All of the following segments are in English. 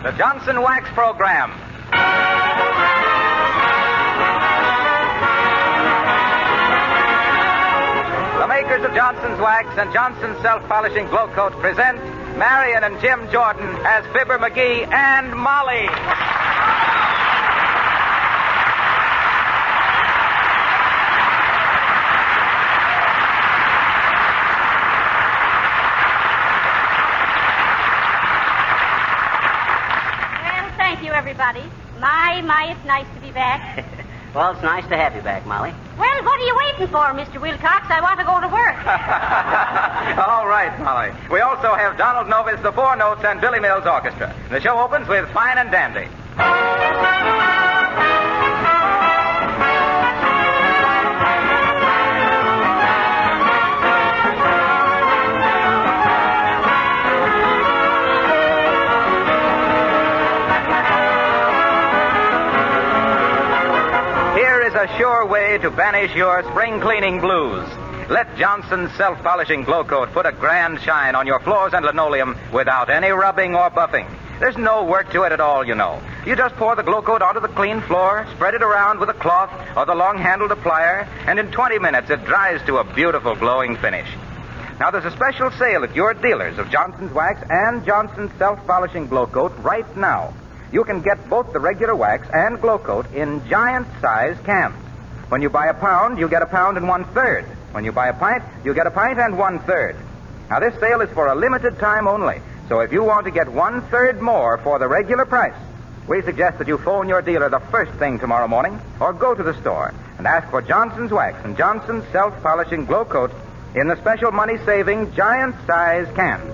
the Johnson Wax Program. The makers of Johnson's Wax and Johnson's Self-Polishing Glow Coat present Marion and Jim Jordan as Fibber McGee and Molly. Everybody. My, it's nice to be back. Well, it's nice to have you back, Molly. Well, what are you waiting for, Mr. Wilcox? I want to go to work. All right, Molly. We also have Donald Novis, the Four Notes, and Billy Mills Orchestra. The show opens with Fine and Dandy. A sure way to banish your spring cleaning blues. Let Johnson's Self-Polishing Glow Coat put a grand shine on your floors and linoleum without any rubbing or buffing. There's no work to it at all, you know. You just pour the Glow Coat onto the clean floor, spread it around with a cloth or the long-handled applier, and in 20 minutes it dries to a beautiful glowing finish. Now, there's a special sale at your dealers of Johnson's Wax and Johnson's Self-Polishing Glow Coat right now. You can get both the regular wax and Glow Coat in giant-size cans. When you buy a pound, you get a pound and 1/3. When you buy a pint, you get a pint and 1/3. Now, this sale is for a limited time only, so if you want to get 1/3 more for the regular price, we suggest that you phone your dealer the first thing tomorrow morning or go to the store and ask for Johnson's Wax and Johnson's Self-Polishing Glow Coat in the special money-saving giant-size cans.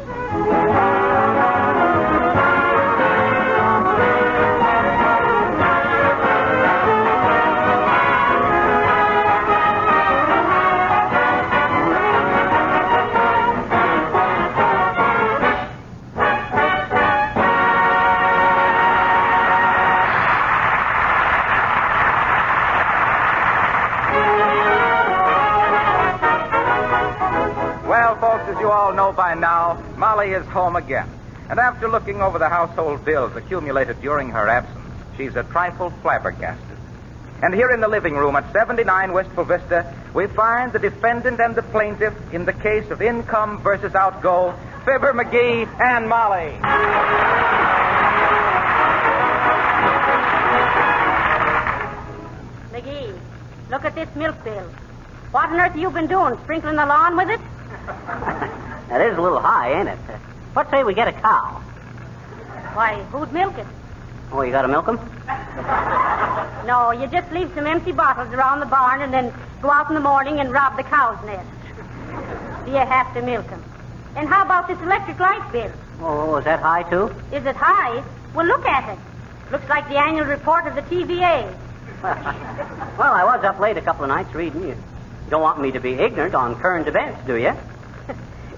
By now, Molly is home again. And after looking over the household bills accumulated during her absence, she's a trifle flabbergasted. And here in the living room at 79 Wistful Vista, we find the defendant and the plaintiff in the case of income versus outgo, Fibber McGee and Molly. McGee, look at this milk bill. What on earth have you been doing? Sprinkling the lawn with it? That is a little high, ain't it? What say we get a cow? Why, who'd milk it? Oh, you gotta milk them? No, you just leave some empty bottles around the barn and then go out in the morning and rob the cow's nest. Do you have to milk them? And how about this electric light bill? Oh, is that high, too? Is it high? Well, look at it. Looks like the annual report of the TVA. Well, I was up late a couple of nights reading. You don't want me to be ignorant on current events, do you?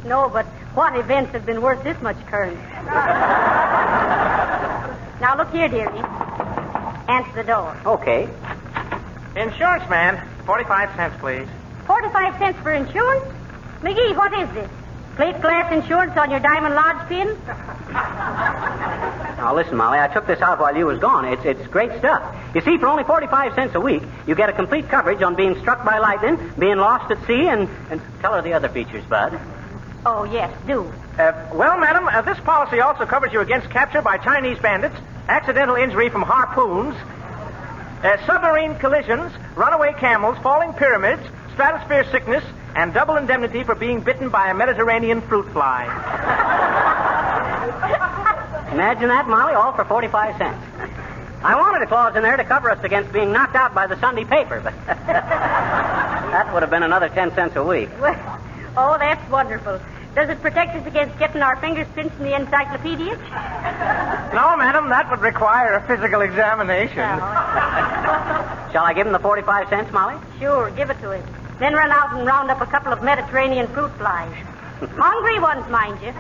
No, but what events have been worth this much current? Now, look here, dearie. Answer the door. Okay. Insurance man, 45 cents, please. 45 cents for insurance? McGee, what is this? Plate glass insurance on your Diamond Lodge pin? Now, listen, Molly, I took this out while you was gone. It's great stuff. You see, for only 45 cents a week, you get a complete coverage on being struck by lightning, being lost at sea, and tell her the other features, Bud. Oh, yes, do. Well, madam, this policy also covers you against capture by Chinese bandits, accidental injury from harpoons, submarine collisions, runaway camels, falling pyramids, stratosphere sickness, and double indemnity for being bitten by a Mediterranean fruit fly. Imagine that, Molly, all for 45 cents. I wanted a clause in there to cover us against being knocked out by the Sunday paper, but that would have been another 10 cents a week. Well, oh, that's wonderful. Does it protect us against getting our fingers pinched in the encyclopedia? No, madam, that would require a physical examination. Shall I give him the 45 cents, Molly? Sure, give it to him. Then run out and round up a couple of Mediterranean fruit flies. Hungry ones, mind you.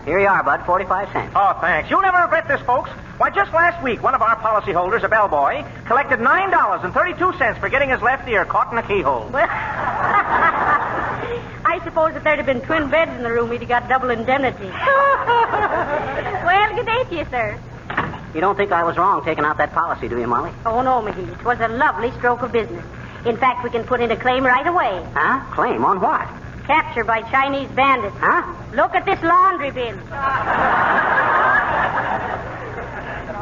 Here you are, Bud, 45 cents. Oh, thanks. You'll never regret this, folks. Why, just last week, one of our policyholders, a bellboy, collected $9.32 for getting his left ear caught in a keyhole. Well, I suppose if there'd have been twin beds in the room, we'd have got double indemnity. Well, good day to you, sir. You don't think I was wrong taking out that policy, do you, Molly? Oh, no, McGee. It was a lovely stroke of business. In fact, we can put in a claim right away. Huh? Claim on what? Capture by Chinese bandits. Huh? Look at this laundry bin.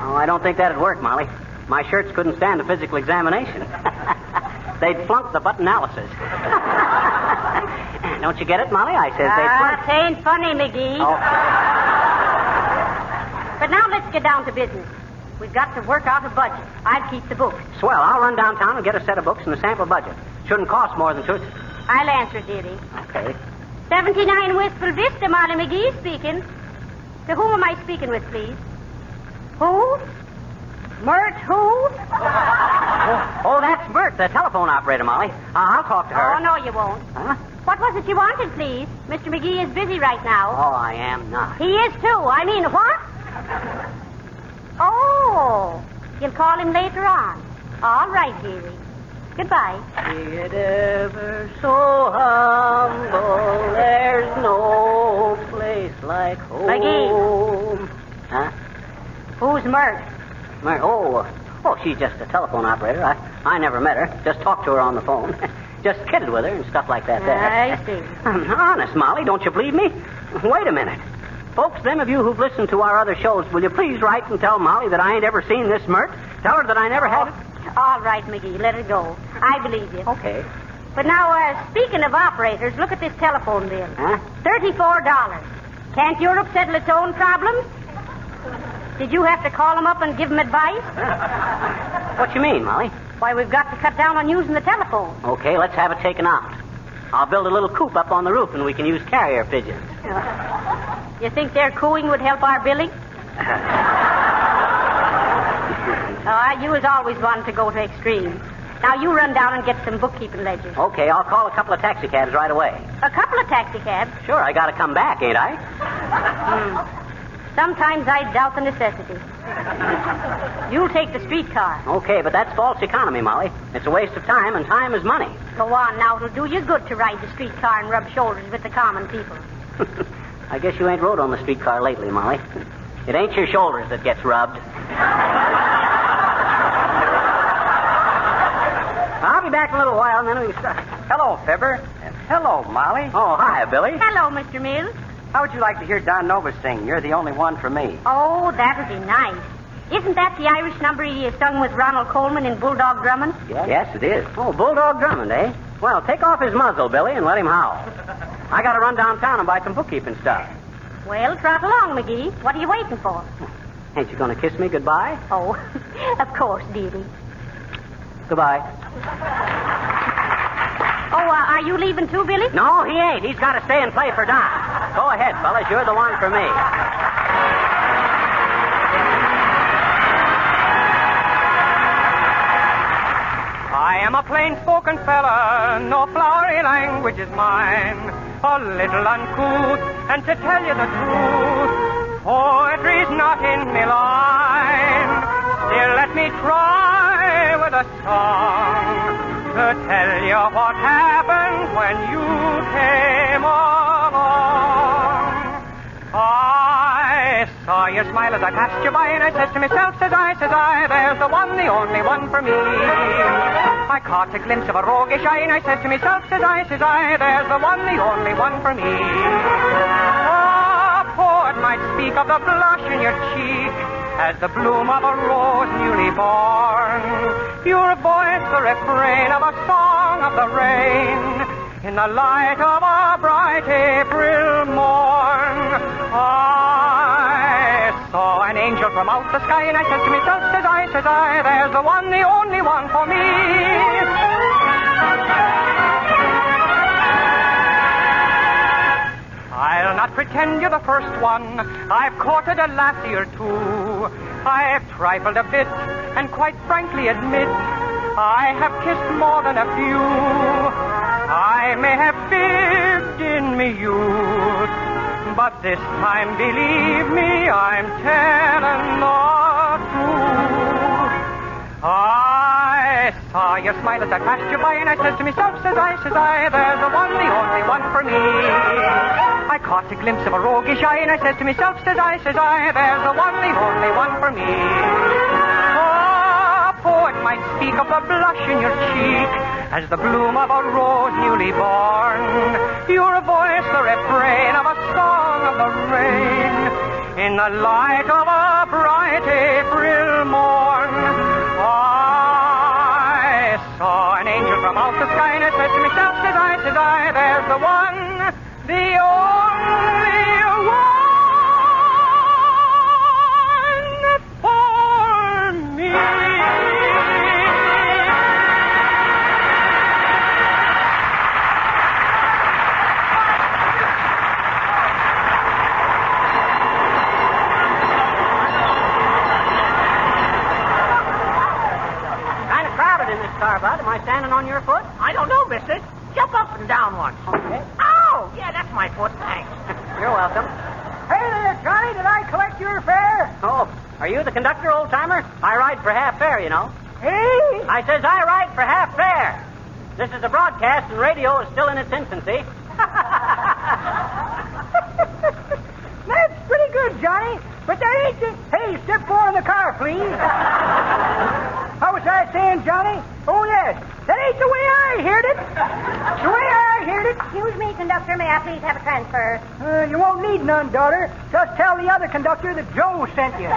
Oh, I don't think that'd work, Molly. My shirts couldn't stand a physical examination. They'd flunk the butt analysis. Don't you get it, Molly? I said they'd flunk. It ain't funny, McGee. Oh. But now let's get down to business. We've got to work out a budget. I'll keep the books. Swell. I'll run downtown and get a set of books and a sample budget. Shouldn't cost more than two. I'll answer, dearie. Okay. 79 Wistful Vista, Molly McGee speaking. To whom am I speaking with, please? Who? Mert who? Oh, that's Bert, the telephone operator, Molly. I'll talk to her. Oh, no, you won't. Huh? What was it you wanted, please? Mr. McGee is busy right now. Oh, I am not. He is, too. I mean, what? Oh, you'll call him later on. All right, dearie. Goodbye. Be it ever so humble, there's no place like home. McGee. Huh? Who's Mert? Oh, she's just a telephone operator. I never met her. Just talked to her on the phone. Just kidded with her and stuff like that there. I see. Honest, Molly, don't you believe me? Wait a minute. Folks, them of you who've listened to our other shows, will you please write and tell Molly that I ain't ever seen this Mert? Tell her that I never had it. All right, McGee, let her go. I believe you. Okay. But now, speaking of operators, look at this telephone bill. Huh? $34. Can't Europe settle its own problems? Did you have to call them up and give them advice? What you mean, Molly? Why, we've got to cut down on using the telephone. Okay, let's have it taken out. I'll build a little coop up on the roof and we can use carrier pigeons. You think their cooing would help our billing? You was always wanting to go to extremes. Now, you run down and get some bookkeeping ledgers. Okay, I'll call a couple of taxicabs right away. A couple of taxicabs? Sure, I gotta come back, ain't I? Sometimes I doubt the necessity. You'll take the streetcar. Okay, but that's false economy, Molly. It's a waste of time, and time is money. Go on now. It'll do you good to ride the streetcar and rub shoulders with the common people. I guess you ain't rode on the streetcar lately, Molly. It ain't your shoulders that gets rubbed. I'll be back in a little while, and then we can start. Hello, Fibber. Hello, Molly. Oh, hi, Billy. Hello, Mr. Mills. How would you like to hear Don Nova sing? You're the only one for me. Oh, that would be nice. Isn't that the Irish number he sung with Ronald Coleman in Bulldog Drummond? Yes, it is. Oh, Bulldog Drummond, eh? Well, take off his muzzle, Billy, and let him howl. I gotta run downtown and buy some bookkeeping stuff. Well, trot along, McGee. What are you waiting for? Ain't you gonna kiss me goodbye? Oh, of course, dearie. Goodbye. Oh, are you leaving too, Billy? No, he ain't. He's gotta stay and play for Don. Go ahead, fellas. You're the one for me. I am a plain-spoken fella, no flowery language is mine. A little uncouth, and to tell you the truth, poetry's not in me line. Still, let me try with a song to tell you what happened when you came along. I saw you smile as I passed you by, and I said to myself, says I, there's the one, the only one for me. I caught a glimpse of a roguish eye, and I said to myself, says I, there's the one, the only one for me. A poet might speak of the blush in your cheek as the bloom of a rose newly born. Your voice, the refrain of a song of the rain, in the light of a bright April morn. I saw an angel from out the sky, and I said to myself, says I, there's the one, the only one for me. I'll not pretend you're the first one. I've courted a lassie or two. I've trifled a bit, and quite frankly admit I have kissed more than a few. I may have fibbed in me youth, but this time, believe me, I'm telling the truth. I saw you smile as I passed you by, and I said to myself, says I, there's the one, the only one for me. I caught a glimpse of a roguish eye, and I said to myself, says I, there's the one, the only one for me. the blush in your cheek as the bloom of a rose newly born. Your voice, the refrain of a song of the rain. In the light of a bright April morn, I saw an angel from out the sky, and it said to me, says I, there's the one, the only one for me. Kind of crowded in this car, Bud. Am I standing on your foot? I don't know, mister. Jump up and down once. Okay. Oh, yeah, that's my foot. Thanks. You're welcome. Hey there, Johnny. Did I collect your fare? Oh, are you the conductor, old-timer? I ride for half fare, you know. Hey. I says I ride for half fare. This is a broadcast, and radio is still in its infancy. That's pretty good, Johnny. But that ain't the... Hey, step 4 in the car, please. How was I saying, Johnny? Oh, yes. That ain't the way I heard it. The way I heard it. Excuse me, conductor. May I please have a transfer? You won't need none, daughter. Just tell the other conductor that Joe sent you.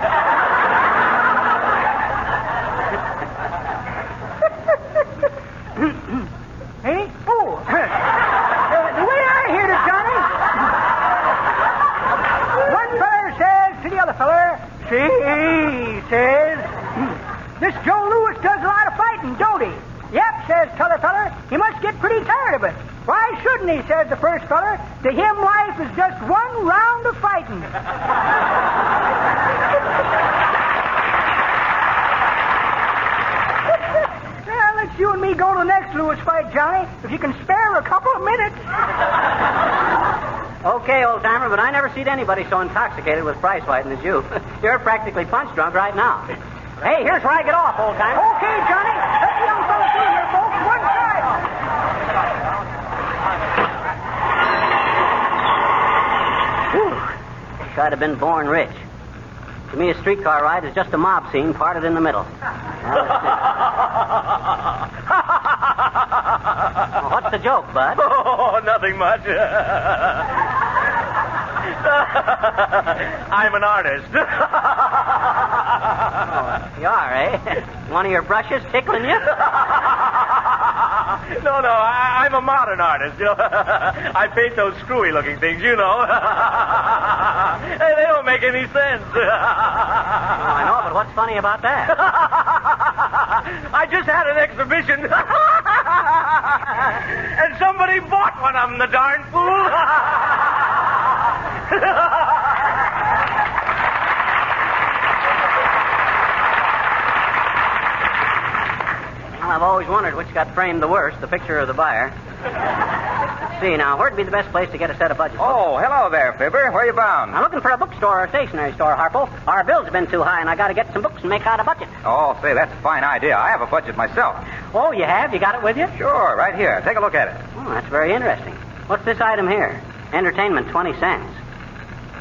Hey? Oh. The way I heard it, Johnny. One feller says to the other feller, see, he says, this Joe Louis does a lot of fighting, don't he? Yep, says t'other feller. He must get pretty tired of it. Why shouldn't he, says the first feller. To him, life is just one round of fighting. Well, let's you and me go to the next Louis fight, Johnny, if you can spare a couple of minutes. Okay, old-timer, but I never seen anybody so intoxicated with prize fighting as you. You're practically punch drunk right now. Hey, here's where I get off, old-timer. Okay, Johnny. Let the young fella through here, folks. One side. Whew. Wish I'd have been born rich. To me, a streetcar ride is just a mob scene parted in the middle. Well, what's the joke, Bud? Oh, nothing much. I'm an artist. Oh, you are, eh? One of your brushes tickling you? No, I'm a modern artist. You know, I paint those screwy-looking things, you know. Hey, they don't make any sense. Oh, I know, but what's funny about that? I just had an exhibition. And somebody bought one of them, the darn fool. Well, I've always wondered which got framed the worst, the picture or the buyer. Let's see now, where'd be the best place to get a set of budget books? Oh, hello there, Fibber. Where you bound? I'm looking for a bookstore or a stationery store, Harpo. Our bills have been too high, and I got to get some books and make out a budget. Oh, say, that's a fine idea. I have a budget myself. Oh, you have? You got it with you? Sure, right here. Take a look at it. Oh, that's very interesting. What's this item here? Entertainment, 20 cents.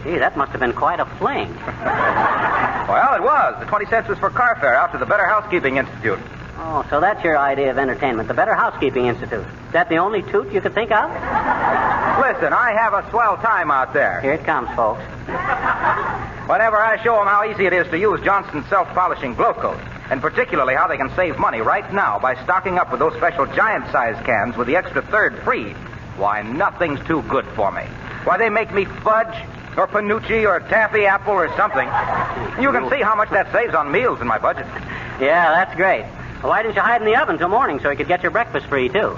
Gee, that must have been quite a fling. Well, it was. The 20 cents was for car fare out to the Better Housekeeping Institute. Oh, so that's your idea of entertainment, the Better Housekeeping Institute. Is that the only toot you could think of? Listen, I have a swell time out there. Here it comes, folks. Whenever I show them how easy it is to use Johnson's self-polishing glow coat, and particularly how they can save money right now by stocking up with those special giant-sized cans with the extra third free, why, nothing's too good for me. Why, they make me fudge or panucci or taffy apple or something. You can see how much that saves on meals in my budget. Yeah, that's great. Well, why didn't you hide in the oven till morning so you could get your breakfast free, too?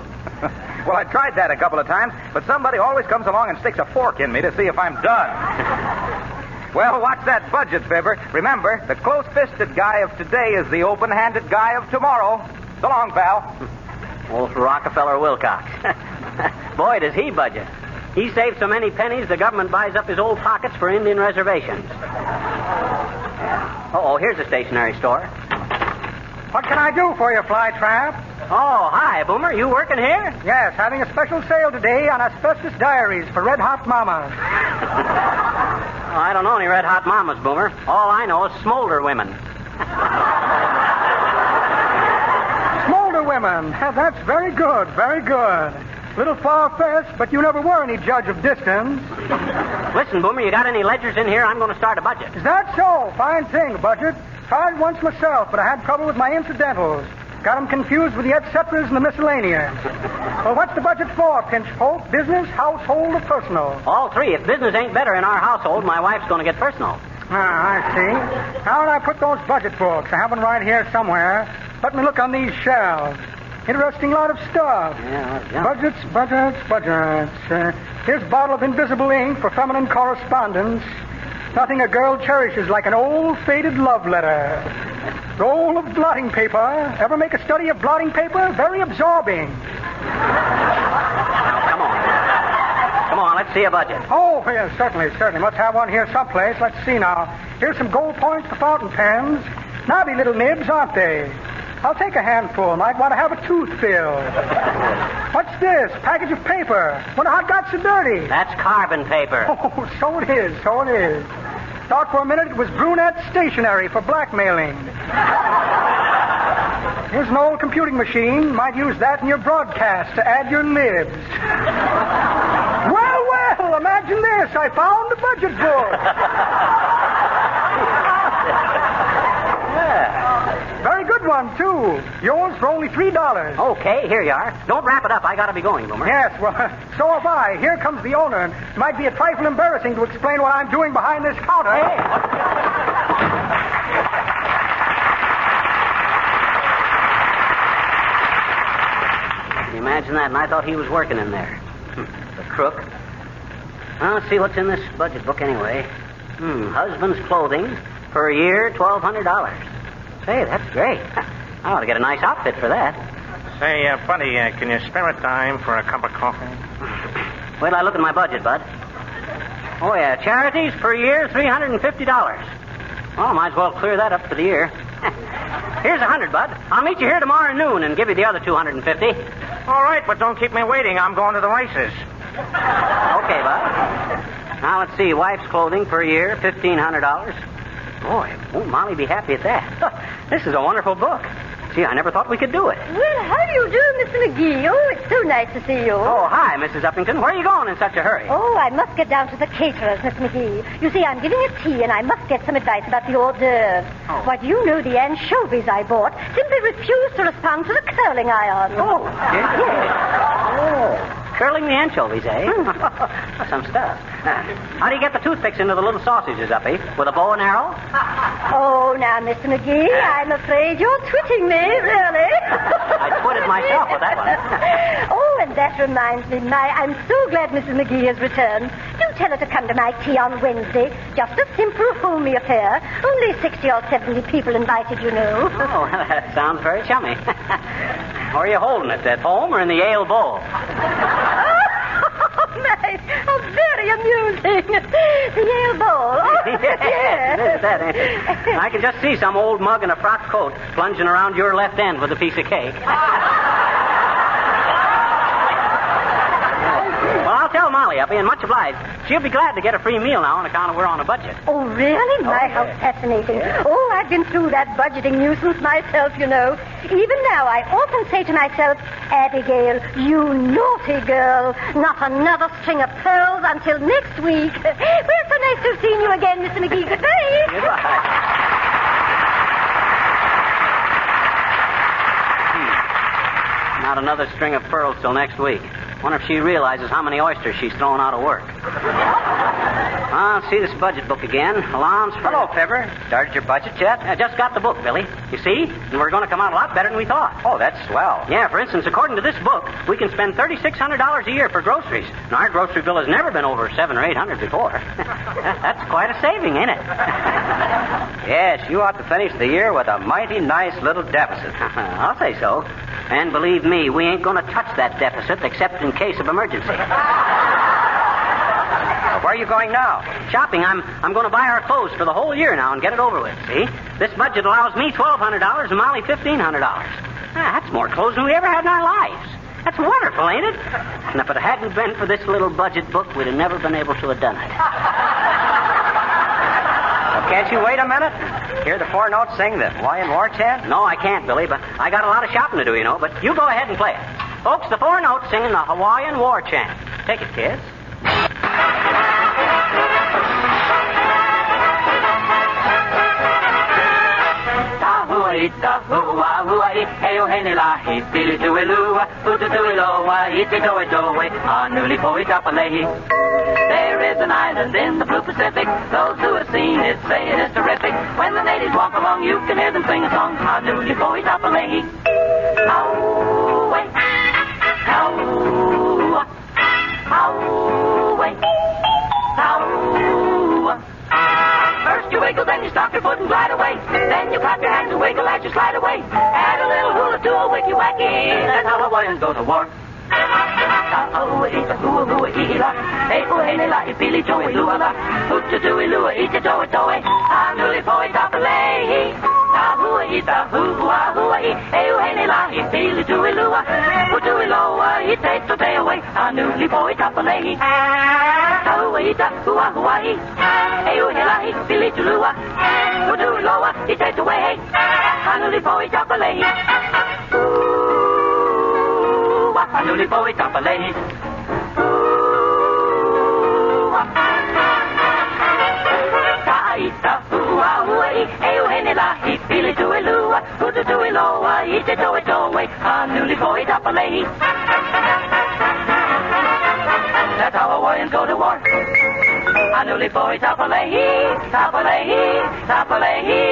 Well, I tried that a couple of times, but somebody always comes along and sticks a fork in me to see if I'm done. Well, watch that budget, Fibber. Remember, the close-fisted guy of today is the open-handed guy of tomorrow. So long, pal. Old Rockefeller Wilcox. Boy, does he budget. He saves so many pennies, the government buys up his old pockets for Indian reservations. Uh-oh, here's a stationery store. What can I do for you, Flytrap? Oh, hi, Boomer. You working here? Yes, having a special sale today on asbestos diaries for Red Hot Mamas. Oh, I don't know any Red Hot Mamas, Boomer. All I know is smolder women. women. That's very good, very good. Little far-fetched, but you never were any judge of distance. Listen, Boomer, you got any ledgers in here? I'm going to start a budget. Is that so? Fine thing, a budget. Tried once myself, but I had trouble with my incidentals. Got them confused with the et ceteras and the miscellaneous. Well, what's the budget for, Pinchfolk? Business, household, or personal? All three. If business ain't better in our household, my wife's going to get personal. Ah, I see. How did I put those budget books? I have one right here somewhere. Let me look on these shelves. Interesting lot of stuff. Yeah. Budgets. Here's a bottle of invisible ink for feminine correspondence. Nothing a girl cherishes like an old faded love letter. Roll of blotting paper. Ever make a study of blotting paper? Very absorbing. Come on, let's see a budget. Oh, yes, certainly. Let's have one here someplace. Let's see now. Here's some gold points for fountain pens. Knobby little nibs, aren't they? I'll take a handful. Might want to have a tooth filled. What's this? Package of paper. Wonder how it got so dirty. That's carbon paper. Oh, so it is. Thought for a minute it was brunette stationery for blackmailing. Here's an old computing machine. Might use that in your broadcast to add your libs. Well, imagine this. I found the budget book. Very good one, too. Yours for only $3. Okay, here you are. Don't wrap it up. I got to be going, Boomer. Yes, well, so have I. Here comes the owner. Might be a trifle embarrassing to explain what I'm doing behind this counter. Hey. Can you imagine that? And I thought he was working in there. The crook. Well, let's see what's in this budget book anyway. Husband's clothing per year, $1,200. Say, that's great. I ought to get a nice outfit for that. Say, buddy, can you spare a dime for a cup of coffee? Wait till I look at my budget, bud. Oh, yeah, charities per year, $350. Well, might as well clear that up for the year. Here's $100, bud. I'll meet you here tomorrow noon and give you the other $250. All right, but don't keep me waiting. I'm going to the races. Okay, bud. Now, let's see. Wife's clothing per year, $1,500. Boy, won't Molly be happy at that? This is a wonderful book. Gee, I never thought we could do it. Well, how do you do, Mr. McGee? Oh, it's so nice to see you. Oh, hi, Mrs. Uppington. Where are you going in such a hurry? Oh, I must get down to the caterer's, Mr. McGee. You see, I'm giving a tea, and I must get some advice about the hors d'oeuvres. Oh. Why, do you know the anchovies I bought simply refused to respond to the curling iron? Oh, yes. Oh. Curling the anchovies, eh? Some stuff. How do you get the toothpicks into the little sausages, Uppy? With a bow and arrow? Oh, now, Mr. McGee, I'm afraid you're twitting me, really. I twitted myself with that one. Oh, and that reminds me, I'm so glad Mrs. McGee has returned. Do tell her to come to my tea on Wednesday. Just a simple, homey affair. Only 60 or 70 people invited, you know. Oh, that sounds very chummy. Where are you holding it? At home or in the Yale Bowl? Nice. Oh, very amusing. The Yale Bowl. Oh, yes. That, ain't it? I can just see some old mug in a frock coat plunging around your left end with a piece of cake. Well, I'll tell Molly, Uppy, and much obliged. She'll be glad to get a free meal now on account of we're on a budget. Oh, really? My, how fascinating. Oh, I've been through that budgeting nuisance myself, you know. Even now, I often say to myself, Abigail, you naughty girl. Not another string of pearls until next week. Well, so nice to have seen you again, Mr. McGee. Goodbye. Goodbye. Not another string of pearls till next week. Wonder if she realizes how many oysters she's throwing out of work. I'll see this budget book again. Allowance for... Hello, Fibber. Started your budget yet? I just got the book, Billy. You see? And we're going to come out a lot better than we thought. Oh, that's swell. Yeah, for instance, according to this book, we can spend $3,600 a year for groceries. And our grocery bill has never been over $700 or $800 before. That's quite a saving, ain't it? Yes, you ought to finish the year with a mighty nice little deficit. I'll say so. And believe me, we ain't going to touch that deficit except in case of emergency. Where are you going now? Shopping. I'm going to buy our clothes for the whole year now and get it over with, see? This budget allows me $1,200 and Molly $1,500. That's more clothes than we ever had in our lives. That's wonderful, ain't it? And if it hadn't been for this little budget book, we'd have never been able to have done it. Can't you wait a minute? Hear the four notes sing the Hawaiian War Chant? No, I can't, Billy, but I got a lot of shopping to do, you know. But you go ahead and play it. Folks, the four notes singing the Hawaiian War Chant. Take it, kids. Ita hua hua I heo hene lahi pili tu elua putu tu eloa ite do edoe anuli po itapalehi. There is an island in the blue Pacific. Those who have seen it say it is terrific. When the natives walk along, you can hear them sing a song. Anuli po itapalehi. Auwe, auwa, auwe, auwa. First you wiggle, then you stomp your foot and glide away. Then you clap your hands and wiggle as you slide away. Add a little hula to a wicky wacky. That's how Hawaiians go to war. Hua ita hua hua ila. Hey hua hene la ipili joe lua la. Hutu dui lua ita joe toe. Anuli poi tapalehi. Hua ita hua hua I. Hey hua hene la ipili joe lua. Hutu iloa ita to te away. Anuli poi tapalehi. Hua ita hua hua I. Hey hua hene la ipili joe lua. Hutu iloa ita to away. Anuli poi tapalehi. Anuli poi tapalehi. Kaita hua hua I. Eo hene lahi pili tu elua. Hutu tu iloa ite to e toe. Anuli poi tapalehi. That's how Hawaiians go to war. Anuli poi tapalehi. Tapalehi. Tapalehi.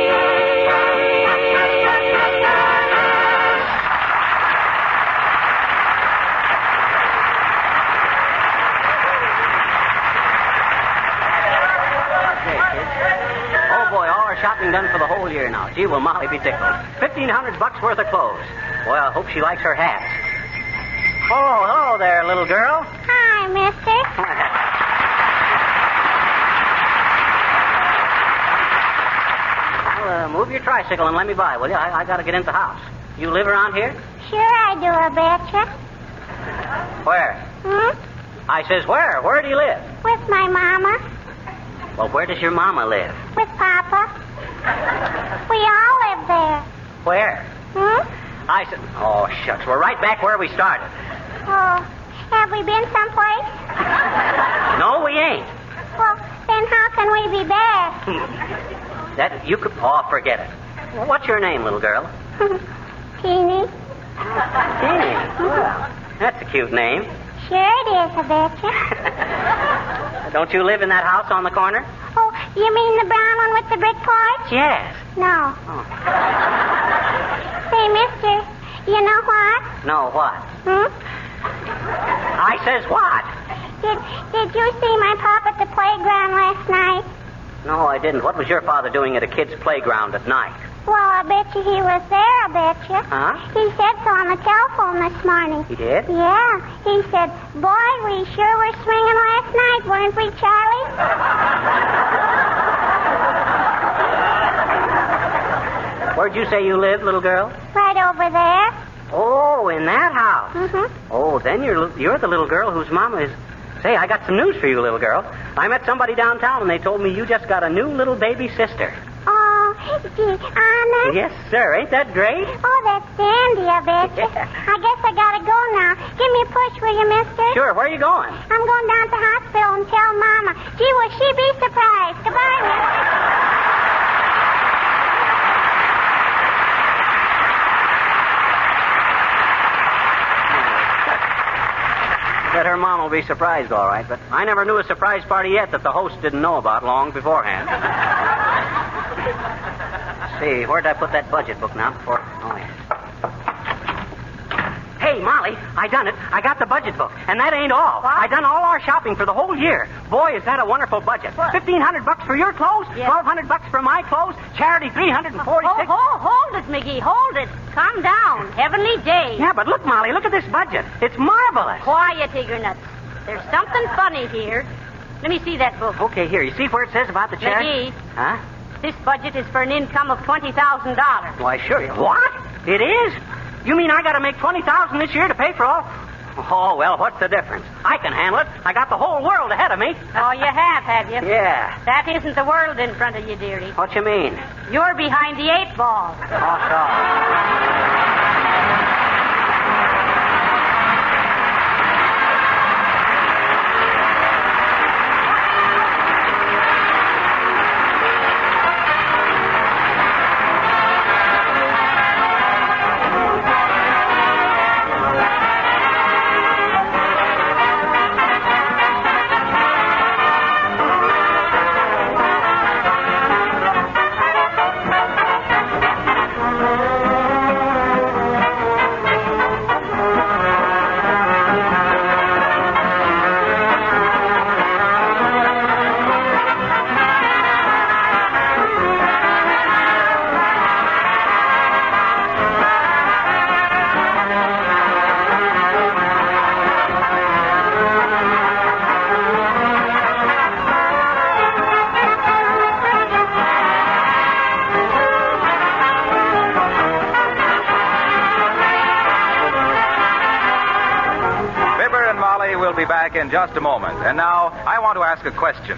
Shopping done for the whole year now. Gee, will Molly be tickled. $1,500 worth of clothes. Boy, I hope she likes her hat. Oh, hello there, little girl. Hi, mister. Well, move your tricycle and let me by, will you? I got to get into the house. You live around here? Sure I do, I betcha. Where? I says where? Where do you live? With my mama. Well, where does your mama live? With Papa. We all live there. Where? I said, oh, shucks. We're right back where we started. Oh, have we been someplace? No, we ain't. Well, then how can we be back? That you could... Oh, forget it. Well, what's your name, little girl? Teeny. Teeny? Well, that's a cute name. Sure it is, I betcha. Don't you live in that house on the corner? Oh, you mean the brown one with the brick porch? Yes. No. Oh. Say, mister, you know what? No, what? I says what? Did you see my pop at the playground last night? No, I didn't. What was your father doing at a kid's playground at night? Well, I bet you he was there, I bet you. Huh? He said so on the telephone this morning. He did? Yeah. He said, boy, we sure were swinging last night, weren't we, Charlie? Where'd you say you live, little girl? Right over there. Oh, in that house. Mm-hmm. Oh, then you're the little girl whose mama is... Say, I got some news for you, little girl. I met somebody downtown, and they told me you just got a new little baby sister. Oh, gee, Anna? Yes, sir. Ain't that great? Oh, that's dandy, I bet you. Yeah. I guess I gotta go now. Give me a push, will you, mister? Sure. Where are you going? I'm going down to the hospital and tell Mama. Gee, will she be surprised? Goodbye, mister. Bet her mom will be surprised, all right, but I never knew a surprise party yet that the host didn't know about long beforehand. Let's see, where'd I put that budget book now? Oh, yeah. Hey, Molly, I done it. I got the budget book, and that ain't all. What? I done all our shopping for the whole year. Boy, is that a wonderful budget. What? $1,500 for your clothes, Yeah. $1,200 for my clothes, charity $346. Hold it, McGee, hold it. Calm down. Heavenly day. Yeah, but look, Molly, look at this budget. It's marvelous. Quiet, Eagernut. There's something funny here. Let me see that book. Okay, here. You see where it says about the charity? McGee, Huh? this budget is for an income of $20,000. Why, sure. What? It is? You mean I got to make $20,000 this year to pay for all? Oh, well, what's the difference? I can handle it. I got the whole world ahead of me. Oh, you have you? Yeah. That isn't the world in front of you, dearie. What you mean? You're behind the 8 ball. Oh, sorry. We'll be back in just a moment. And now, I want to ask a question.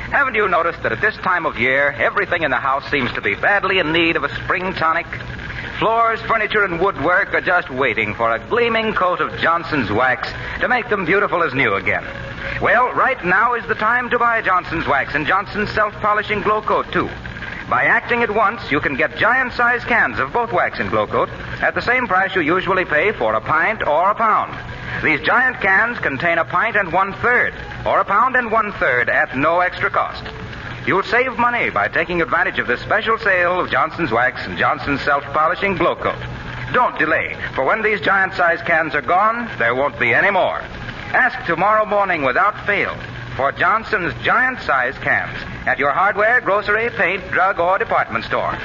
Haven't you noticed that at this time of year, everything in the house seems to be badly in need of a spring tonic? Floors, furniture, and woodwork are just waiting for a gleaming coat of Johnson's wax to make them beautiful as new again. Well, right now is the time to buy Johnson's wax and Johnson's self-polishing glow coat, too. By acting at once, you can get giant-sized cans of both wax and glow coat at the same price you usually pay for a pint or a pound. These giant cans contain a pint and 1/3, or a pound and 1/3 at no extra cost. You'll save money by taking advantage of this special sale of Johnson's Wax and Johnson's Self-Polishing Glow Coat. Don't delay, for when these giant-sized cans are gone, there won't be any more. Ask tomorrow morning without fail for Johnson's giant-sized cans at your hardware, grocery, paint, drug, or department store.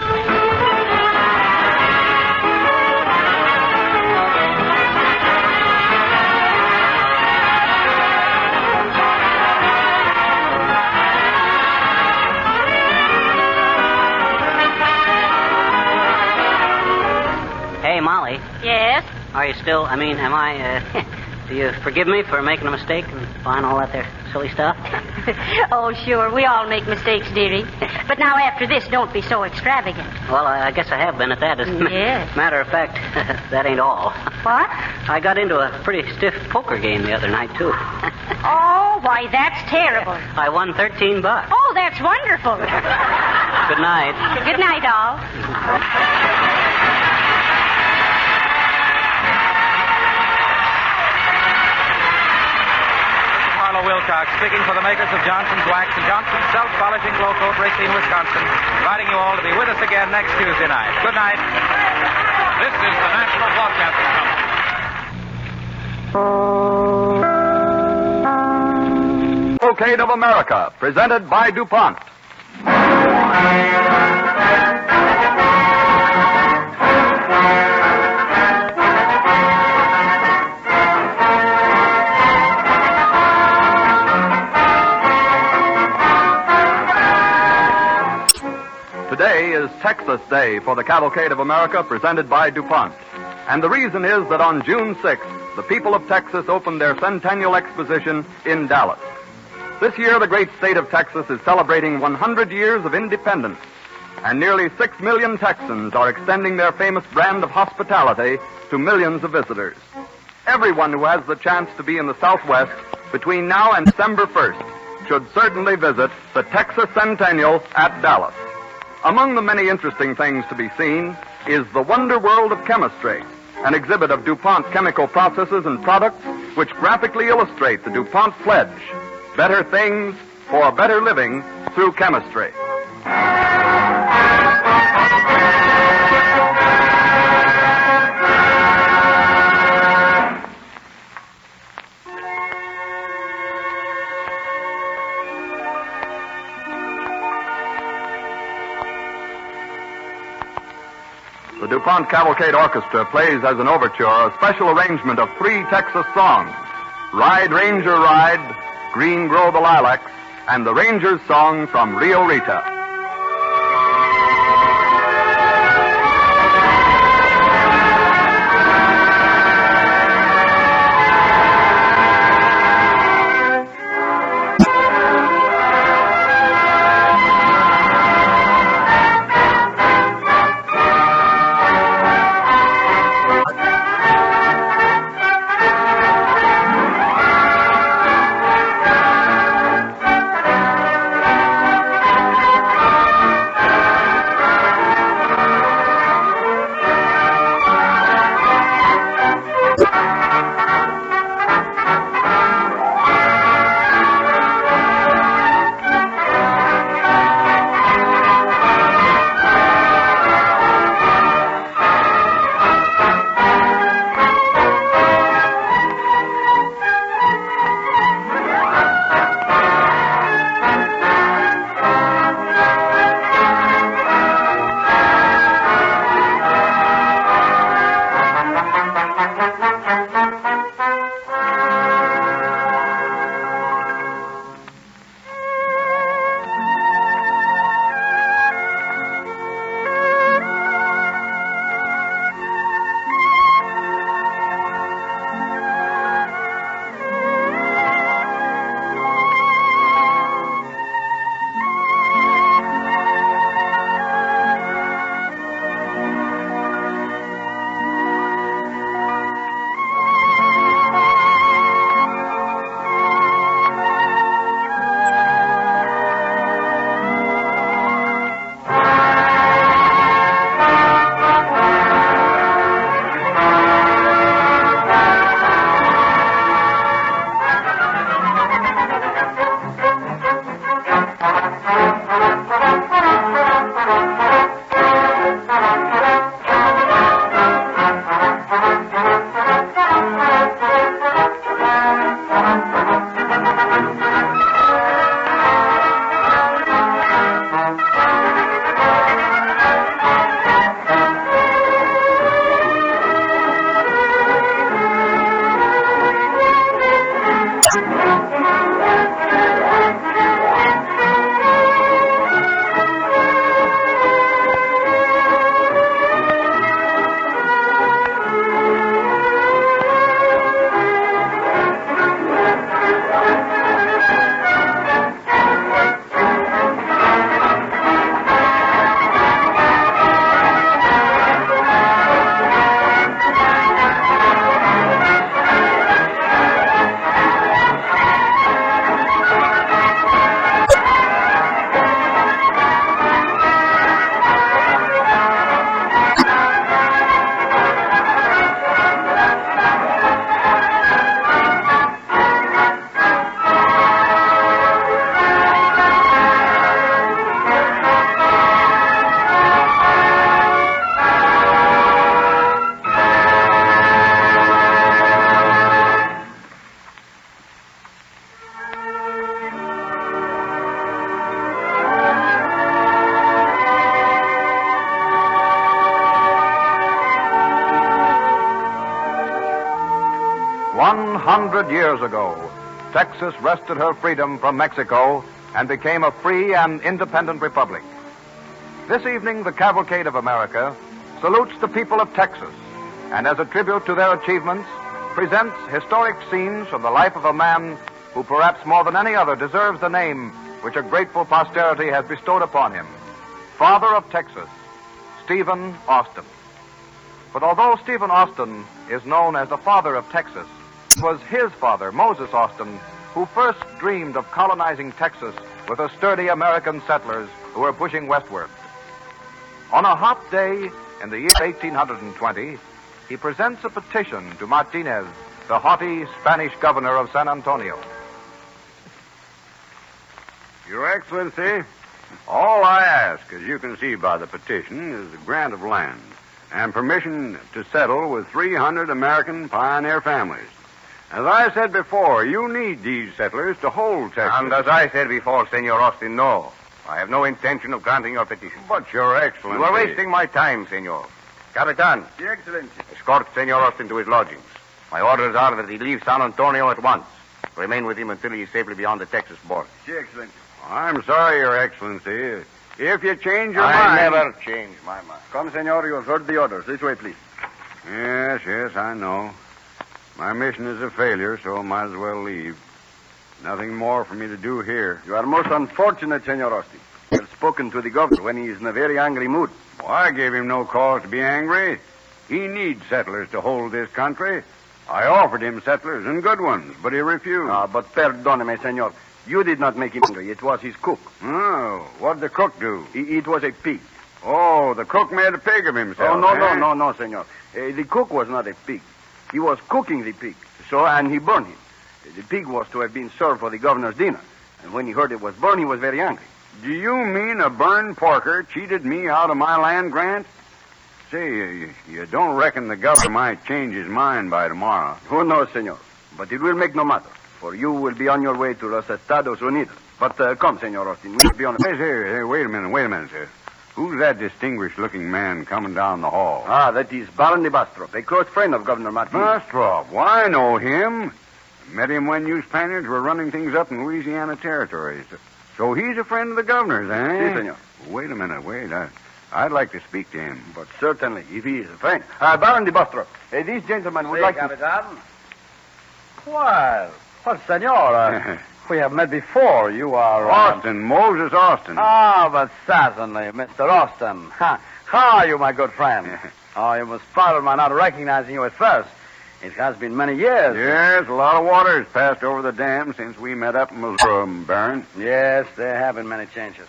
Hey, Molly. Yes? Are you still, do you forgive me for making a mistake and buying all that there silly stuff? Oh, sure. We all make mistakes, dearie. But now after this, don't be so extravagant. Well, I guess I have been at that. As Yes. Matter of fact, that ain't all. What? I got into a pretty stiff poker game the other night, too. Oh, why, that's terrible. I won $13. Oh, that's wonderful. Good night. Good night, all. Wilcox, speaking for the makers of Johnson's Wax and Johnson's Self-Polishing Glow Coat, Racine, Wisconsin, inviting you all to be with us again next Tuesday night. Good night. This is the National Broadcasting Company. Cavalcade of America, presented by DuPont. Today is Texas Day for the Cavalcade of America, presented by DuPont. And the reason is that on June 6th, the people of Texas opened their Centennial Exposition in Dallas. This year, the great state of Texas is celebrating 100 years of independence, and nearly 6 million Texans are extending their famous brand of hospitality to millions of visitors. Everyone who has the chance to be in the Southwest between now and December 1st should certainly visit the Texas Centennial at Dallas. Among the many interesting things to be seen is the Wonder World of Chemistry, an exhibit of DuPont chemical processes and products which graphically illustrate the DuPont pledge, better things for better living through chemistry. The DuPont Cavalcade Orchestra plays as an overture a special arrangement of 3 Texas songs: Ride, Ranger, Ride, Green Grow the Lilacs, and the Ranger's Song from Rio Rita. 100 years ago, Texas wrested her freedom from Mexico and became a free and independent republic. This evening, the Cavalcade of America salutes the people of Texas and, as a tribute to their achievements, presents historic scenes from the life of a man who perhaps more than any other deserves the name which a grateful posterity has bestowed upon him, Father of Texas, Stephen Austin. But although Stephen Austin is known as the father of Texas, it was his father, Moses Austin, who first dreamed of colonizing Texas with the sturdy American settlers who were pushing westward. On a hot day in the year 1820, he presents a petition to Martinez, the haughty Spanish governor of San Antonio. Your Excellency, all I ask, as you can see by the petition, is a grant of land and permission to settle with 300 American pioneer families. As I said before, you need these settlers to hold Texas. And as I said before, Senor Austin, no. I have no intention of granting your petition. But, Your Excellency... You are wasting my time, Senor. Capitan. Your Excellency. Escort Senor Austin to his lodgings. My orders are that he leave San Antonio at once. Remain with him until he is safely beyond the Texas border. Your Excellency. I'm sorry, Your Excellency. If you change your mind... I never change my mind. Come, Senor, you have heard the orders. This way, please. Yes, I know. My mission is a failure, so might as well leave. Nothing more for me to do here. You are most unfortunate, Senor Austin. You have spoken to the governor when he is in a very angry mood. Well, I gave him no cause to be angry. He needs settlers to hold this country. I offered him settlers, and good ones, but he refused. But perdóneme, senor. You did not make him angry. It was his cook. Oh, what'd the cook do? It was a pig. Oh, the cook made a pig of himself. Oh, no, senor. The cook was not a pig. He was cooking the pig, and he burned him. The pig was to have been served for the governor's dinner. And when he heard it was burned, he was very angry. Do you mean a burned porker cheated me out of my land grant? Say, you don't reckon the governor might change his mind by tomorrow? Who knows, senor? But it will make no matter, for you will be on your way to Los Estados Unidos. But come, Senor Austin, we'll be on... Hey, wait a minute, sir. Who's that distinguished-looking man coming down the hall? That is Baron de Bastrop, a close friend of Governor Martinez. Bastrop? Well, I know him. Met him when you Spaniards were running things up in Louisiana territories. So he's a friend of the governor's, eh? Si, senor. Wait a minute, I'd like to speak to him. But certainly, if he is a friend. Baron de Bastrop, these gentlemen would like Capitan. to... Well, senor, we have met before. You are... Austin, Moses Austin. But certainly, Mr. Austin. How are you, my good friend? You must pardon my not recognizing you at first. It has been many years. Yes, a lot of water has passed over the dam since we met up in Missouri, Baron. Yes, there have been many changes.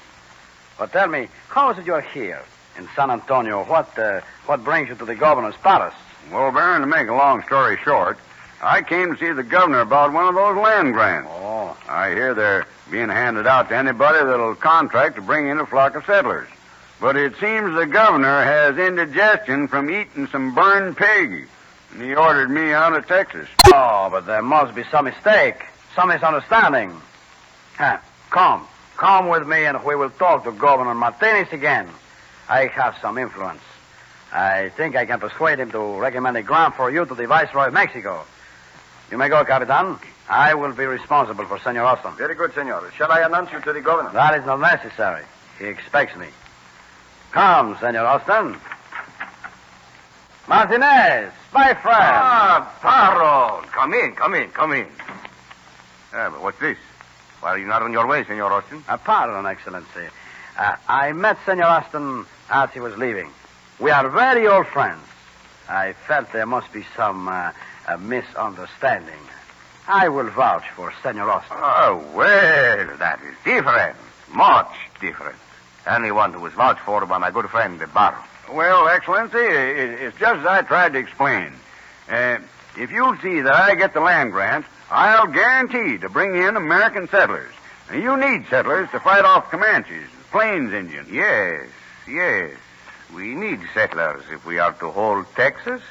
But tell me, how is it you're here in San Antonio? What brings you to the governor's palace? Well, Baron, to make a long story short, I came to see the governor about one of those land grants. Oh. I hear they're being handed out to anybody that'll contract to bring in a flock of settlers. But it seems the governor has indigestion from eating some burned pig. And he ordered me out of Texas. Oh, but there must be some mistake, some misunderstanding. Come with me and we will talk to Governor Martinez again. I have some influence. I think I can persuade him to recommend a grant for you to the Viceroy of Mexico. You may go, Capitan. I will be responsible for Senor Austin. Very good, senor. Shall I announce you to the governor? That is not necessary. He expects me. Come, Senor Austin. Martinez, my friend. Baron. Come in. But what's this? Why are you not on your way, Senor Austin? Pardon, Excellency. I met Senor Austin as he was leaving. We are very old friends. I felt there must be some misunderstanding. I will vouch for Senor Austin. Oh, well, that is different. Much different. Anyone who was vouched for by my good friend, the Baron. Well, Excellency, it's just as I tried to explain. If you'll see that I get the land grant, I'll guarantee to bring in American settlers. Now, you need settlers to fight off Comanches, Plains Indians. Yes. We need settlers if we are to hold Texas.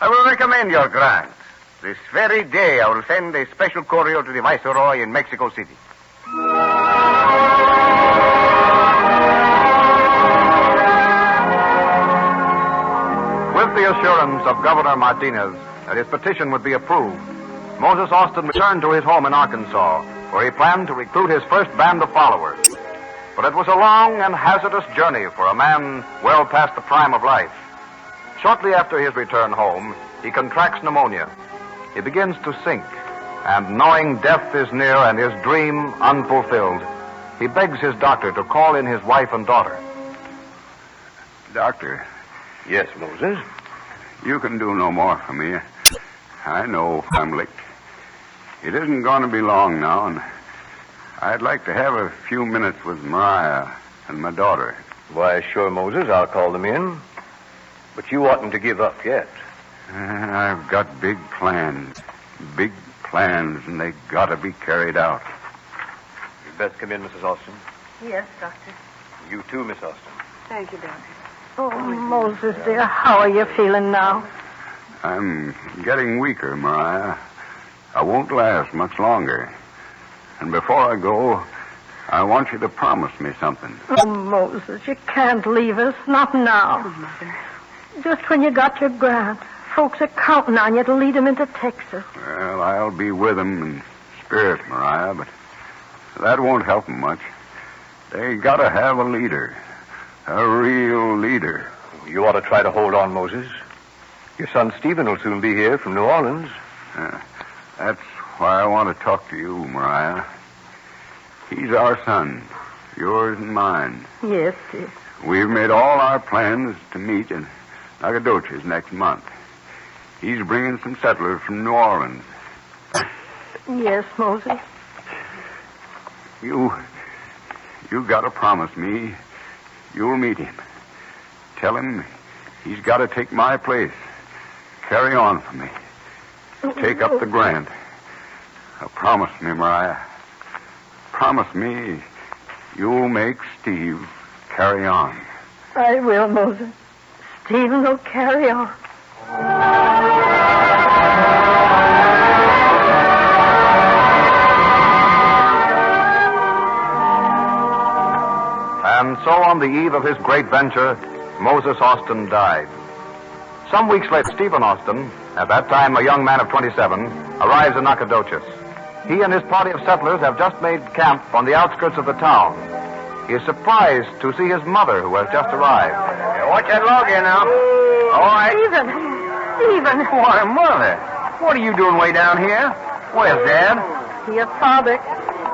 I will recommend your grant. This very day, I will send a special courier to the Viceroy in Mexico City. With the assurance of Governor Martinez that his petition would be approved, Moses Austin returned to his home in Arkansas, where he planned to recruit his first band of followers. But it was a long and hazardous journey for a man well past the prime of life. Shortly after his return home, he contracts pneumonia. He begins to sink, and knowing death is near and his dream unfulfilled, he begs his doctor to call in his wife and daughter. Doctor. Yes, Moses? You can do no more for me. I know I'm licked. It isn't going to be long now, and I'd like to have a few minutes with Mariah and my daughter. Why, sure, Moses, I'll call them in. But you oughtn't to give up yet. I've got big plans, and they got to be carried out. You'd best come in, Mrs. Austin. Yes, Doctor. You too, Miss Austin. Thank you, Doctor. Oh, Moses, dear, how are you feeling now? I'm getting weaker, Mariah. I won't last much longer. And before I go, I want you to promise me something. Oh, Moses, you can't leave us. Not now. Oh, Mother. Just when you got your grant. Folks are counting on you to lead them into Texas. Well, I'll be with them in spirit, Mariah, but that won't help them much. They got to have a leader. A real leader. You ought to try to hold on, Moses. Your son Stephen will soon be here from New Orleans. That's why I want to talk to you, Mariah. He's our son, yours and mine. Yes, yes. We've made all our plans to meet in Nacogdoches next month. He's bringing some settlers from New Orleans. Yes, Moses. You got to promise me you'll meet him. Tell him he's got to take my place. Carry on for me. Take up the grant. Promise me, Mariah. Promise me you'll make Steve carry on. I will, Moses. Stephen will carry on. And so on the eve of his great venture, Moses Austin died. Some weeks later, Stephen Austin, at that time a young man of 27, arrives in Nacogdoches. He and his party of settlers have just made camp on the outskirts of the town. He is surprised to see his mother, who has just arrived. Watch that log here now. All right. Stephen. Why, Mother, what are you doing way down here? Where's Dad? Your father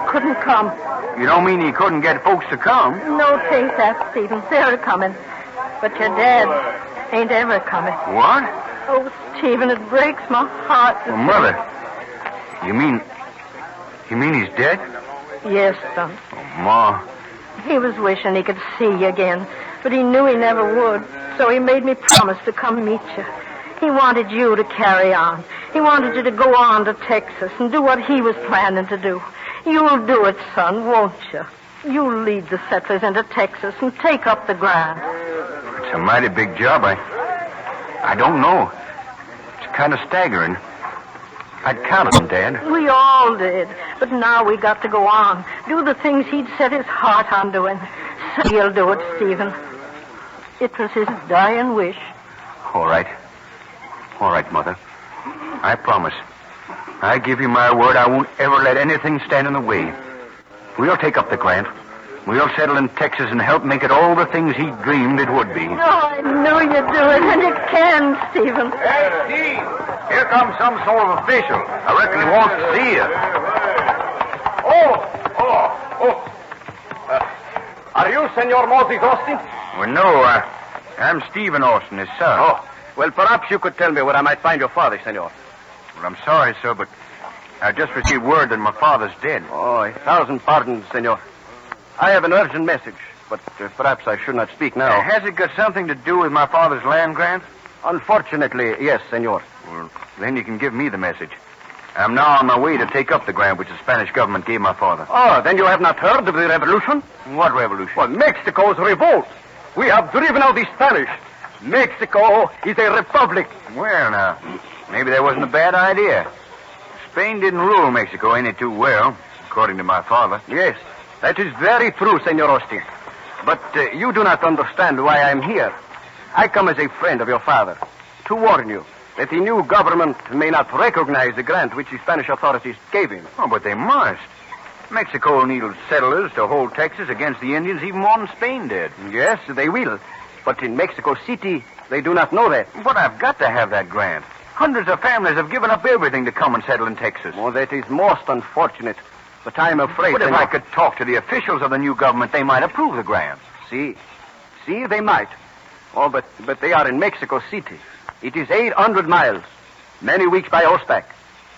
couldn't come. You don't mean he couldn't get folks to come? No, taste that, Stephen. They're coming. But your dad ain't ever coming. What? Oh, Stephen, it breaks my heart. Well, Mother, you mean he's dead? Yes, son. Oh, Ma. He was wishing he could see you again, but he knew he never would, so he made me promise to come meet you. He wanted you to carry on. He wanted you to go on to Texas and do what he was planning to do. You'll do it, son, won't you? You'll lead the settlers into Texas and take up the grant. It's a mighty big job. I don't know. It's kind of staggering. I'd counted on Dad. We all did. But now we got to go on. Do the things he'd set his heart on doing. So he'll do it, Stephen. It was his dying wish. All right. All right, Mother. I promise. I give you my word I won't ever let anything stand in the way. We'll take up the grant. We'll settle in Texas and help make it all the things he dreamed it would be. Oh, I know you'd do it, and you can, Stephen. Hey, Steve! Here comes some sort of official. I reckon he wants to see you. Are you Senor Moses Austin? Well, no, I'm Stephen Austin, his son. Oh, well, perhaps you could tell me where I might find your father, senor. Well, I'm sorry, sir, but I just received word that my father's dead. Oh, 1,000 pardons, senor. I have an urgent message, but perhaps I should not speak now. Has it got something to do with my father's land grant? Unfortunately, yes, senor. Well, then you can give me the message. I'm now on my way to take up the grant which the Spanish government gave my father. Oh, then you have not heard of the revolution? What revolution? Well, Mexico's revolt. We have driven out the Spanish. Mexico is a republic. Well, now, maybe that wasn't a bad idea. Spain didn't rule Mexico any too well, according to my father. Yes, that is very true, Senor Austin. But you do not understand why I'm here. I come as a friend of your father to warn you that the new government may not recognize the grant which the Spanish authorities gave him. Oh, but they must. Mexico needs settlers to hold Texas against the Indians even more than Spain did. Yes, they will. But in Mexico City, they do not know that. But I've got to have that grant. Hundreds of families have given up everything to come and settle in Texas. Oh, that is most unfortunate. But I'm afraid... But if I could talk to the officials of the new government, they might approve the grant. See, they might. Oh, but they are in Mexico City. It is 800 miles, many weeks by horseback.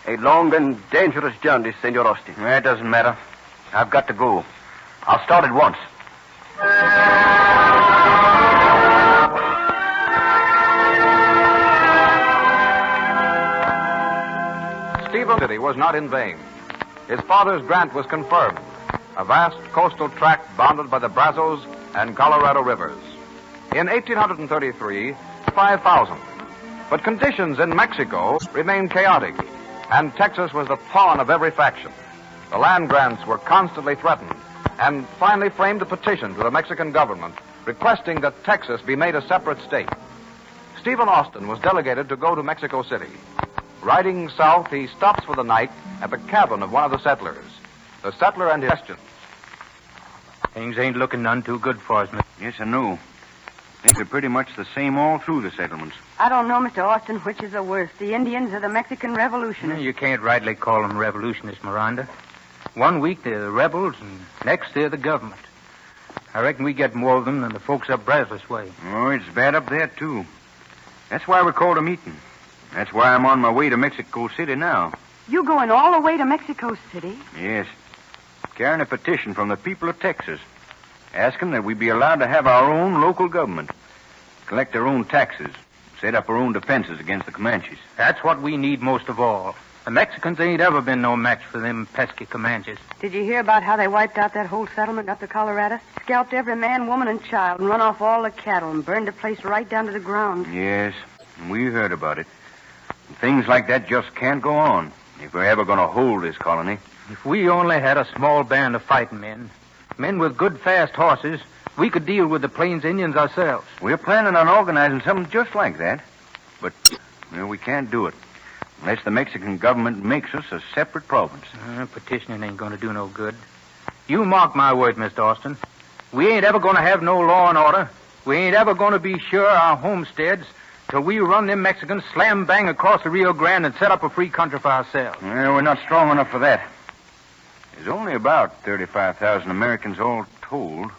A long and dangerous journey, Senor Austin. That doesn't matter. I've got to go. I'll start at once. Stephen City was not in vain. His father's grant was confirmed. A vast coastal tract bounded by the Brazos and Colorado rivers. In 1833, 5,000. But conditions in Mexico remained chaotic, and Texas was the pawn of every faction. The land grants were constantly threatened, and finally framed a petition to the Mexican government requesting that Texas be made a separate state. Stephen Austin was delegated to go to Mexico City. Riding south, he stops for the night at the cabin of one of the settlers. The settler and his questions. Things ain't looking none too good for us, Mr. Yes, I know. Things are pretty much the same all through the settlements. I don't know, Mr. Austin, which is the worst, the Indians or the Mexican revolutionists. You can't rightly call them revolutionists, Miranda. One week they're the rebels, and next they're the government. I reckon we get more of them than the folks up Brazos way. Oh, it's bad up there, too. That's why we called a meeting. That's why I'm on my way to Mexico City now. You going all the way to Mexico City? Yes. Carrying a petition from the people of Texas, asking that we be allowed to have our own local government, collect our own taxes, set up our own defenses against the Comanches. That's what we need most of all. The Mexicans ain't ever been no match for them pesky Comanches. Did you hear about how they wiped out that whole settlement up to Colorado? Scalped every man, woman, and child, and run off all the cattle, and burned the place right down to the ground. Yes, we heard about it. Things like that just can't go on if we're ever going to hold this colony. If we only had a small band of fighting men with good, fast horses, we could deal with the Plains Indians ourselves. We're planning on organizing something just like that. But, we can't do it unless the Mexican government makes us a separate province. Petitioning ain't going to do no good. You mark my word, Mr. Austin. We ain't ever going to have no law and order. We ain't ever going to be sure our homesteads till we run them Mexicans slam-bang across the Rio Grande and set up a free country for ourselves. We're not strong enough for that. There's only about 35,000 Americans all told.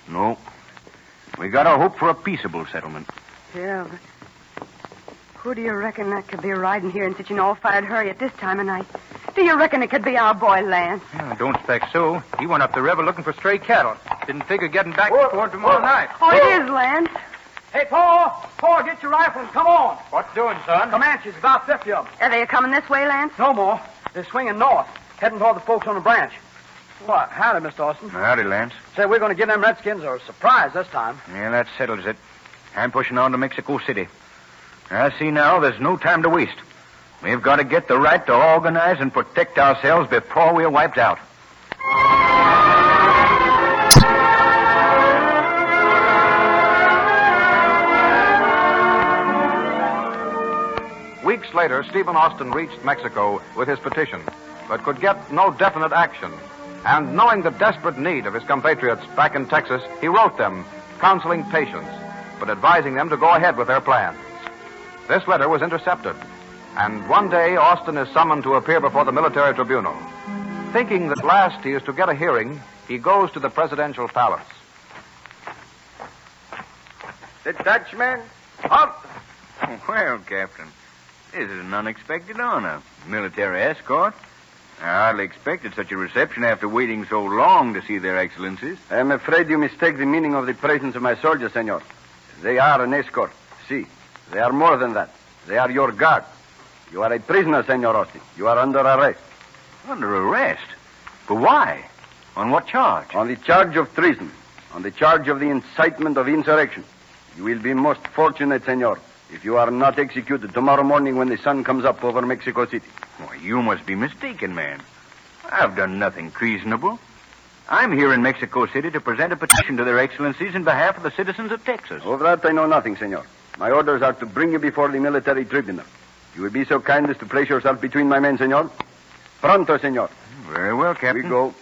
No. We got to hope for a peaceable settlement. Yeah, but who do you reckon that could be riding here in such an all-fired hurry at this time of night? Do you reckon it could be our boy Lance? I don't expect so. He went up the river looking for stray cattle. Didn't figure getting back before tomorrow night. Oh, it is Lance. Hey, Paul, get your rifle and come on. What's doing, son? Comanches, about 50 of them. Are they coming this way, Lance? No more. They're swinging north, heading toward the folks on the branch. What? Howdy, Mr. Austin. Howdy, Lance. Say, we're going to give them Redskins a surprise this time. Yeah, that settles it. I'm pushing on to Mexico City. I see now there's no time to waste. We've got to get the right to organize and protect ourselves before we're wiped out. Weeks later, Stephen Austin reached Mexico with his petition, but could get no definite action. And knowing the desperate need of his compatriots back in Texas, he wrote them, counseling patience, but advising them to go ahead with their plans. This letter was intercepted, and one day Austin is summoned to appear before the military tribunal. Thinking that at last he is to get a hearing, he goes to the presidential palace. The Dutchman? Halt! Well, Captain, this is an unexpected honor. Military escort. I hardly expected such a reception after waiting so long to see their excellencies. I'm afraid you mistake the meaning of the presence of my soldiers, senor. They are an escort. See, they are more than that. They are your guard. You are a prisoner, Senor Austin. You are under arrest. Under arrest? But why? On what charge? On the charge of treason. On the charge of the incitement of insurrection. You will be most fortunate, senor, if you are not executed tomorrow morning when the sun comes up over Mexico City. Why, you must be mistaken, man. I've done nothing treasonable. I'm here in Mexico City to present a petition to their excellencies in behalf of the citizens of Texas. Of that I know nothing, senor. My orders are to bring you before the military tribunal. You will be so kind as to place yourself between my men, senor. Pronto, senor. Very well, Captain. We go.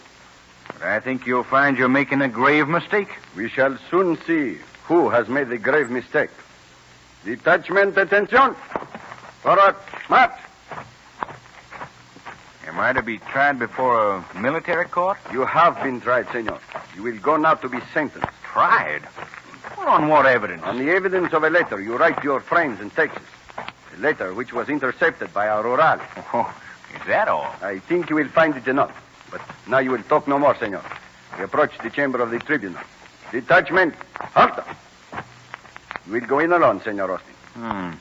But I think you'll find you're making a grave mistake. We shall soon see who has made the grave mistake. Detachment, attention. Forward, march. Am I to be tried before a military court? You have been tried, senor. You will go now to be sentenced. Tried? Well, on what evidence? On the evidence of a letter you write to your friends in Texas. A letter which was intercepted by our oral. Oh, is that all? I think you will find it enough. But now you will talk no more, senor. We approach the chamber of the tribunal. Detachment, halt! You will go in alone, senor Austin. I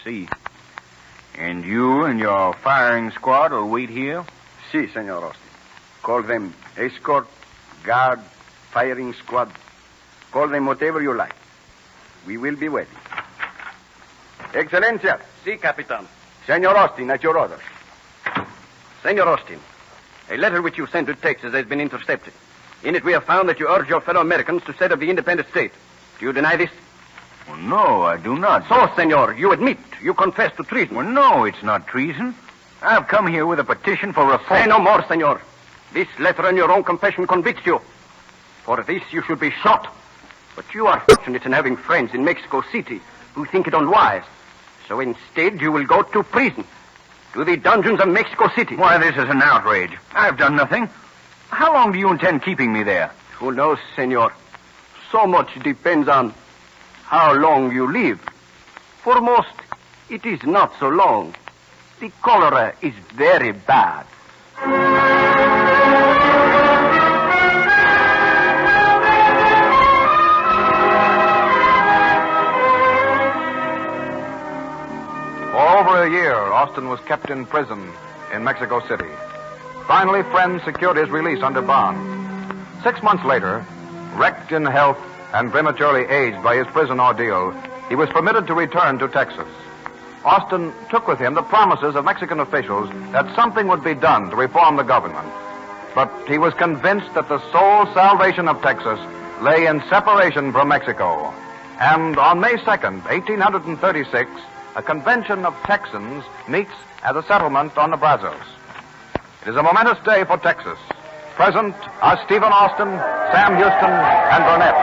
see. And you and your firing squad will wait here? Si, senor Austin. Call them escort, guard, firing squad. Call them whatever you like. We will be waiting. Excellencia. Si, Capitan. Senor Austin, at your orders. Senor Austin, a letter which you sent to Texas has been intercepted. In it we have found that you urge your fellow Americans to set up the independent state. Do you deny this? Well, no, I do not. So, senor, you admit, you confess to treason. Well, no, it's not treason. I've come here with a petition for reform. Say no more, senor. This letter and your own confession convicts you. For this you should be shot. But you are fortunate in having friends in Mexico City who think it unwise. So instead you will go to prison. To the dungeons of Mexico City. Why, this is an outrage. I've done nothing. How long do you intend keeping me there? Who knows, senor? So much depends on how long you live. For most, it is not so long. The cholera is very bad. For over a year, Austin was kept in prison in Mexico City. Finally, friends secured his release under bond. 6 months later, wrecked in health and prematurely aged by his prison ordeal, he was permitted to return to Texas. Austin took with him the promises of Mexican officials that something would be done to reform the government. But he was convinced that the sole salvation of Texas lay in separation from Mexico. And on May 2nd, 1836, a convention of Texans meets at a settlement on the Brazos. It is a momentous day for Texas. Present are Stephen Austin, Sam Houston, and Burnett.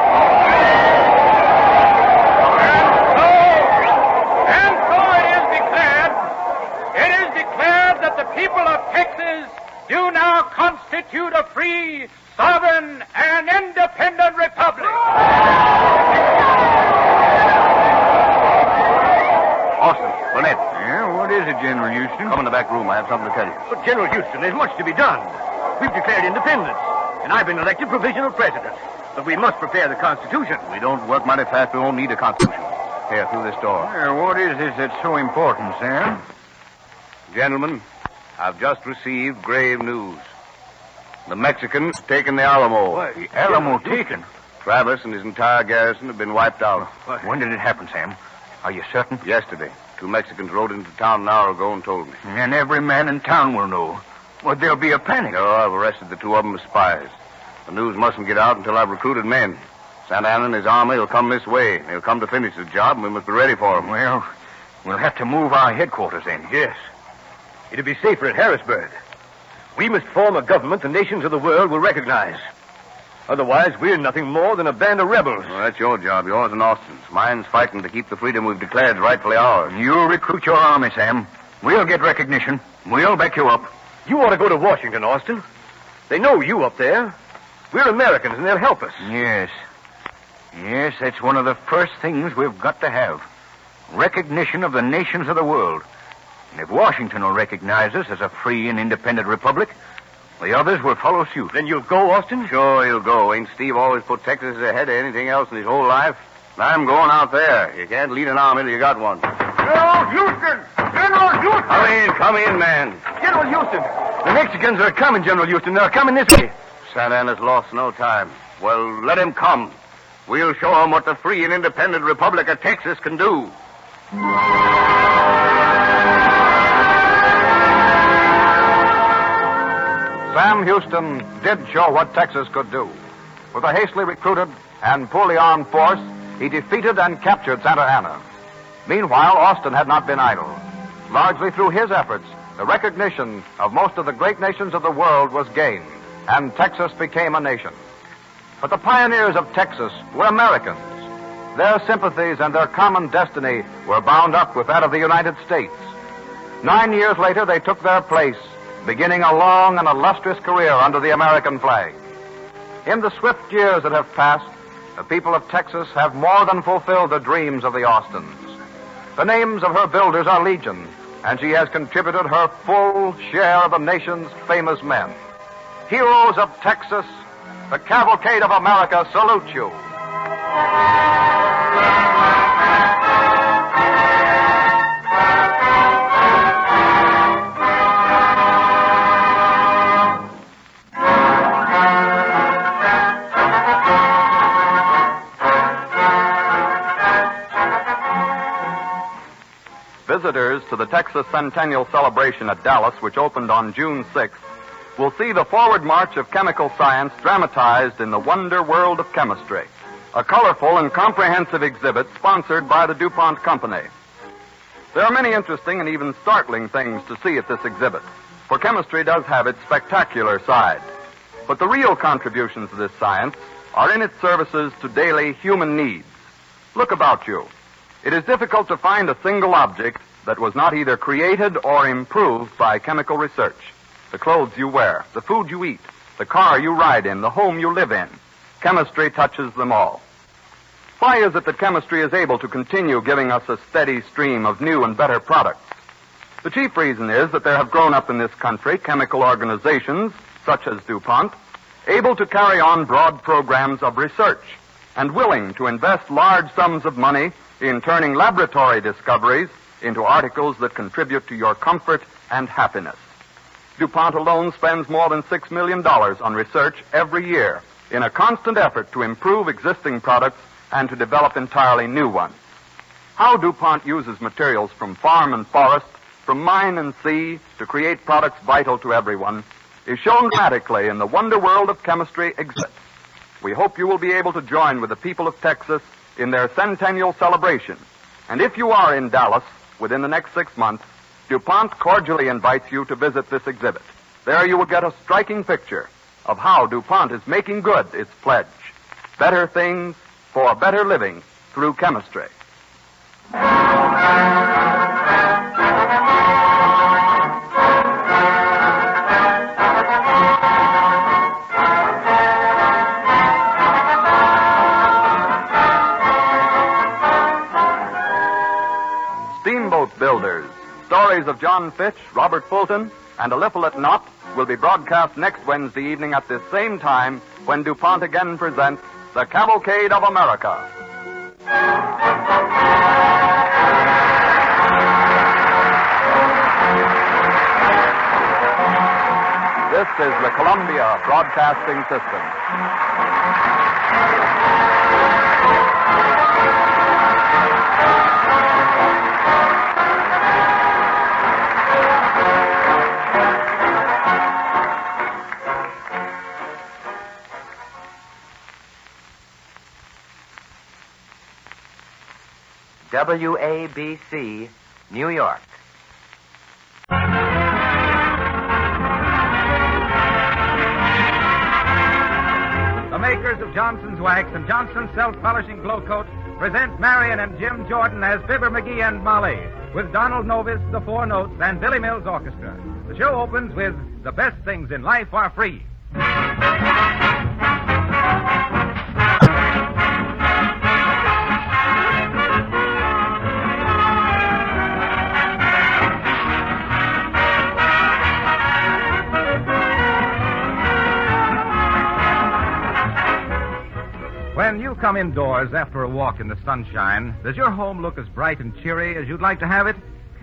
And so it is declared that the people of Texas do now constitute a free, sovereign, and independent republic. Austin, Burnett. Yeah, what is it, General Houston? Come in the back room. I have something to tell you. But, General Houston, there's much to be done. We've declared independence, and I've been elected provisional president. But we must prepare the Constitution. We don't work mighty fast. We won't need a Constitution. Here, through this door. What is this that's so important, Sam? Gentlemen, I've just received grave news. The Mexicans have taken the Alamo. What? The Alamo taken? Travis and his entire garrison have been wiped out. When did it happen, Sam? Are you certain? Yesterday. 2 Mexicans rode into town an hour ago and told me. And every man in town will know. Well, there'll be a panic. No, I've arrested the 2 of them as spies. The news mustn't get out until I've recruited men. Santa Anna and his army will come this way. They'll come to finish the job, and we must be ready for them. Well, we'll have to move our headquarters then. Yes. It'll be safer at Harrisburg. We must form a government the nations of the world will recognize. Otherwise, we're nothing more than a band of rebels. Well, that's your job, yours and Austin's. Mine's fighting to keep the freedom we've declared rightfully ours. You'll recruit your army, Sam. We'll get recognition. We'll back you up. You ought to go to Washington, Austin. They know you up there. We're Americans, and they'll help us. Yes. Yes, that's one of the first things we've got to have. Recognition of the nations of the world. And if Washington will recognize us as a free and independent republic, the others will follow suit. Then you'll go, Austin? Sure, he'll go. Ain't Steve always put Texas ahead of anything else in his whole life? I'm going out there. You can't lead an army till you got one. General Houston! General Houston! Come in, man. General Houston! The Mexicans are coming, General Houston. They're coming this way. Santa Anna's lost no time. Well, let him come. We'll show him what the free and independent Republic of Texas can do. Sam Houston did show what Texas could do. With a hastily recruited and poorly armed force, he defeated and captured Santa Ana. Meanwhile, Austin had not been idle. Largely through his efforts, the recognition of most of the great nations of the world was gained, and Texas became a nation. But the pioneers of Texas were Americans. Their sympathies and their common destiny were bound up with that of the United States. 9 years later, they took their place, beginning a long and illustrious career under the American flag. In the swift years that have passed, the people of Texas have more than fulfilled the dreams of the Austins. The names of her builders are legion, and she has contributed her full share of the nation's famous men. Heroes of Texas, the Cavalcade of America salutes you. Visitors to the Texas Centennial Celebration at Dallas, which opened on June 6th, will see the forward march of chemical science dramatized in the wonder world of chemistry, a colorful and comprehensive exhibit sponsored by the DuPont Company. There are many interesting and even startling things to see at this exhibit, for chemistry does have its spectacular side. But the real contributions of this science are in its services to daily human needs. Look about you. It is difficult to find a single object that was not either created or improved by chemical research. The clothes you wear, the food you eat, the car you ride in, the home you live in. Chemistry touches them all. Why is it that chemistry is able to continue giving us a steady stream of new and better products? The chief reason is that there have grown up in this country chemical organizations, such as DuPont, able to carry on broad programs of research and willing to invest large sums of money in turning laboratory discoveries into articles that contribute to your comfort and happiness. DuPont alone spends more than $6 million on research every year in a constant effort to improve existing products and to develop entirely new ones. How DuPont uses materials from farm and forest, from mine and sea, to create products vital to everyone is shown dramatically in the wonder world of chemistry exhibit. We hope you will be able to join with the people of Texas in their centennial celebration. And if you are in Dallas within the next 6 months, DuPont cordially invites you to visit this exhibit. There you will get a striking picture of how DuPont is making good its pledge. Better things for better living through chemistry. Steamboat Builders, stories of John Fitch, Robert Fulton, and Eliphalet Knott will be broadcast next Wednesday evening at this same time when DuPont again presents The Cavalcade of America. This is the Columbia Broadcasting System. WABC, New York. The makers of Johnson's Wax and Johnson's Self-Polishing Glow Coat present Marion and Jim Jordan as Fibber McGee and Molly, with Donald Novis, the Four Notes, and Billy Mills Orchestra. The show opens with The Best Things in Life Are Free. When you come indoors after a walk in the sunshine, does your home look as bright and cheery as you'd like to have it?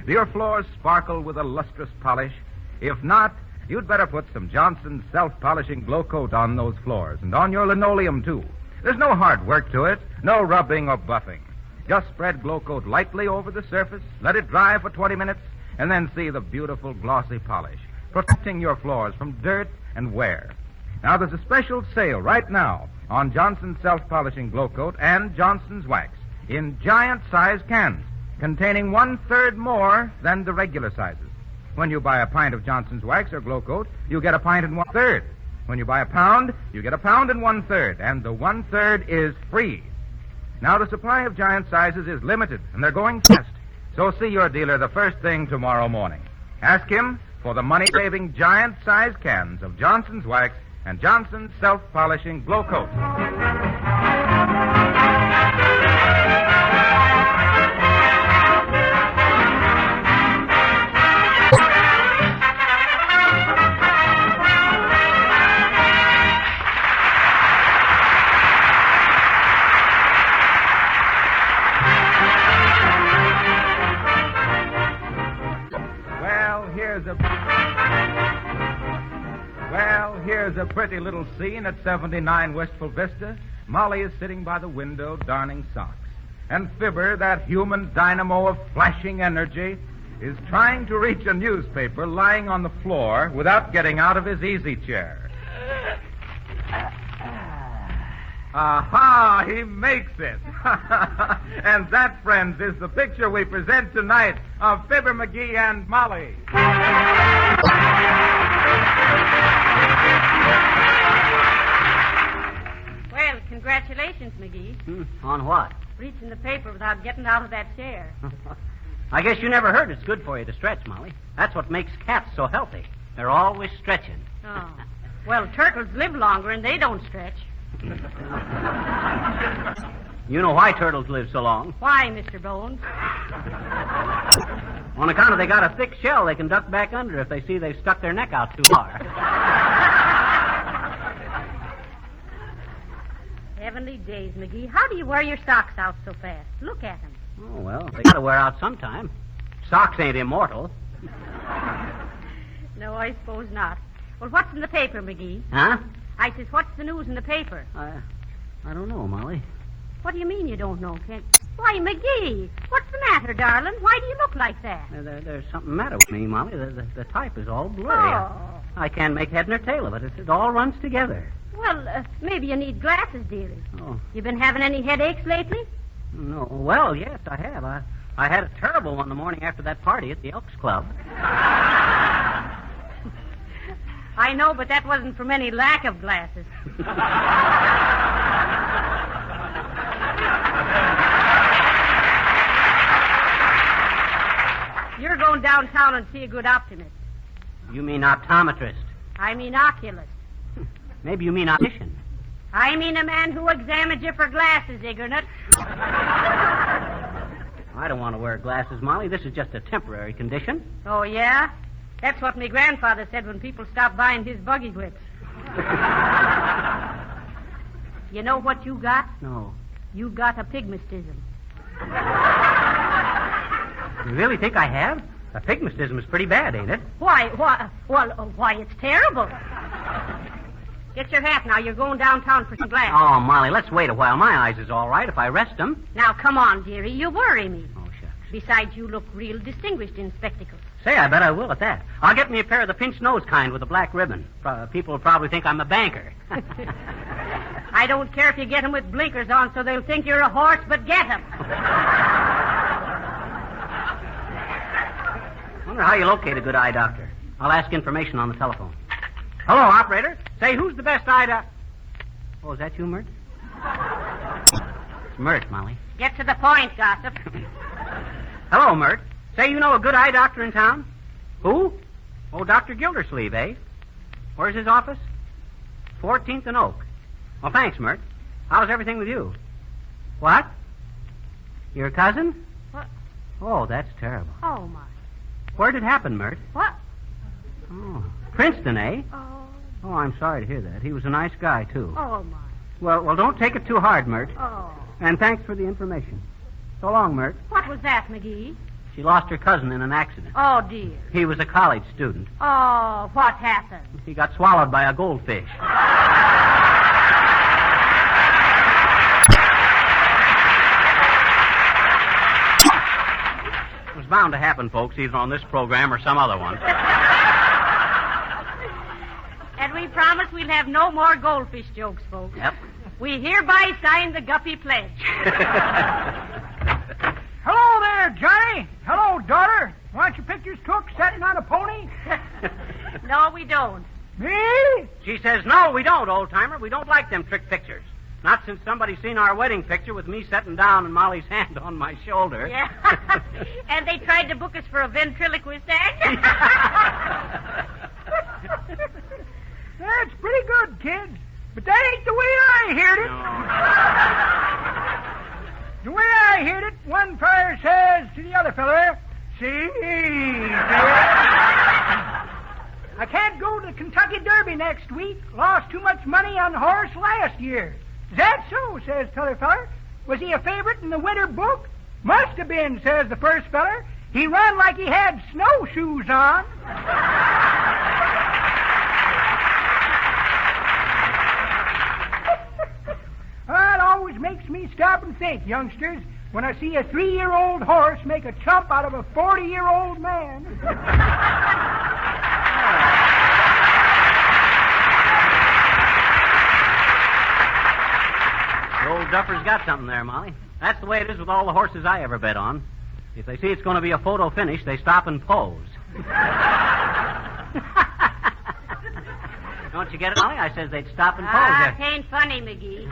Do your floors sparkle with a lustrous polish? If not, you'd better put some Johnson's Self-Polishing Glow Coat on those floors, and on your linoleum, too. There's no hard work to it, no rubbing or buffing. Just spread Glow Coat lightly over the surface, let it dry for 20 minutes, and then see the beautiful glossy polish, protecting your floors from dirt and wear. Now, there's a special sale right now on Johnson's self-polishing glow coat and Johnson's wax in giant-sized cans containing 1/3 more than the regular sizes. When you buy a pint of Johnson's wax or glow coat, you get a pint and 1/3. When you buy a pound, you get a pound and 1/3, and the 1/3 is free. Now, the supply of giant sizes is limited, and they're going fast. So see your dealer the first thing tomorrow morning. Ask him for the money-saving giant-sized cans of Johnson's wax and Johnson's self-polishing glow coat. Here's a pretty little scene at 79 Wistful Vista. Molly is sitting by the window darning socks. And Fibber, that human dynamo of flashing energy, is trying to reach a newspaper lying on the floor without getting out of his easy chair. Aha! He makes it. And that, friends, is the picture we present tonight of Fibber McGee and Molly. Well, congratulations, McGee. On what? Reaching the paper without getting out of that chair. I guess you never heard it's good for you to stretch, Molly. That's what makes cats so healthy. They're always stretching. Oh. Well, turtles live longer and they don't stretch. You know why turtles live so long? Why, Mr. Bones? On account of they got a thick shell they can duck back under if they see they've stuck their neck out too far. Heavenly days, McGee. How do you wear your socks out so fast? Look at them. Oh, well, they gotta wear out sometime. Socks ain't immortal. No, I suppose not. Well, what's in the paper, McGee? Huh? I says, what's the news in the paper? I don't know, Molly. What do you mean you don't know, Kent? Why, McGee, what's the matter, darling? Why do you look like that? There's something the matter with me, Molly. The type is all blurry. Oh. I can't make head nor tail of it. It all runs together. Well, maybe you need glasses, dearie. Oh. You been having any headaches lately? No. Well, yes, I have. I had a terrible one the morning after that party at the Elks Club. I know, but that wasn't from any lack of glasses. You're going downtown and see a good optimist. You mean optometrist? I mean oculist. Maybe you mean optician. I mean a man who examines you for glasses, ignorant. I don't want to wear glasses, Molly. This is just a temporary condition. Oh, yeah? That's what my grandfather said when people stopped buying his buggy whips. You know what you got? No. You got a pygmastism. You really think I have? A pygmastism is pretty bad, ain't it? Why, it's terrible. Get your hat now. You're going downtown for some glasses. Oh, Molly, let's wait a while. My eyes is all right if I rest them. Now, come on, dearie. You worry me. Oh, shucks. Besides, you look real distinguished in spectacles. Say, I bet I will at that. I'll get me a pair of the pinch nose kind with a black ribbon. People will probably think I'm a banker. I don't care if you get them with blinkers on so they'll think you're a horse, but get them. I wonder how you locate a good eye doctor. I'll ask information on the telephone. Hello, operator. Say, who's the best eye doctor? Oh, is that you, Mert? It's Mert, Molly. Get to the point, gossip. Hello, Mert. Say, you know a good eye doctor in town? Who? Oh, Dr. Gildersleeve, eh? Where's his office? 14th and Oak. Well, thanks, Mert. How's everything with you? What? Your cousin? What? Oh, that's terrible. Oh, my. Where'd it happen, Mert? What? Oh, Princeton, eh? Oh. Oh, I'm sorry to hear that. He was a nice guy, too. Oh, my. Well, don't take it too hard, Mert. Oh. And thanks for the information. So long, Mert. What was that, McGee? She lost her cousin in an accident. Oh, dear. He was a college student. Oh, what happened? He got swallowed by a goldfish. It was bound to happen, folks, either on this program or some other one. And we promise we'll have no more goldfish jokes, folks. Yep. We hereby sign the Guppy Pledge. Hello there, Johnny. Hello, daughter. Want your pictures took sitting on a pony? No, we don't. Me? She says, no, we don't, old-timer. We don't like them trick pictures. Not since somebody's seen our wedding picture with me sitting down and Molly's hand on my shoulder. Yeah. And they tried to book us for a ventriloquist act. That's pretty good, kids. But that ain't the way I heard it. The way I heard it, one feller says to the other feller, see, I can't go to the Kentucky Derby next week. Lost too much money on the horse last year. Is that so, says the other feller. Was he a favorite in the winter book? Must have been, says the first feller. He run like he had snowshoes on. Well, it always makes me stop and think, youngsters, when I see a 3-year-old horse make a chump out of a 40-year-old man. The old duffer's got something there, Molly. That's the way it is with all the horses I ever bet on. If they see it's going to be a photo finish, they stop and pose. Don't you get it, Molly? I says they'd stop and pose. It ain't funny, McGee.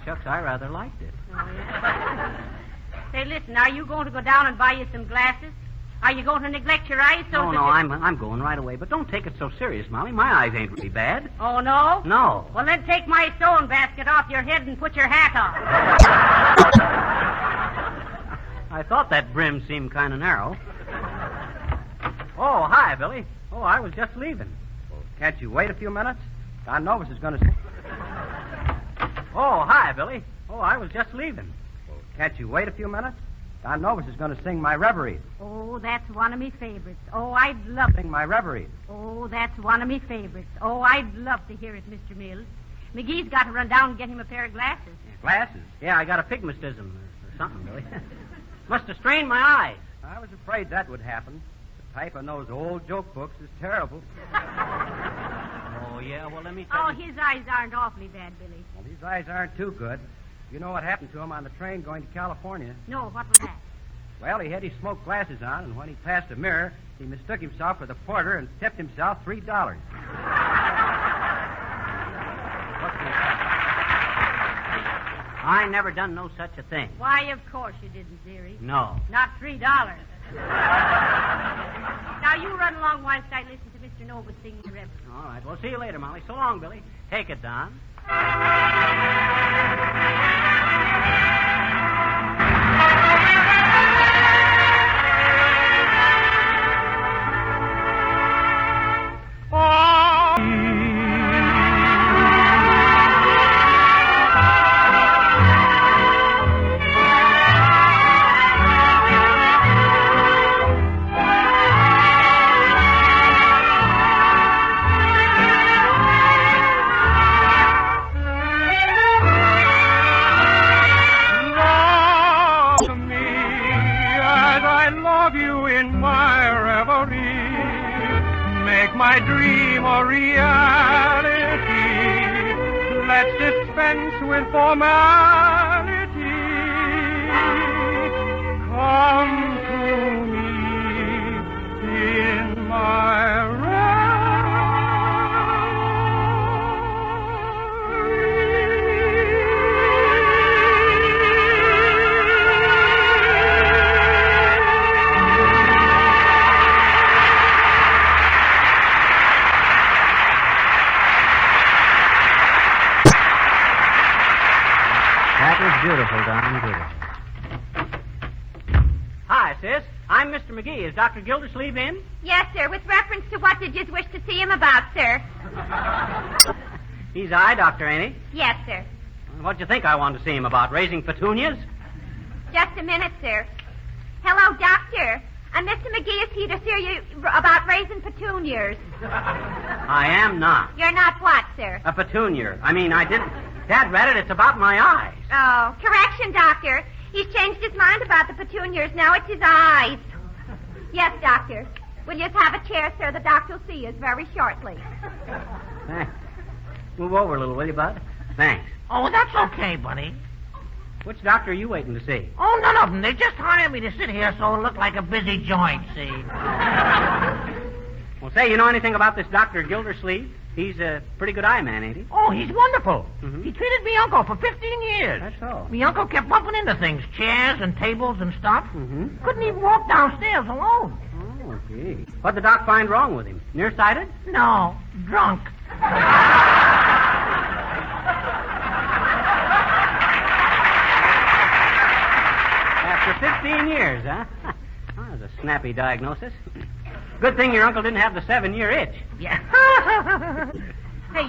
Shucks, I rather liked it. Oh, yeah. Say, listen, are you going to go down and buy you some glasses? Are you going to neglect your eyes so No, I'm going right away. But don't take it so serious, Molly. My eyes ain't really bad. Oh, no? No. Well, then take my sewing basket off your head and put your hat on. I thought that brim seemed kind of narrow. Oh, hi, Billy. Oh, I was just leaving. Well, can't you wait a few minutes? Don Novus is going to... Oh, hi, Billy. Oh, I was just leaving. Well, can't you wait a few minutes? Don Novus is going to sing my reverie. Oh, that's one of me favorites. Oh, I'd love Sing my reverie. Oh, that's one of me favorites. Oh, I'd love to hear it, Mr. Mills. McGee's got to run down and get him a pair of glasses. Glasses? Yeah, I got a pigmatism or something, Billy. Must have strained my eyes. I was afraid that would happen. The type in those old joke books is terrible. Oh, yeah, well, let me tell you. Oh, his eyes aren't awfully bad, Billy. Well, these eyes aren't too good. You know what happened to him on the train going to California? No, what was that? Well, he had his smoke glasses on, and when he passed a mirror, he mistook himself for the porter and tipped himself $3. I never done no such a thing. Why, of course you didn't, dearie. No. Not $3. Now, you run along whilst I listen to Mr. Novus sing the reverie. All right. Well, see you later, Molly. So long, Billy. Take it, Don. My dream a reality. Let's dispense with formality. Come to me in my Beautiful, Don, beautiful. Hi, sis. I'm Mr. McGee. Is Dr. Gildersleeve in? Yes, sir. With reference to what did you wish to see him about, sir? He's eye doctor, ain't he? Yes, sir. What'd you think I wanted to see him about? Raising petunias? Just a minute, sir. Hello, doctor. Mr. McGee is here to see you about raising petunias. I am not. You're not what, sir? A petunia. I mean, I didn't... Dad read it. It's about my eyes. Oh, correction, doctor. He's changed his mind about the petunias. Now it's his eyes. Yes, doctor. Will you have a chair, sir? The doctor will see us very shortly. Thanks. Move over a little, will you, Bud? Thanks. Oh, that's okay, buddy. Which doctor are you waiting to see? Oh, none of them. They just hired me to sit here so it'll look like a busy joint, see? Well, say, you know anything about this Dr. Gildersleeve? He's a pretty good eye man, ain't he? Oh, he's wonderful. Mm-hmm. He treated me uncle for 15 years. That's so. Me uncle kept bumping into things, chairs and tables and stuff. Mm-hmm. Couldn't even walk downstairs alone. Oh, gee. What'd the doc find wrong with him? Nearsighted? No, drunk. After 15 years, huh? Well, that was a snappy diagnosis. Good thing your uncle didn't have the 7-year itch. Yeah. Hey,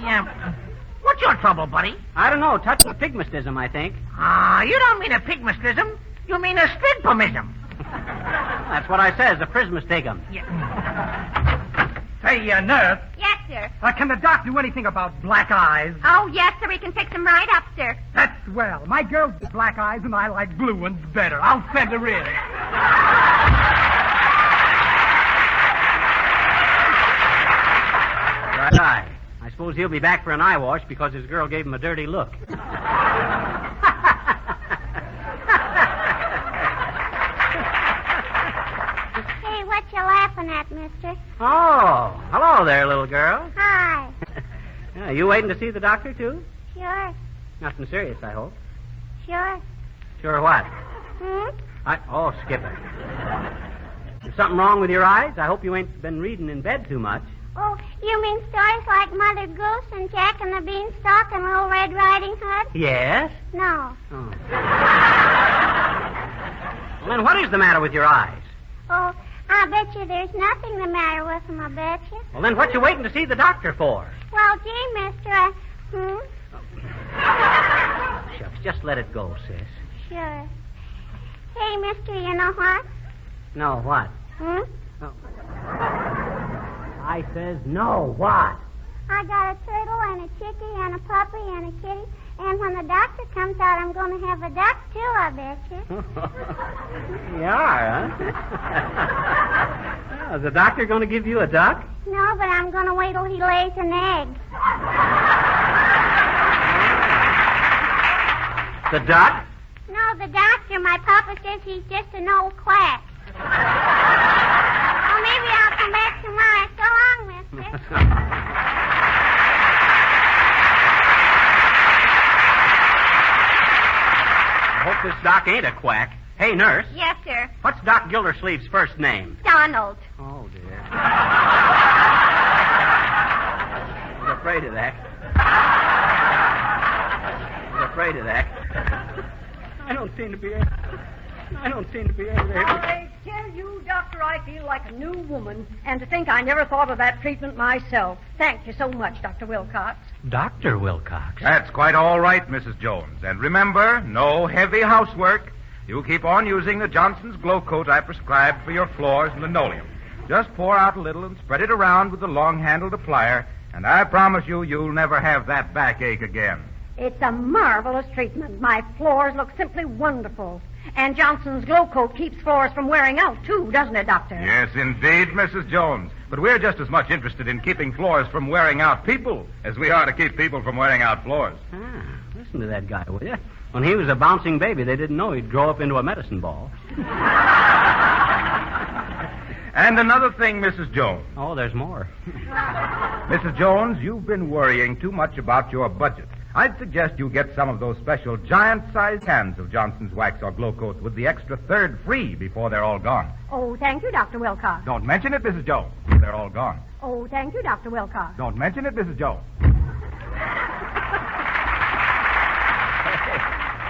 what's your trouble, buddy? I don't know. Touching pygmastism, I think. You don't mean a pygmastism. You mean a strigpomism. That's what I says, a prismastigum. Yeah. Hey, nurse. Yes, sir. Can the doc do anything about black eyes? Oh, yes, sir. We can fix them right up, sir. That's swell. My girl's got black eyes, and I like blue ones better. I'll send her in. Right eye. I suppose he'll be back for an eye wash because his girl gave him a dirty look. Hey, what you laughing at, mister? Oh, hello there, little girl. Hi. You waiting to see the doctor, too? Sure. Nothing serious, I hope. Sure. Sure what? Oh, skip it. Is something wrong with your eyes? I hope you ain't been reading in bed too much. Oh, you mean stories like Mother Goose and Jack and the Beanstalk and Little Red Riding Hood? Yes? No. Oh. Well, then what is the matter with your eyes? Oh, I bet you there's nothing the matter with them, I bet you. Well, then what you waiting to see the doctor for? Well, gee, mister, Shucks, just let it go, sis. Sure. Hey, mister, you know what? No, what? Oh. I says no, what? I got a turtle and a chickie and a puppy and a kitty. And when the doctor comes out, I'm going to have a duck, too, I bet you. You are, huh? Is the doctor going to give you a duck? No, but I'm going to wait till he lays an egg. The duck? No, the doctor. My papa says he's just an old quack. Well, maybe I'll come back tomorrow. So long, mister. I hope this doc ain't a quack. Hey, nurse. Yes, sir. What's Doc Gildersleeve's first name? Donald. Oh, dear. I was afraid of that. I don't seem to be able to... I tell you, Doctor, I feel like a new woman. And to think I never thought of that treatment myself. Thank you so much, Dr. Wilcox. Dr. Wilcox? That's quite all right, Mrs. Jones. And remember, no heavy housework. You keep on using the Johnson's Glow Coat I prescribed for your floors and linoleum. Just pour out a little and spread it around with the long-handled applier, and I promise you, you'll never have that backache again. It's a marvelous treatment. My floors look simply wonderful. And Johnson's Glow Coat keeps floors from wearing out, too, doesn't it, Doctor? Yes, indeed, Mrs. Jones. But we're just as much interested in keeping floors from wearing out people as we are to keep people from wearing out floors. Listen to that guy, will you? When he was a bouncing baby, they didn't know he'd grow up into a medicine ball. And another thing, Mrs. Jones. Oh, there's more. Mrs. Jones, you've been worrying too much about your budget. I'd suggest you get some of those special giant-sized cans of Johnson's Wax or Glow Coats with the extra third free before they're all gone. Oh, thank you, Dr. Wilcox. Don't mention it, Mrs. Jones. They're all gone. Oh, thank you, Dr. Wilcox. Don't mention it, Mrs. Jones.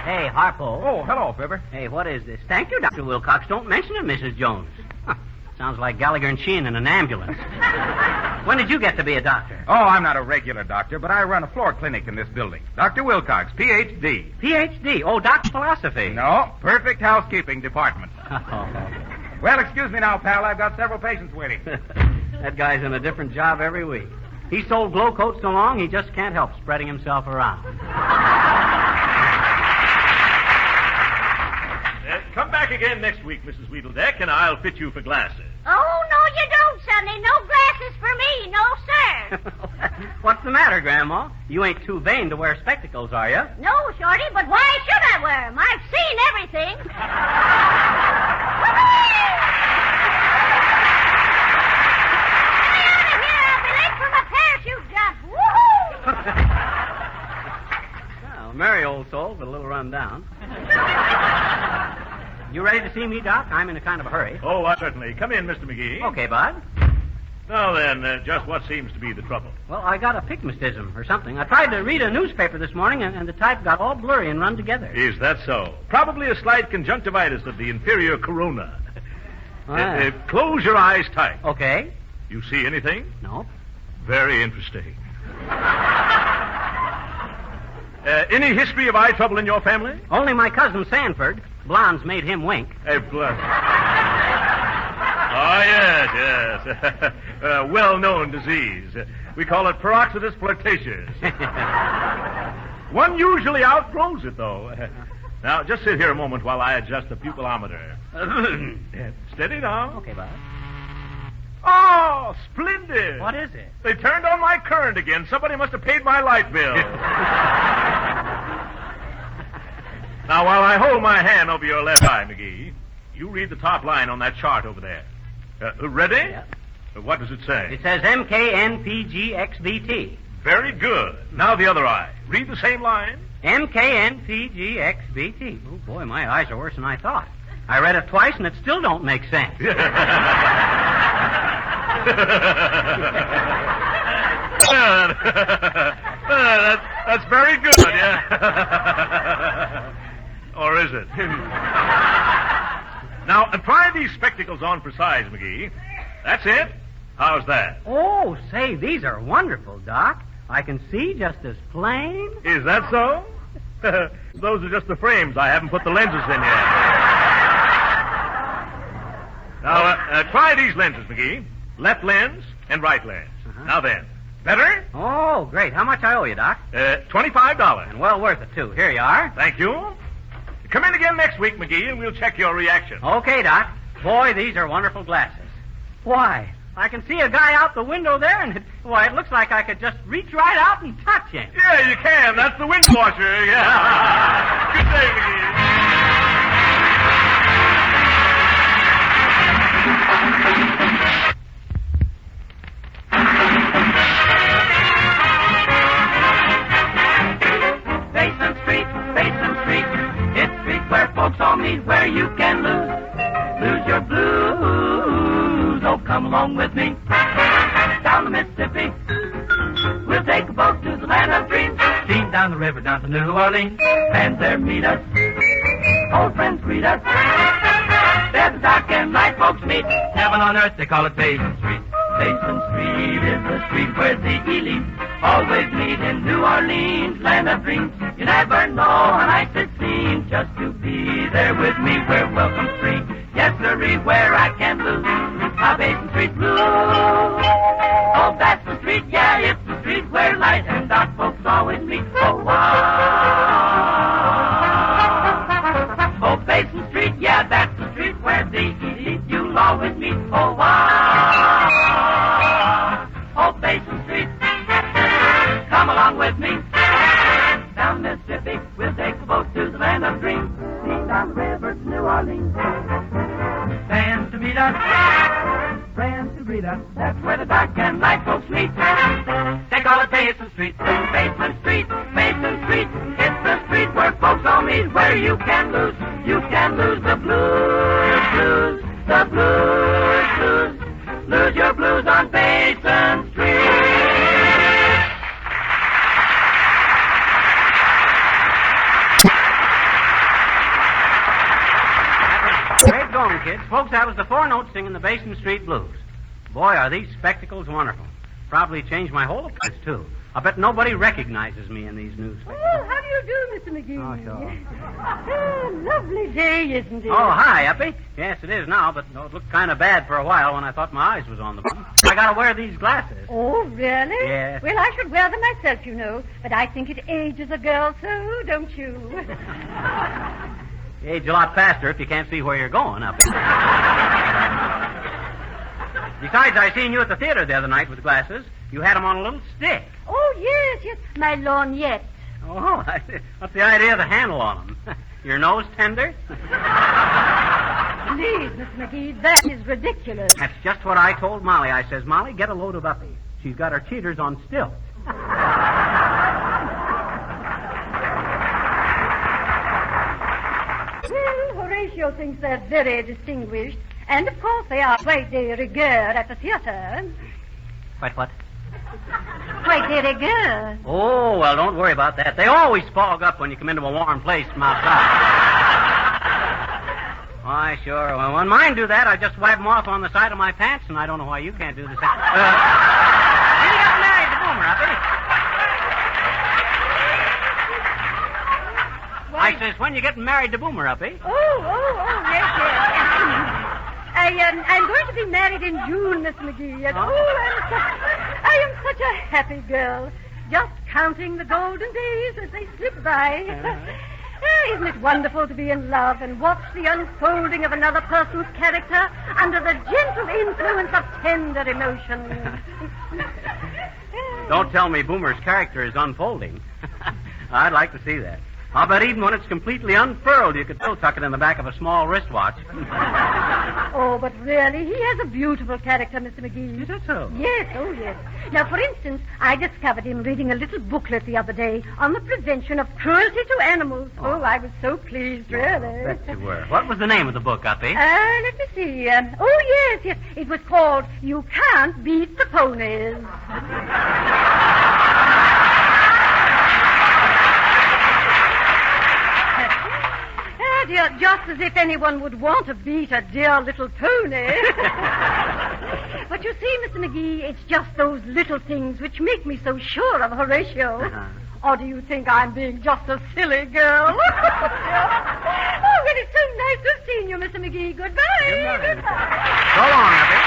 Hey, Harpo. Oh, hello, Fibber. Hey, what is this? Thank you, Dr. Wilcox. Don't mention it, Mrs. Jones. Sounds like Gallagher and Sheehan in an ambulance. When did you get to be a doctor? Oh, I'm not a regular doctor, but I run a floor clinic in this building. Dr. Wilcox, Ph.D. Ph.D.? Oh, Doc's philosophy. No, perfect housekeeping department. Well, excuse me now, pal. I've got several patients waiting. That guy's in a different job every week. He sold Glow Coats so long, he just can't help spreading himself around. Come back again next week, Mrs. Wheedledeck, and I'll fit you for glasses. Oh, no, you don't, Sonny. No glasses for me. No, sir. What's the matter, Grandma? You ain't too vain to wear spectacles, are you? No, Shorty, but why should I wear 'em? I've seen everything. Get out of here. I'll be late for my parachute jump. Woohoo! Well, merry old soul, but a little run down. You ready to see me, Doc? I'm in a kind of a hurry. Oh, certainly. Come in, Mr. McGee. Okay, Bud. Now then, just what seems to be the trouble? Well, I got a pigmatism or something. I tried to read a newspaper this morning, and the type got all blurry and run together. Is that so? Probably a slight conjunctivitis of the inferior corona. Close your eyes tight. Okay. You see anything? No. Very interesting. Any history of eye trouble in your family? Only my cousin Sanford. Blondes made him wink. Oh, yes. Well-known disease. We call it peroxidus flirtatious. One usually outgrows it, though. Now, just sit here a moment while I adjust the pupillometer. Steady now. Okay, Bob. Oh, splendid. What is it? They turned on my current again. Somebody must have paid my light bill. Now, while I hold my hand over your left eye, McGee, you read the top line on that chart over there. Ready? Yeah. What does it say? It says MKNPGXBT. Very good. Now the other eye. Read the same line. MKNPGXBT. Oh, boy, my eyes are worse than I thought. I read it twice, and it still don't make sense. That's very good, yeah. Or is it? Now, try these spectacles on for size, McGee. That's it. How's that? Oh, say, these are wonderful, Doc. I can see just as plain. Is that so? Those are just the frames. I haven't put the lenses in yet. Now, try these lenses, McGee. Left lens and right lens. Uh-huh. Now then. Better? Oh, great. How much I owe you, Doc? $25. And well worth it, too. Here you are. Thank you. Come in again next week, McGee, and we'll check your reaction. Okay, Doc. Boy, these are wonderful glasses. Why, I can see a guy out the window there, and it looks like I could just reach right out and touch him. Yeah, you can. That's the wind washer. Yeah. Good day, McGee. Basin Street, it's street where folks all meet, where you can lose your blues. Oh, come along with me, down the Mississippi. We'll take a boat to the land of dreams, steam down the river down to New Orleans, and there meet us, old friends greet us. There the dark and light folks meet, heaven on earth they call it Basin Street. Basin Street is the street where the elite always meet in New Orleans, land of dreams. You never know how nice it seems just to be there with me. We're welcome free, yes sirree, where I can lose my Basin Street blues. Oh, that's the street, yeah, it's the street where light and dark folks always meet. Oh, wow. Oh, Basin Street, yeah, that's the street where the elite you'll always meet. Oh, wow. Oh, Basin Street, come along with me. Down Mississippi, we'll take a boat to the land of dreams. Steam down the river to New Orleans. Fans to meet us, friends to greet us. That's where the dark and light folks meet. They call it Basin Street, Basin Street, Basin Street. It's the street where folks all meet, where you can lose the blues, the blues. Lose your blues on Basin Street. Great going, kids. Folks, that was the 4-note singing the Basin Street Blues. Boy, are these spectacles wonderful. Probably changed my whole appearance, too. I bet nobody recognizes me in these new spectacles. Oh, how do you do, Mr. McGee? Oh, sure. Oh, lovely day, isn't it? Oh, hi, Uppy. Yes, it is now, but it looked kind of bad for a while when I thought my eyes was on the bottom. I gotta wear these glasses. Oh, really? Yes. Well, I should wear them myself, you know. But I think it ages a girl so, don't you? age a lot faster if you can't see where you're going, Uppy. Besides, I seen you at the theater the other night with glasses. You had them on a little stick. Oh, yes, my lorgnette. Oh, what's the idea of the handle on them? Your nose tender? Please, Miss McGee, that is ridiculous. That's just what I told Molly. I says, Molly, get a load of Uppy. She's got her cheaters on stilts. Well, Horatio thinks they're very distinguished. And, of course, they are quite de rigueur at the theater. Quite what? Quite de rigueur. Oh, well, don't worry about that. They always fog up when you come into a warm place from outside. Why, sure. Well, when mine do that, I just wipe them off on the side of my pants, and I don't know why you can't do the same. When you got married to Boomer, Uppy? I says, when you getting married to Boomer, Uppy? Oh, yes. I'm going to be married in June, Miss McGee. And, I am such a happy girl. Just counting the golden days as they slip by. Isn't it wonderful to be in love and watch the unfolding of another person's character under the gentle influence of tender emotion? Don't tell me Boomer's character is unfolding. I'd like to see that. I'll bet even when it's completely unfurled, you could still tuck it in the back of a small wristwatch. Oh, but really, he has a beautiful character, Mr. McGee. Is that so? Yes, oh, yes. Now, for instance, I discovered him reading a little booklet the other day on the prevention of cruelty to animals. Oh, I was so pleased, really. Bet you were. What was the name of the book, Uppy? Let me see. Yes. It was called You Can't Beat the Ponies. Just as if anyone would want to beat a dear little pony. But you see, Mr. McGee, it's just those little things which make me so sure of Horatio. Or do you think I'm being just a silly girl? Oh, well, it's so nice to have seen you, Mr. McGee. Goodbye. Goodbye. So long, Uppy.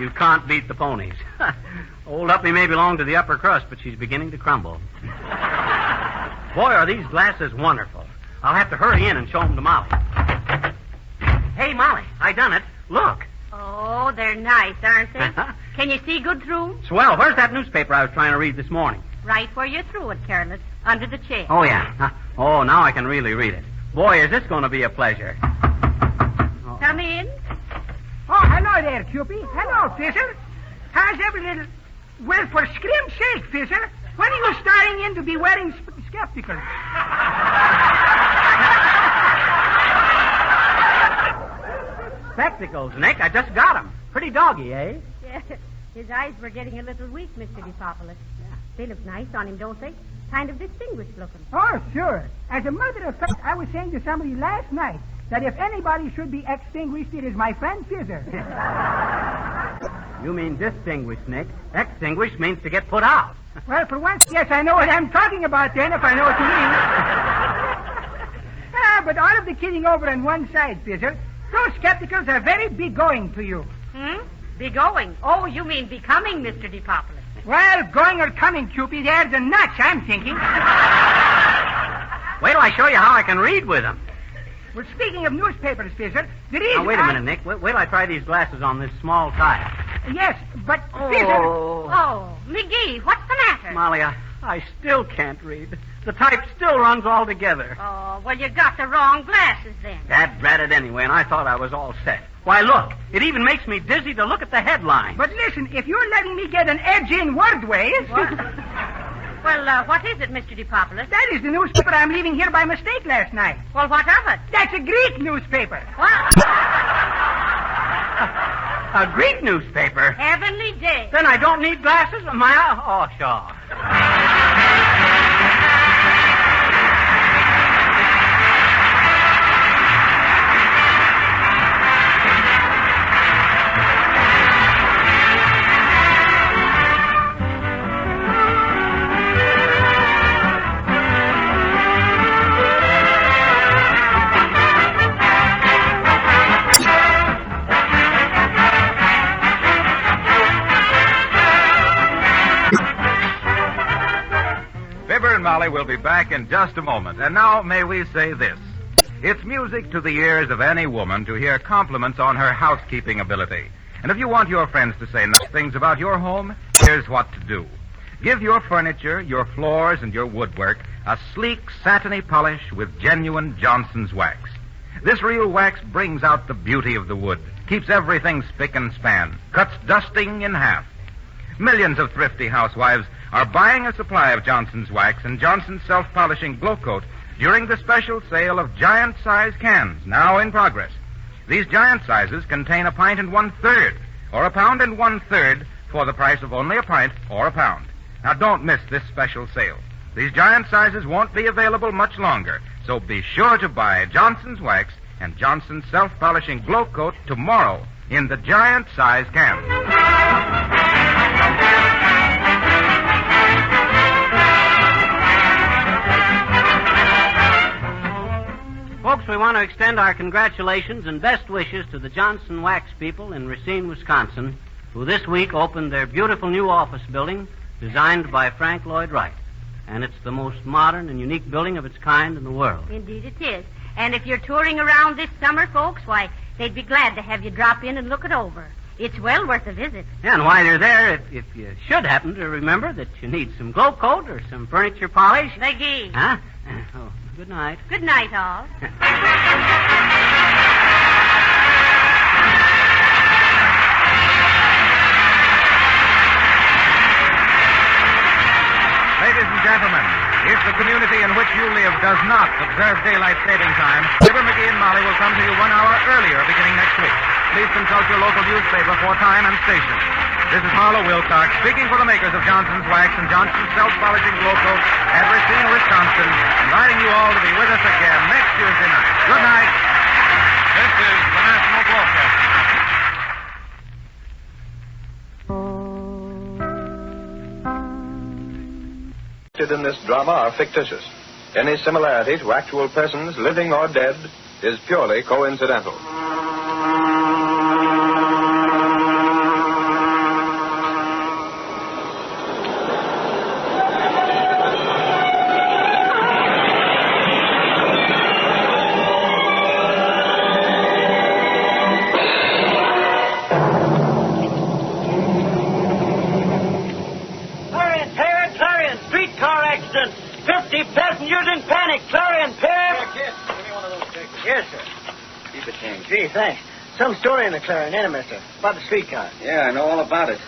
You can't beat the ponies. Old Uppy may belong to the upper crust, but she's beginning to crumble. Boy, are these glasses wonderful. I'll have to hurry in and show them to Molly. Hey, Molly, I done it. Look. Oh, they're nice, aren't they? Can you see good through? Swell. Where's that newspaper I was trying to read this morning? Right where you threw it, careless. Under the chair. Oh, yeah. Oh, now I can really read it. Boy, is this going to be a pleasure. Come in. Oh, hello there, Cupid. Hello, Fisher. How's every little... Well, for scrim's sake, Fisher, when are you starting in to be wearing spectacles? Spectacles, Nick. I just got them. Pretty doggy, eh? Yeah. His eyes were getting a little weak, Mr. DePopolis. Yeah. They look nice on him, don't they? Kind of distinguished looking. Oh, sure. As a matter of fact, I was saying to somebody last night that if anybody should be extinguished, it is my friend Fisher. You mean distinguished, Nick. Extinguished means to get put out. Well, for once, yes, I know what I'm talking about then, if I know what you mean. But all of the kidding over on one side, Fisher, those skepticals are very big-going to you. Be-going? Oh, you mean becoming, Mr. DePopolis. Well, going or coming, Cupid, they're the nuts, I'm thinking. Wait till I show you how I can read with them. Well, speaking of newspapers, Fisher, the reason... Now, wait a minute, Nick. Wait till I try these glasses on this small tile. Yes, but Fisher... Oh, McGee, what's the matter? Molly, I still can't read. The type still runs all together. Oh, well, you got the wrong glasses then. That brat anyway, and I thought I was all set. Why, look, it even makes me dizzy to look at the headline. But listen, if you're letting me get an edge in wordways... Well, what is it, Mr. DePopolis? That is the newspaper I'm leaving here by mistake last night. Well, what of it? That's a Greek newspaper. What? A Greek newspaper? Heavenly day. Then I don't need glasses? Oh, sure. Molly will be back in just a moment. And now, may we say this. It's music to the ears of any woman to hear compliments on her housekeeping ability. And if you want your friends to say nice things about your home, here's what to do. Give your furniture, your floors, and your woodwork a sleek, satiny polish with genuine Johnson's wax. This real wax brings out the beauty of the wood, keeps everything spick and span, cuts dusting in half. Millions of thrifty housewives are buying a supply of Johnson's wax and Johnson's self-polishing glow coat during the special sale of giant-size cans, now in progress. These giant sizes contain 1 1/3 pints, or 1 1/3 pounds for the price of only a pint or a pound. Now, don't miss this special sale. These giant sizes won't be available much longer, so be sure to buy Johnson's wax and Johnson's self-polishing glow coat tomorrow in the giant-size can. Folks, we want to extend our congratulations and best wishes to the Johnson Wax people in Racine, Wisconsin, who this week opened their beautiful new office building designed by Frank Lloyd Wright. And it's the most modern and unique building of its kind in the world. Indeed it is. And if you're touring around this summer, folks, why, they'd be glad to have you drop in and look it over. It's well worth a visit. Yeah, and while you're there, if you should happen to remember that you need some glow coat or some furniture polish... McGee. Huh? Oh, good night. Good night, all. Ladies and gentlemen, if the community in which you live does not observe daylight saving time, Fibber McGee and Molly will come to you 1 hour earlier beginning next week. Please consult your local newspaper for time and station. This is Harlow Wilcox speaking for the makers of Johnson's Wax and Johnson's Self-Polishing Glow Coat at Racine, Wisconsin, inviting you all to be with us again next Tuesday night. Good night. This is the National Broadcasting Company. In this drama are fictitious. Any similarity to actual persons, living or dead, is purely coincidental. Clarion, streetcar accident. 50 passengers in panic. Clarion, Pip. Kid, give me one of those papers. Yes, sir. Keep it, King. Gee, thanks. Some story in the Clarion, ain't it, mister? About the streetcar. Yeah, I know all about it.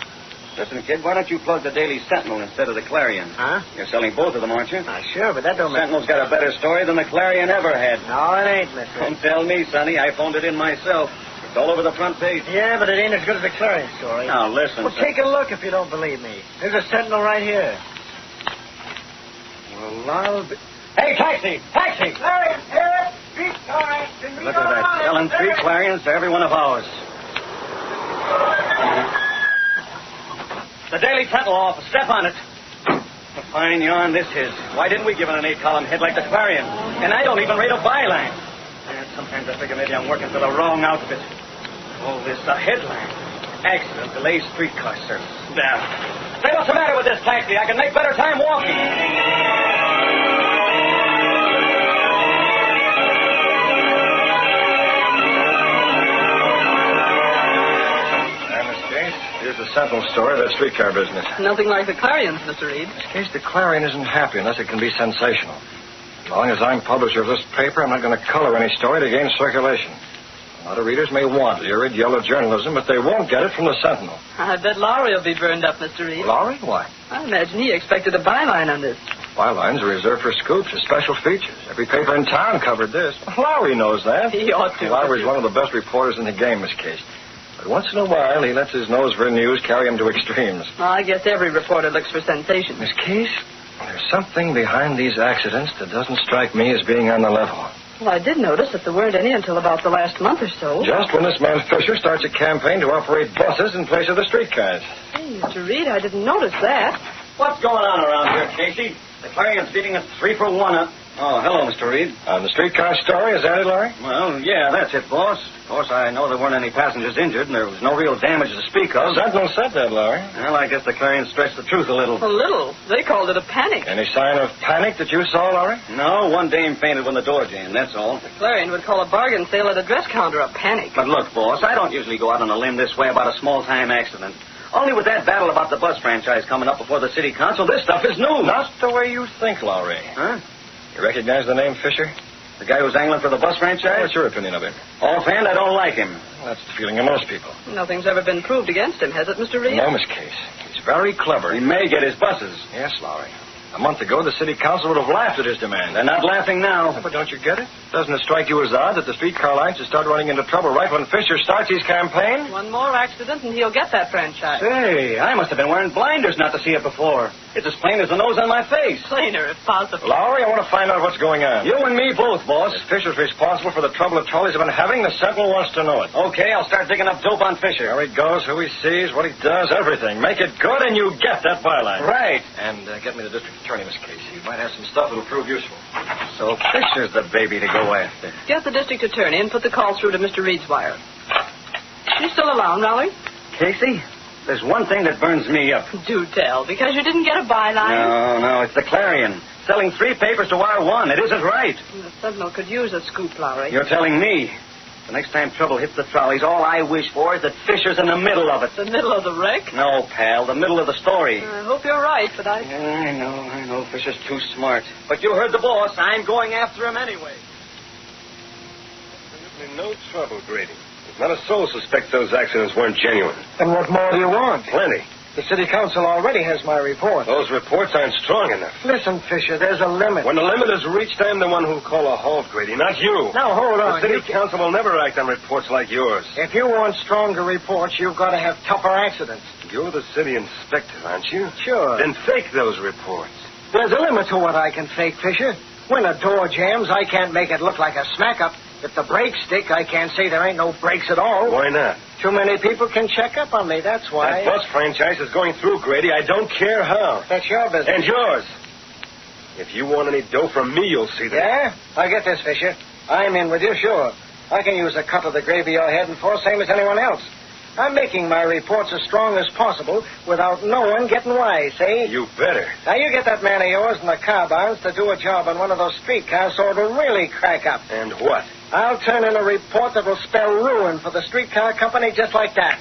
Listen, kid, why don't you plug the Daily Sentinel instead of the Clarion? Huh? You're selling both of them, aren't you? Sure, but that don't make... Sentinel's got a better story than the Clarion ever had. No, it ain't, mister. Don't tell me, Sonny. I phoned it in myself. It's all over the front page. Yeah, but it ain't as good as the Clarion story. Now, listen. Well, take a look if you don't believe me. There's a Sentinel right here. Well, I'll be... Hey, taxi! Taxi! Clarion, here! Streetcar accident. Look at that. Selling 3 Clarions to every one of ours. The Daily Sentinel office. Step on it. A fine yarn this is. Why didn't we give it an 8-column head like the Clarion? And I don't even rate a byline. And sometimes I figure maybe I'm working for the wrong outfit. Oh, this a headline. Accident delays streetcar service. There. Say, what's the matter with this taxi? I can make better time walking. Here's the Sentinel story of that streetcar business. Nothing like the Clarion's, Mr. Reed. In this case, the Clarion isn't happy unless it can be sensational. As long as I'm publisher of this paper, I'm not going to color any story to gain circulation. A lot of readers may want lurid yellow journalism, but they won't get it from the Sentinel. I bet Lowry will be burned up, Mr. Reed. Lowry? Why? I imagine he expected a byline on this. Bylines are reserved for scoops or special features. Every paper in town covered this. Lowry knows that. He ought to. Lowry's one of the best reporters in the game, Miss Case. But once in a while, he lets his nose for news carry him to extremes. Well, I guess every reporter looks for sensation. Miss Case, there's something behind these accidents that doesn't strike me as being on the level. Well, I did notice that there weren't any until about the last month or so. Just when this man Fisher starts a campaign to operate buses in place of the streetcars. Hey, Mr. Reed, I didn't notice that. What's going on around here, Casey? The Clarion's beating us 3 for 1 up. Oh, hello, Mr. Reed. On the streetcar story, is that it, Larry? Well, yeah, that's it, boss. Of course, I know there weren't any passengers injured, and there was no real damage to speak of. The Sentinel said that, Larry. Well, I guess the Clarion stretched the truth a little. A little? They called it a panic. Any sign of panic that you saw, Larry? No, one dame fainted when the door jammed, that's all. The Clarion would call a bargain sale at a dress counter a panic. But look, boss, I don't usually go out on a limb this way about a small-time accident. Only with that battle about the bus franchise coming up before the city council, this stuff is news. Not the way you think, Lowry. Huh? You recognize the name Fisher? The guy who's angling for the bus franchise? What's your opinion of him? Offhand, I don't like him. Well, that's the feeling of most people. Nothing's ever been proved against him, has it, Mr. Reed? Enormous case. He's very clever. He may get his buses. Yes, Lowry. A month ago, the city council would have laughed at his demand. They're not laughing now. But don't you get it? Doesn't it strike you as odd that the streetcar lines should start running into trouble right when Fisher starts his campaign? One more accident and he'll get that franchise. Say, I must have been wearing blinders not to see it before. It's as plain as the nose on my face. Plainer, if possible. Lowry, I want to find out what's going on. You and me both, boss. If Fisher's responsible for the trouble the trolleys have been having, the Sentinel wants to know it. Okay, I'll start digging up dope on Fisher. Where he goes, who he sees, what he does, everything. Make it good and you get that byline. Right. And get me the district attorney, Miss Casey. He might have some stuff that'll prove useful. So Fisher's the baby to go after. Get the district attorney and put the call through to Mr. Reed's wire. You still around, Raleigh? Casey, there's one thing that burns me up. Do tell, because you didn't get a byline. No, it's the Clarion. Selling 3 papers to wire 1. It isn't right. The Sentinel could use a scoop, Lowry. You're telling me. The next time trouble hits the trolleys, all I wish for is that Fisher's in the middle of it. The middle of the wreck? No, pal, the middle of the story. I hope you're right, but I know. Fisher's too smart. But you heard the boss. I'm going after him anyway. Absolutely no trouble, Grady. Not a soul suspects those accidents weren't genuine. And what more do you want? Plenty. The city council already has my report. Those reports aren't strong enough. Listen, Fisher, there's a limit. When the limit is reached, I'm the one who'll call a halt, Grady, not you. Now, hold on. The city council will never act on reports like yours. If you want stronger reports, you've got to have tougher accidents. You're the city inspector, aren't you? Sure. Then fake those reports. There's a limit to what I can fake, Fisher. When a door jams, I can't make it look like a smack-up. If the brakes stick, I can't say there ain't no brakes at all. Why not? Too many people can check up on me, that's why. That bus franchise is going through, Grady. I don't care how. That's your business. And yours. If you want any dough from me, you'll see that. Yeah? I get this, Fisher. I'm in with you, sure. I can use a cut of the gravy you're heading for, same as anyone else. I'm making my reports as strong as possible without no one getting wise, see? You better. Now, you get that man of yours in the car barns to do a job on one of those streetcars so it'll really crack up. And what? I'll turn in a report that will spell ruin for the streetcar company just like that.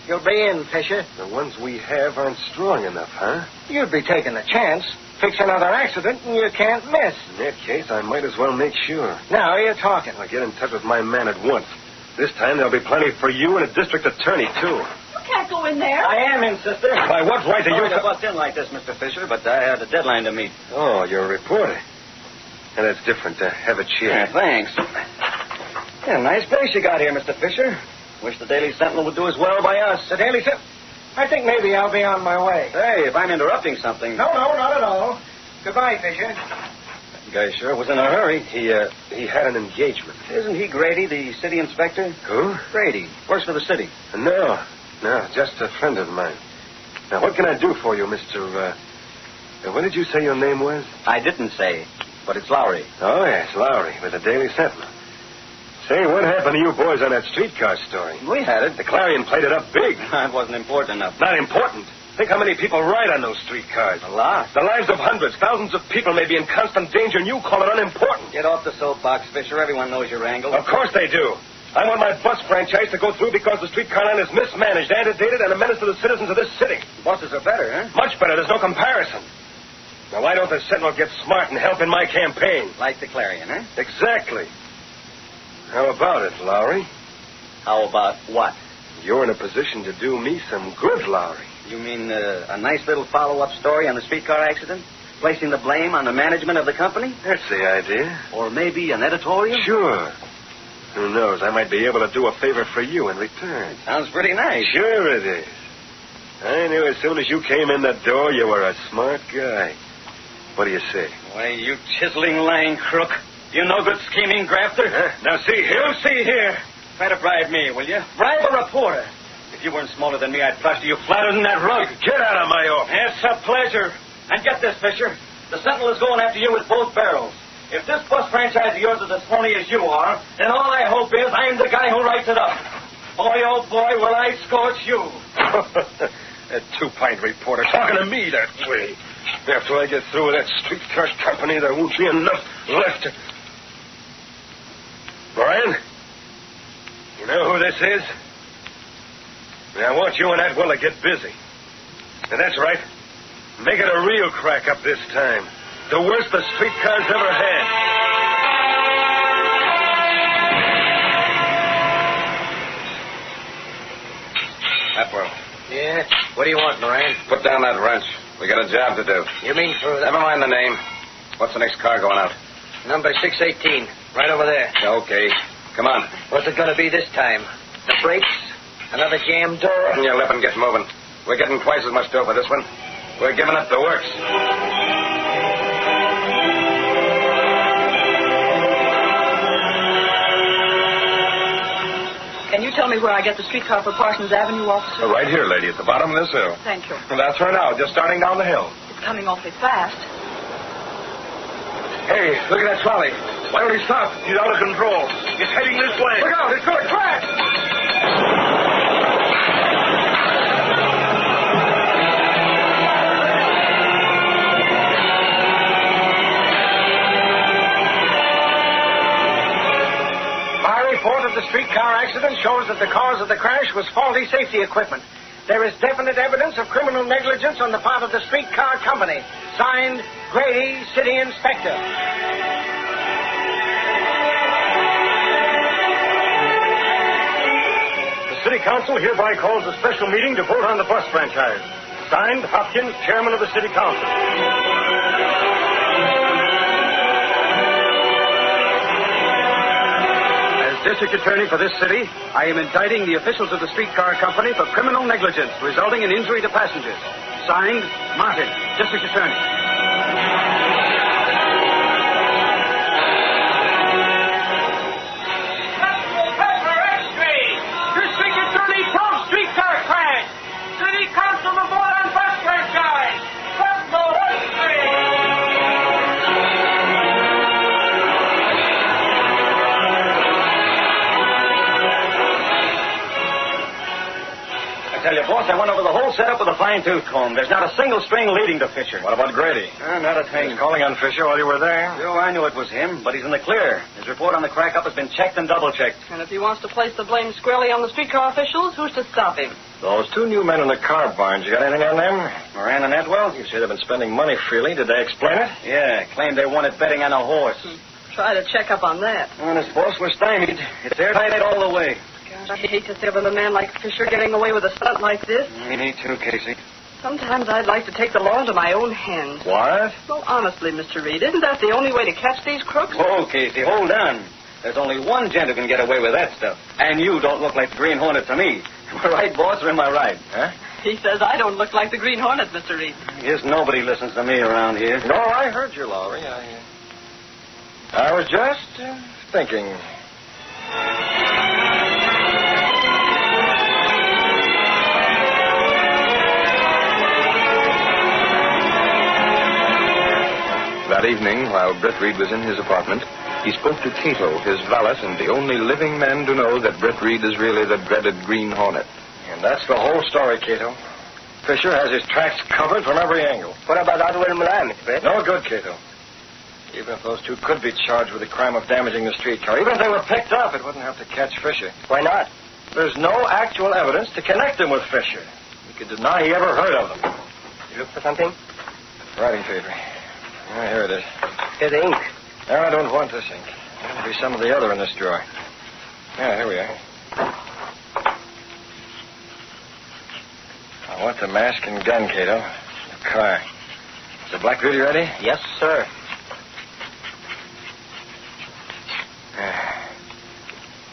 You'll be in, Fisher. The ones we have aren't strong enough, huh? You'd be taking a chance. Fix another accident and you can't miss. In that case, I might as well make sure. Now you're talking. I'll get in touch with my man at once. This time there'll be plenty for you and a district attorney, too. You can't go in there. I am in, sister. By what right are you... Sorry to bust in like this, Mr. Fisher, but I had a deadline to meet. Oh, you're a reporter. And that's different. Have a chair. Yeah, thanks. Yeah, nice place you got here, Mr. Fisher. Wish the Daily Sentinel would do as well by us. The Daily Sentinel? I think maybe I'll be on my way. Hey, if I'm interrupting something... No, not at all. Goodbye, Fisher. The guy sure was in a hurry. He had an engagement. Isn't he Grady, the city inspector? Who? Grady. Works for the city. No, just a friend of mine. Now, what can I do for you, Mr. What did you say your name was? I didn't say, but it's Lowry. Oh, yes, Lowry, with the Daily Sentinel. Say, what happened to you boys on that streetcar story? We had it. The Clarion played it up big. It wasn't important enough. Not important. Think how many people ride on those streetcars. A lot. The lives of hundreds, thousands of people may be in constant danger, and you call it unimportant. Get off the soapbox, Fisher. Everyone knows your angle. Of course they do. I want my bus franchise to go through because the streetcar line is mismanaged, antedated, and a menace to the citizens of this city. Buses are better, huh? Much better. There's no comparison. Now, why don't the Sentinel get smart and help in my campaign? Like the Clarion, huh? Exactly. How about it, Lowry? How about what? You're in a position to do me some good, Lowry. You mean a nice little follow-up story on the streetcar accident? Placing the blame on the management of the company? That's the idea. Or maybe an editorial? Sure. Who knows? I might be able to do a favor for you in return. Sounds pretty nice. Sure it is. I knew as soon as you came in the door you were a smart guy. What do you say? Why, you chiseling lying crook. You no good scheming grafter. Now, see here. You see here. Try to bribe me, will you? Bribe a reporter. If you weren't smaller than me, I'd plaster you flatter than that rug. Get out of my office. It's a pleasure. And get this, Fisher. The Sentinel is going after you with both barrels. If this bus franchise of yours is as phony as you are, then all I hope is I'm the guy who writes it up. Boy, oh boy, will I scorch you. That two-pint reporter talking to me that way. After I get through with that streetcar company, there won't be enough left. Brian, you know who this is? I want you and Atwell to get busy. And that's right. Make it a real crack-up this time. The worst the streetcars ever had. Atwell. Yeah? What do you want, Moran? Put down that wrench. We got a job to do. You mean for... Never mind the name. What's the next car going out? Number 618. Right over there. Okay. Come on. What's it going to be this time? The brakes? Another jammed door? Your lip and get moving. We're getting twice as much dough for this one. We're giving it the works. Can you tell me where I get the streetcar for Parsons Avenue, officer? Right here, lady, at the bottom of this hill. Thank you. That's her now, just starting down the hill. It's coming awfully fast. Hey, look at that trolley. Why don't he stop? He's out of control. It's heading this way. Look out, it's going to crash! Report of the streetcar accident shows that the cause of the crash was faulty safety equipment. There is definite evidence of criminal negligence on the part of the streetcar company. Signed, Grady, City Inspector. The City Council hereby calls a special meeting to vote on the bus franchise. Signed, Hopkins, Chairman of the City Council. District Attorney for this city, I am indicting the officials of the streetcar company for criminal negligence resulting in injury to passengers. Signed, Martin, District Attorney. District Attorney proves streetcar crash. City Council to vote on bus franchise. I tell you, boss, I went over the whole setup with a fine-tooth comb. There's not a single string leading to Fisher. What about Grady? Not a thing. He was calling on Fisher while you were there? Sure, I knew it was him, but he's in the clear. His report on the crack-up has been checked and double-checked. And if he wants to place the blame squarely on the streetcar officials, who's to stop him? Those two new men in the car barns, you got anything on them? Moran and Atwell? You say they've been spending money freely. Did they explain it? Yeah, claimed they won it betting on a horse. Try to check up on that. Honest, boss, we're stymied. It's airtight all the way. Gosh, I hate to see with a man like Fisher getting away with a stunt like this. Me too, Casey. Sometimes I'd like to take the law into my own hands. What? Well, honestly, Mr. Reed, isn't that the only way to catch these crooks? Oh, Casey, hold on. There's only one gent who can get away with that stuff. And you don't look like the Green Hornet to me. Am I right, boss, or am I right? Huh? He says I don't look like the Green Hornet, Mr. Reed. I guess nobody listens to me around here. No, I heard you, Lowry. I was just thinking. That evening, while Britt Reed was in his apartment, he spoke to Cato, his valet, and the only living man to know that Britt Reed is really the dreaded Green Hornet. And that's the whole story, Cato. Fisher has his tracks covered from every angle. What about Otto and Milan, Mr. Britt? No good, Cato. Even if those two could be charged with the crime of damaging the streetcar, even if they were picked up, it wouldn't have to catch Fisher. Why not? There's no actual evidence to connect them with Fisher. He could deny he ever heard of them. You look for something? Writing paper. Here it is. Here's the ink. No, I don't want this ink. There'll be some of the other in this drawer. Yeah, here we are. I want the mask and gun, Cato. The car. Is the Black Beauty ready? Yes, sir.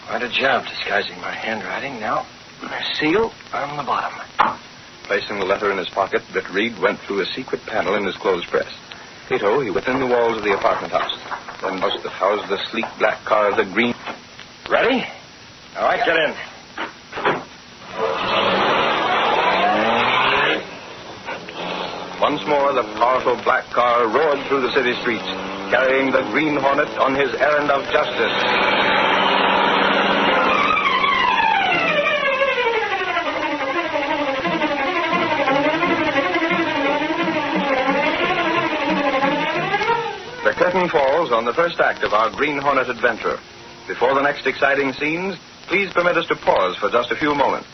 Quite a job disguising my handwriting. Now, my seal on the bottom. Placing the letter in his pocket, Britt Reed went through a secret panel in his clothes press. Cato, he within the walls of the apartment house. Then house that housed the sleek black car of the Green. Ready? All right, get in. once more the powerful black car roared through the city streets, carrying the Green Hornet on his errand of justice. The curtain falls on the first act of our Green Hornet adventure. Before the next exciting scenes, please permit us to pause for just a few moments.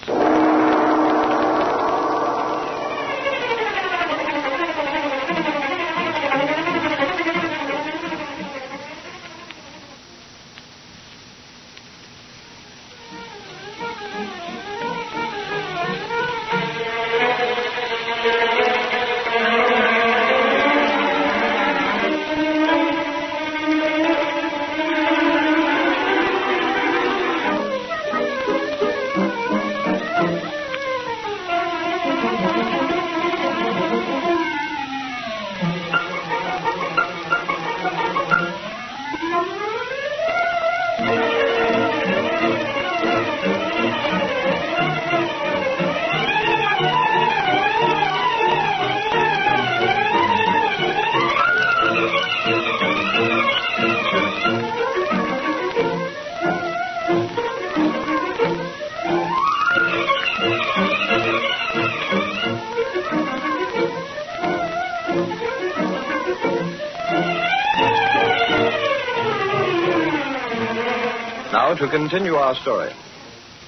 Now, to continue our story.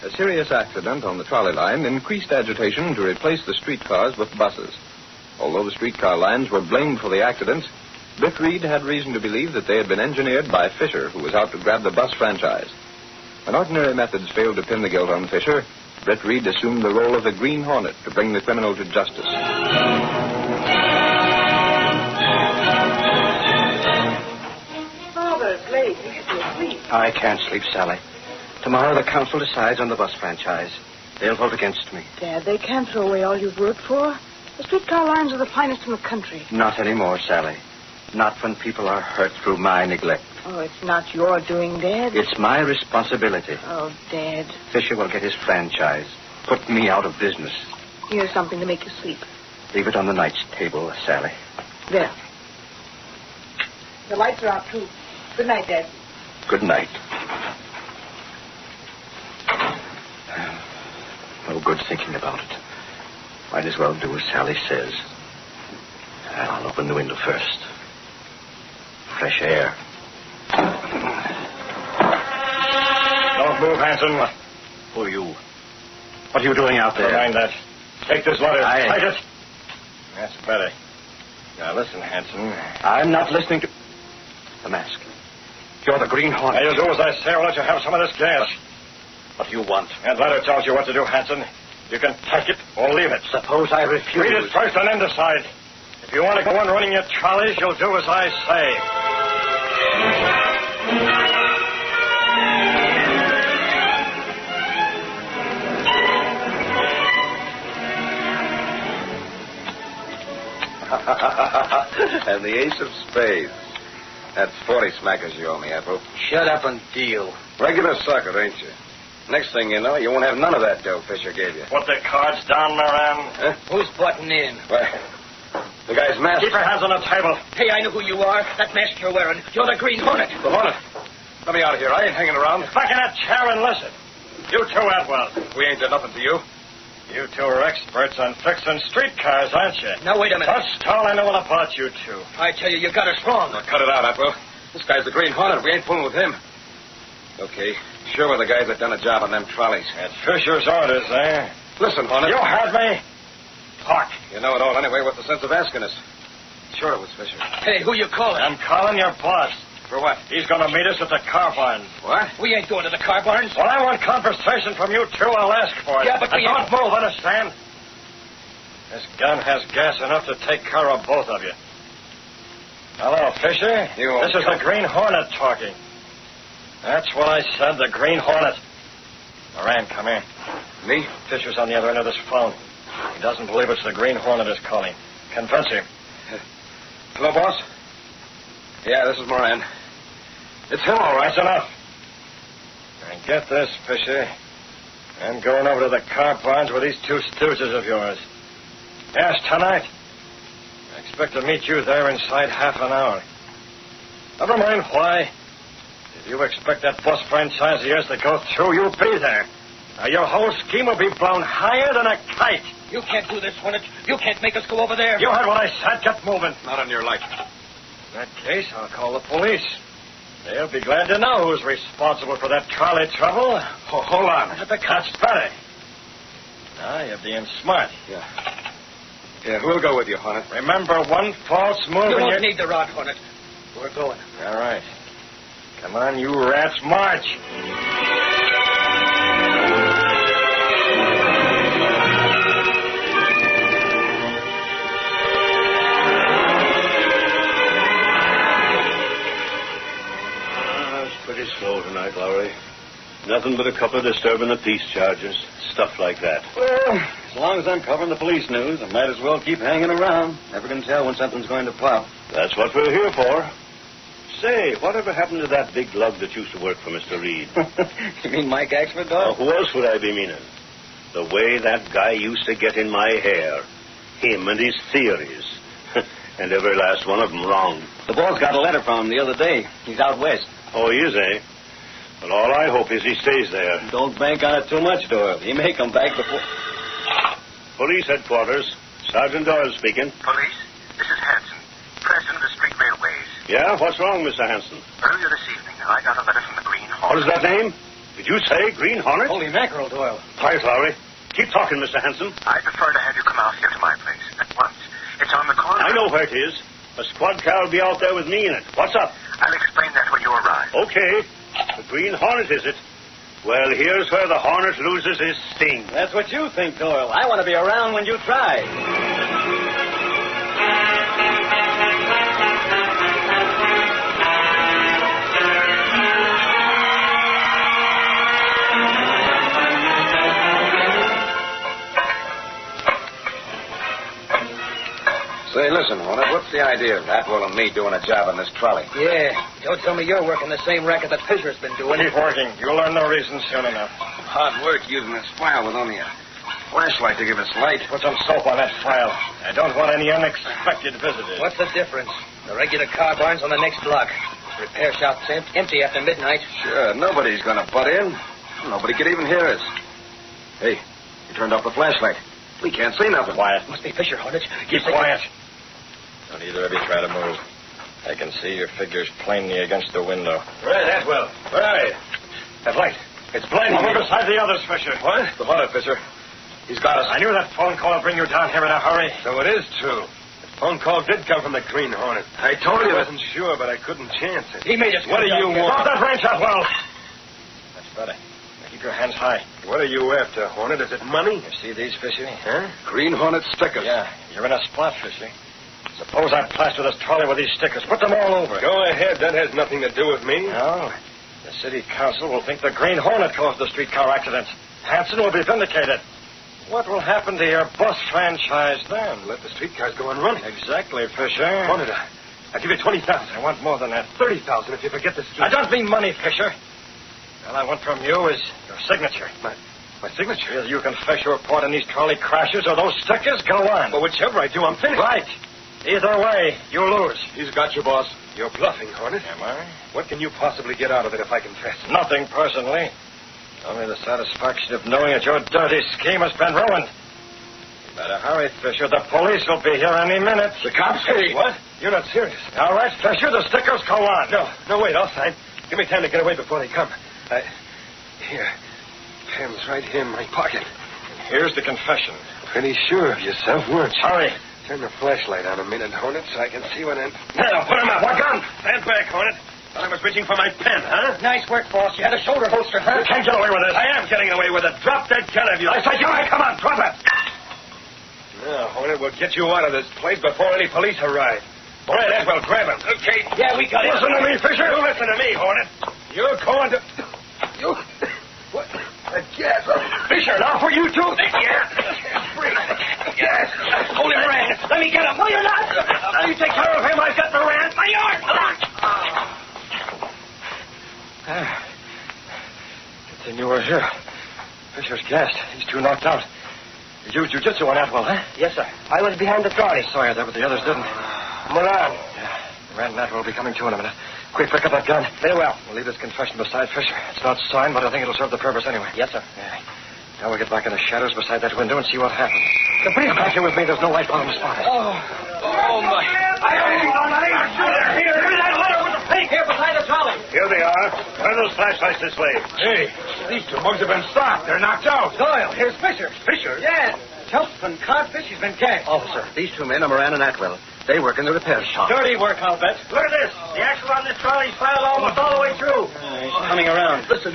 A serious accident on the trolley line increased agitation to replace the streetcars with buses. Although the streetcar lines were blamed for the accidents, Britt Reed had reason to believe that they had been engineered by Fisher, who was out to grab the bus franchise. When ordinary methods failed to pin the guilt on Fisher, Britt Reed assumed the role of the Green Hornet to bring the criminal to justice. Father, it's late. You should be asleep. I can't sleep, Sally. Tomorrow the council decides on the bus franchise. They'll vote against me. Dad, they can't throw away all you've worked for. The streetcar lines are the finest in the country. Not anymore, Sally. Not when people are hurt through my neglect. Oh, it's not your doing, Dad. It's my responsibility. Oh, Dad. Fisher will get his franchise. Put me out of business. Here's something to make you sleep. Leave it on the night's table, Sally. There. The lights are out, too. Good night, Dad. Good night. No good thinking about it. Might as well do as Sally says. I'll open the window first. Fresh air. Don't move, Hanson. Who are you? What are you doing out there? Mind that. Take this letter. Aye. Take it. That's better. Now, listen, Hanson. I'm not listening to... The mask. You're the Green Hornet. Now, you do as I say, or I'll let you have some of this gas. What do you want? That letter tells you what to do, Hanson. You can take it or leave it. Suppose I refuse. Read it first and then decide. If you want to go on running your trolleys, you'll do as I say. And the ace of spades. That's 40 smackers you owe me, Apple. Shut up and deal. Regular sucker, ain't you? Next thing you know, you won't have none of that dough Fisher gave you. Put the cards down, Moran. Huh? Who's butting in? Well, the guy's mask. Keep your hands on the table. Hey, I know who you are. That mask you're wearing. You're the Green Hornet. The Hornet? Let me out of here. I ain't hanging around. Back in that chair and listen. You too, Atwell. We ain't done nothing to you. You two are experts on fixing streetcars, aren't you? Now, wait a minute. That's all I know about you two. I tell you, you got us wrong. Now, cut it out, Atwell. This guy's the Green Hornet. We ain't fooling with him. Okay. Sure we're the guys that done a job on them trolleys. It's Fisher's orders, eh? Listen, Hornet. You had me. Talk. You know it all anyway. What's the sense of asking us? Sure it was Fisher. Hey, who you calling? I'm calling your boss. For what? He's going to meet us at the car barn. What? We ain't going to the car barns. When I want conversation from you two, I'll ask for it. Yeah, but and we don't move, understand? This gun has gas enough to take care of both of you. Hello, Fisher. This is the Green Hornet talking. That's what I said, the Green Hornet. Moran, come here. Me? Fisher's on the other end of this phone. He doesn't believe it's the Green Hornet is calling. Convince him. Hello, boss? Yeah, this is Moran. It's him, all right. That's enough. And get this, Fisher. I'm going over to the car barns with these two stooges of yours. Yes, tonight. expect to meet you there inside half an hour. Never mind why. If you expect that bus franchise of yours to go through, you'll be there. Now, your whole scheme will be blown higher than a kite. You can't do this, Hornet. You can't make us go over there. You heard what I said. Get moving. Not on your life. In that case, I'll call the police. They'll be glad to know who's responsible for that trolley trouble. Oh, hold on. That's better. Now, you're being smart. Yeah, we'll go with you, Hornet. Remember, one false move You and won't need the rod, Hornet. We're going. All right. Come on, you rats, march. Pretty slow tonight, Lowry. Nothing but a couple of disturbing the peace charges. Stuff like that. Well, as long as I'm covering the police news, I might as well keep hanging around. Never can tell when something's going to pop. That's what we're here for. Say, whatever happened to that big lug that used to work for Mr. Reed? You mean Mike Axford, dog? Who else would I be meaning? The way that guy used to get in my hair. Him and his theories. And every last one of them wrong. The boss got a letter from him the other day. He's out west. Oh, he is, eh? Well, all I hope is he stays there. Don't bank on it too much, Doyle. He may come back before... Police headquarters. Sergeant Doyle speaking. Police, this is Hanson, president of the Street Railways. Yeah? What's wrong, Mr. Hanson? Earlier this evening, I got a letter from the Green Hornet. What is that name? Did you say Green Hornet? Holy mackerel, Doyle. Quiet, Lowry. Keep talking, Mr. Hanson. I prefer to have you come out here to my place at once. It's on the corner. I know where it is. A squad car will be out there with me in it. What's up? I'll explain that when you arrive. Okay. The Green Hornet, is it? Well, here's where the Hornet loses his sting. That's what you think, Doyle. I want to be around when you try. Say, listen, Hornet, what's the idea of Atwell and me doing a job on this trolley? Yeah, don't tell me you're working the same racket that Fisher's been doing. Keep working. You'll learn the reason soon enough. Hard work using this file with only a flashlight to give us light. Put some soap on that file. I don't want any unexpected visitors. What's the difference? The regular car barn's on the next block. Repair shop's empty after midnight. Sure, nobody's going to butt in. Nobody could even hear us. Hey, you turned off the flashlight. We can't see nothing. Quiet. Must be Fisher, Hornet. Keep quiet. Don't either of you try to move. I can see your figures plainly against the window. Right, Atwell. Where are you? That light. It's blinding me. Beside the others, Fisher. What? The Hornet, Fisher. He's got us. I knew that phone call would bring you down here in a hurry. So it is true. The phone call did come from the Green Hornet. I told you. I wasn't sure, but I couldn't chance it. He made us. What do you want? Drop that wrench, Atwell. That's better. Now keep your hands high. What are you after, Hornet? Is it money? You see these, Fisher? Huh? Green Hornet stickers. Yeah, you're in a spot, Fisher. Suppose I plaster this trolley with these stickers. Put them all over. Go ahead. That has nothing to do with me. No. The city council will think the Green Hornet caused the streetcar accident. Hanson will be vindicated. What will happen to your bus franchise then? Let the streetcars go on running. Exactly, Fisher. Hornet, I'll give you 20,000. I want more than that. 30,000 if you forget the street. I don't mean money, Fisher. All I want from you is your signature. My signature? Either you confess your part in these trolley crashes or those stickers go on. Well, whichever I do, I'm finished. Right. Either way, you lose. He's got you, boss. You're bluffing, Hornet. Am I? What can you possibly get out of it if I confess? Nothing personally. Only the satisfaction of knowing that your dirty scheme has been ruined. You better hurry, Fisher. The police will be here any minute. The cops? Hey, what? You're not serious. All right, Fisher, the stickers go on. No, wait, I'll sign. Give me time to get away before they come. Here. Pen's right here in my pocket. Here's the confession. Pretty sure of yourself, weren't you? Hurry. Turn the flashlight on a minute, Hornet, so I can see what I'm... Now, put him out. What gun? Stand back, Hornet. Thought I was reaching for my pen, huh? Nice work, boss. You had a shoulder holster, huh? You can't get away with this. I am getting away with it. Drop that gun of yours. I said, come on, drop it. Now, Hornet, we'll get you out of this place before any police arrive. All right, Atwell, grab him. Okay. Yeah, we got it. Listen to me, Fisher. You listen to me, Hornet. You're going to... You... What? Yes. Fisher, now for you, too. Yeah. Yes. Hold him, Rand. Let me get him. No, you're not. You take care of him. I've got the Rand. My arm. Good thing you were here. Fisher's gassed. He's too knocked out. He do jujitsu on Atwell, huh? Yes, sir. I was behind the trolley. I saw you there, but the others didn't. Moran. Yeah. Rand and Atwell will be coming to in a minute. Quick, pick up that gun. Very well. We'll leave this confession beside Fisher. It's not signed, but I think it'll serve the purpose anyway. Yes, sir. Yeah. Now we'll get back in the shadows beside that window and see what happens. The police back here with me. There's no light bottom spot. Oh, my. I don't need no money. Here. Give me that letter with the fake here beside the trolley. Here they are. Turn those flashlights this way. Hey, these two mugs have been stopped. They're knocked out. Doyle, here's Fisher. Fisher? Yeah. Chump and codfish, he's been catched. Officer, these two men are Moran and Atwell. They work in the repair shop. Dirty work, I'll bet. Look at this. The axle on this trolley's filed almost all the way through. He's coming around. Listen,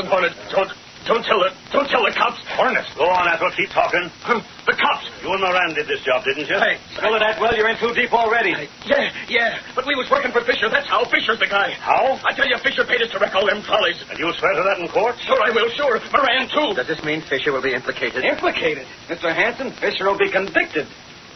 Hornet. Don't tell the cops. Hornet. Go on, Atwell. Keep talking. The cops. You and Moran did this job, didn't you? Hey, spill it, Atwell. You're in too deep already. Yeah. But we was working for Fisher. That's how. Fisher's the guy. How? I tell you, Fisher paid us to wreck all them trolleys. And you'll swear to that in court? Sure, I will. Sure. Moran, too. Does this mean Fisher will be implicated? Implicated? Mr. Hanson, Fisher will be convicted.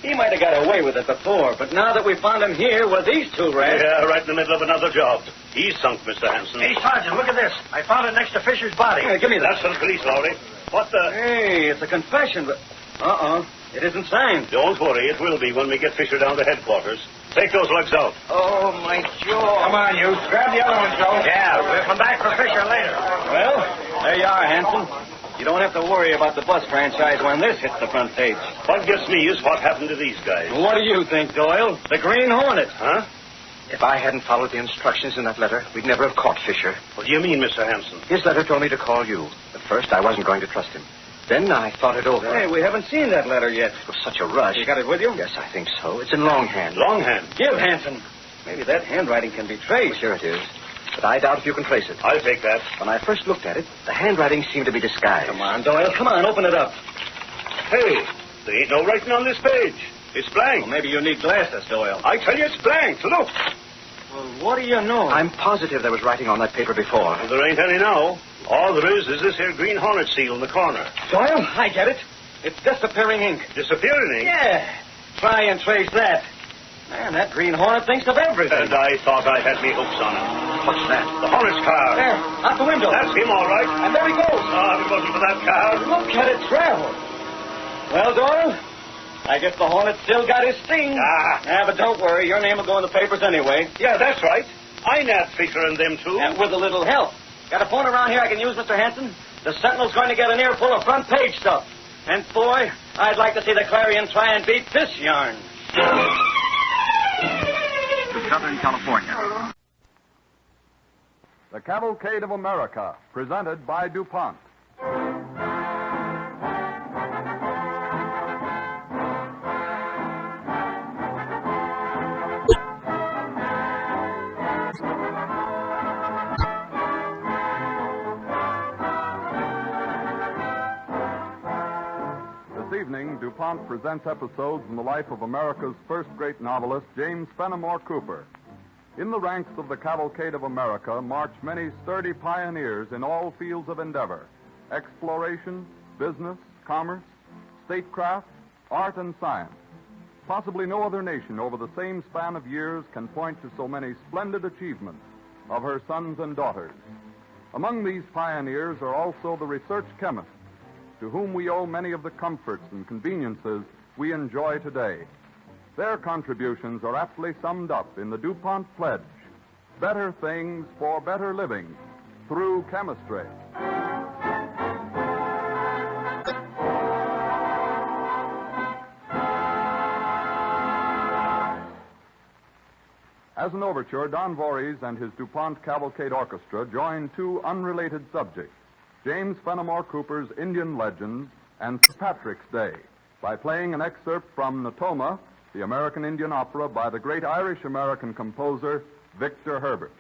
He might have got away with it before, but now that we found him here with these two rats... Yeah, right in the middle of another job. He's sunk, Mr. Hanson. Hey, Sergeant, look at this. I found it next to Fisher's body. Hey, give me that. That's from police, Lowry. What the... Hey, it's a confession, but... It isn't signed. Don't worry, it will be when we get Fisher down to headquarters. Take those lugs out. Oh, my jaw. Come on, you. Grab the other one, Joe. Yeah, we'll come back for Fisher later. Well, there you are, Hanson. You don't have to worry about the bus franchise when this hits the front page. What gets me is what happened to these guys. What do you think, Doyle? The Green Hornet. Huh? If I hadn't followed the instructions in that letter, we'd never have caught Fisher. What do you mean, Mr. Hanson? His letter told me to call you. At first, I wasn't going to trust him. Then I thought it over. Hey, we haven't seen that letter yet. It was such a rush. You got it with you? Yes, I think so. It's in longhand. Longhand? Give, Hanson. Maybe that handwriting can be traced. Sure it is. But I doubt if you can trace it. I'll take that. When I first looked at it, the handwriting seemed to be disguised. Come on, Doyle. Come on, open it up. Hey, there ain't no writing on this page. It's blank. Well, maybe you need glasses, Doyle. I tell you, it's blank. Look. Well, what do you know? I'm positive there was writing on that paper before. Well, there ain't any now. All there is this here Green Hornet seal in the corner. Doyle, I get it. It's disappearing ink. Disappearing ink? Yeah. Try and trace that. Man, that Green Hornet thinks of everything. And I thought I had me hooks on him. What's that? The Hornet's car. There, out the window. That's him, all right. And there he goes. Ah, if it wasn't for that car. Look at it travel. Well, Doyle, I guess the Hornet still got his sting. Yeah, but don't worry. Your name will go in the papers anyway. Yeah, that's right. I nabbed Fisher and them, too. And with a little help. Got a phone around here I can use, Mr. Hanson? The Sentinel's going to get an earful of front-page stuff. And, boy, I'd like to see the Clarion try and beat this yarn. To Southern California. The Cavalcade of America, presented by DuPont. This evening, DuPont presents episodes in the life of America's first great novelist, James Fenimore Cooper. In the ranks of the Cavalcade of America march many sturdy pioneers in all fields of endeavor: exploration, business, commerce, statecraft, art, and science. Possibly no other nation over the same span of years can point to so many splendid achievements of her sons and daughters. Among these pioneers are also the research chemists, to whom we owe many of the comforts and conveniences we enjoy today. Their contributions are aptly summed up in the DuPont pledge: better things for better living through chemistry. As an overture, Don Voorhees and his DuPont Cavalcade Orchestra join two unrelated subjects: James Fenimore Cooper's Indian Legends and St. Patrick's Day, by playing an excerpt from Natoma, the American Indian opera by the great Irish-American composer Victor Herbert.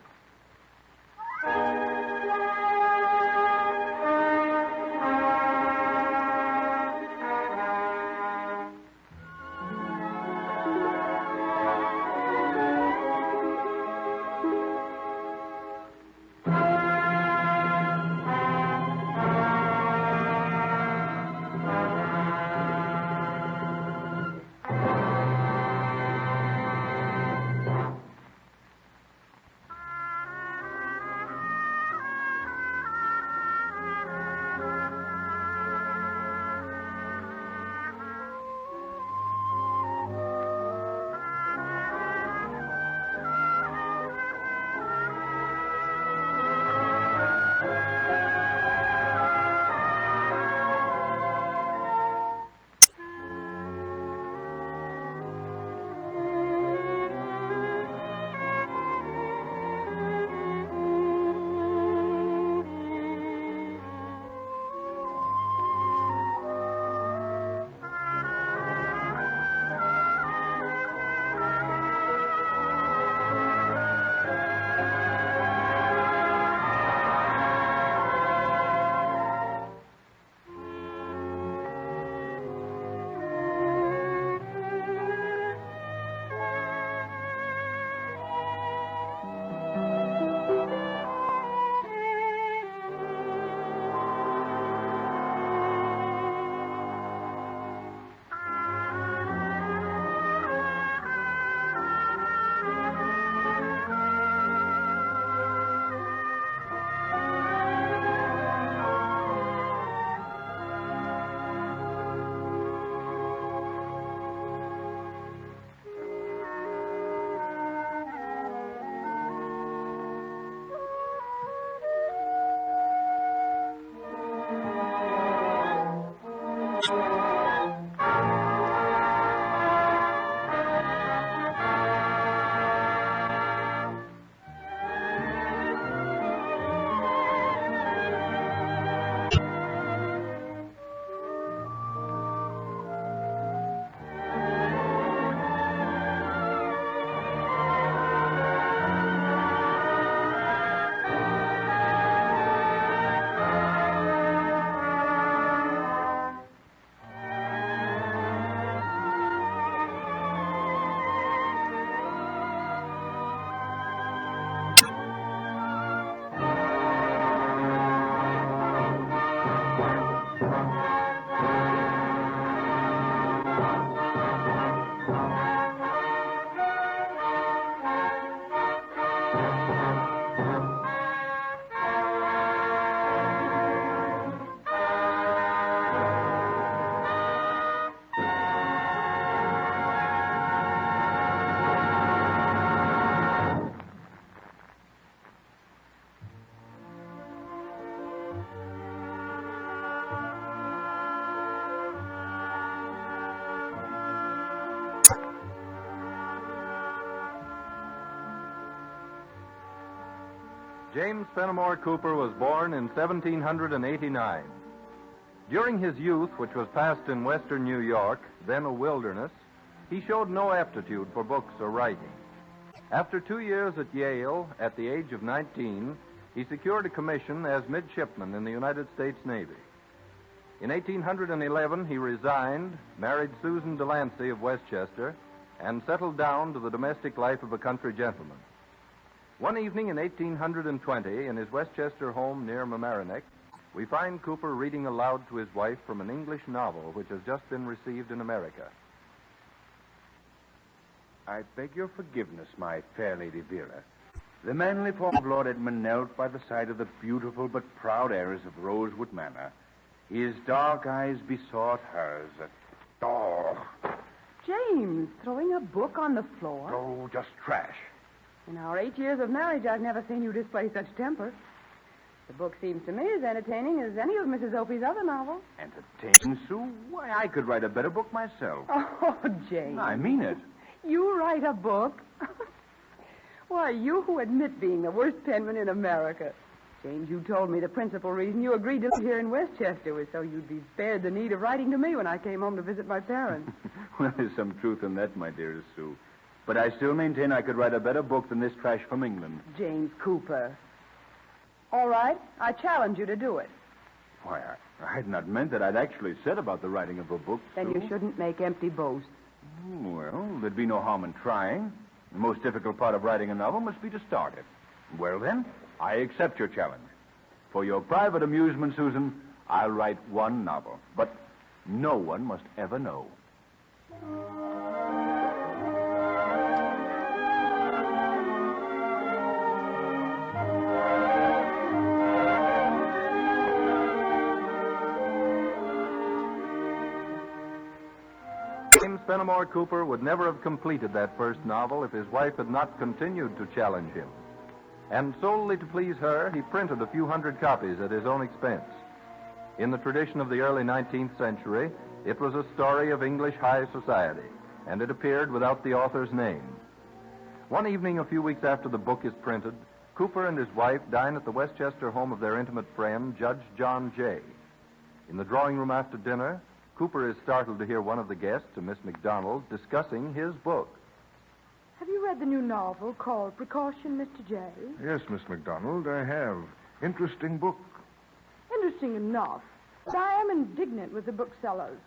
James Fenimore Cooper was born in 1789. During his youth, which was passed in western New York, then a wilderness, he showed no aptitude for books or writing. After 2 years at Yale, at the age of 19, he secured a commission as midshipman in the United States Navy. In 1811, he resigned, married Susan Delancey of Westchester, and settled down to the domestic life of a country gentleman. One evening in 1820, in his Westchester home near Mamaroneck, we find Cooper reading aloud to his wife from an English novel which has just been received in America. I beg your forgiveness, my fair Lady Vera. The manly form of Lord Edmund knelt by the side of the beautiful but proud heiress of Rosewood Manor. His dark eyes besought hers. James, throwing a book on the floor? Oh, just trash. In our 8 years of marriage, I've never seen you display such temper. The book seems to me as entertaining as any of Mrs. Opie's other novels. Entertaining, Sue? Why, I could write a better book myself. Oh, James. I mean it. You write a book? Why, you who admit being the worst penman in America. James, you told me the principal reason you agreed to live here in Westchester was so you'd be spared the need of writing to me when I came home to visit my parents. Well, there's some truth in that, my dearest Sue. But I still maintain I could write a better book than this trash from England. James Cooper. All right, I challenge you to do it. Why, I had not meant that I'd actually said about the writing of a book, Then Sue. you shouldn't make empty boasts. Well, there'd be no harm in trying. The most difficult part of writing a novel must be to start it. Well, then, I accept your challenge. For your private amusement, Susan, I'll write one novel. But no one must ever know. James Fenimore Cooper would never have completed that first novel if his wife had not continued to challenge him. And solely to please her, he printed a few hundred copies at his own expense. In the tradition of the early 19th century, it was a story of English high society, and it appeared without the author's name. One evening, a few weeks after the book is printed, Cooper and his wife dine at the Westchester home of their intimate friend, Judge John Jay. In the drawing room after dinner, Cooper is startled to hear one of the guests, a Miss McDonald, discussing his book. Have you read the new novel called Precaution, Mr. Jay? Yes, Miss McDonald, I have. Interesting book. Interesting enough. But I am indignant with the booksellers.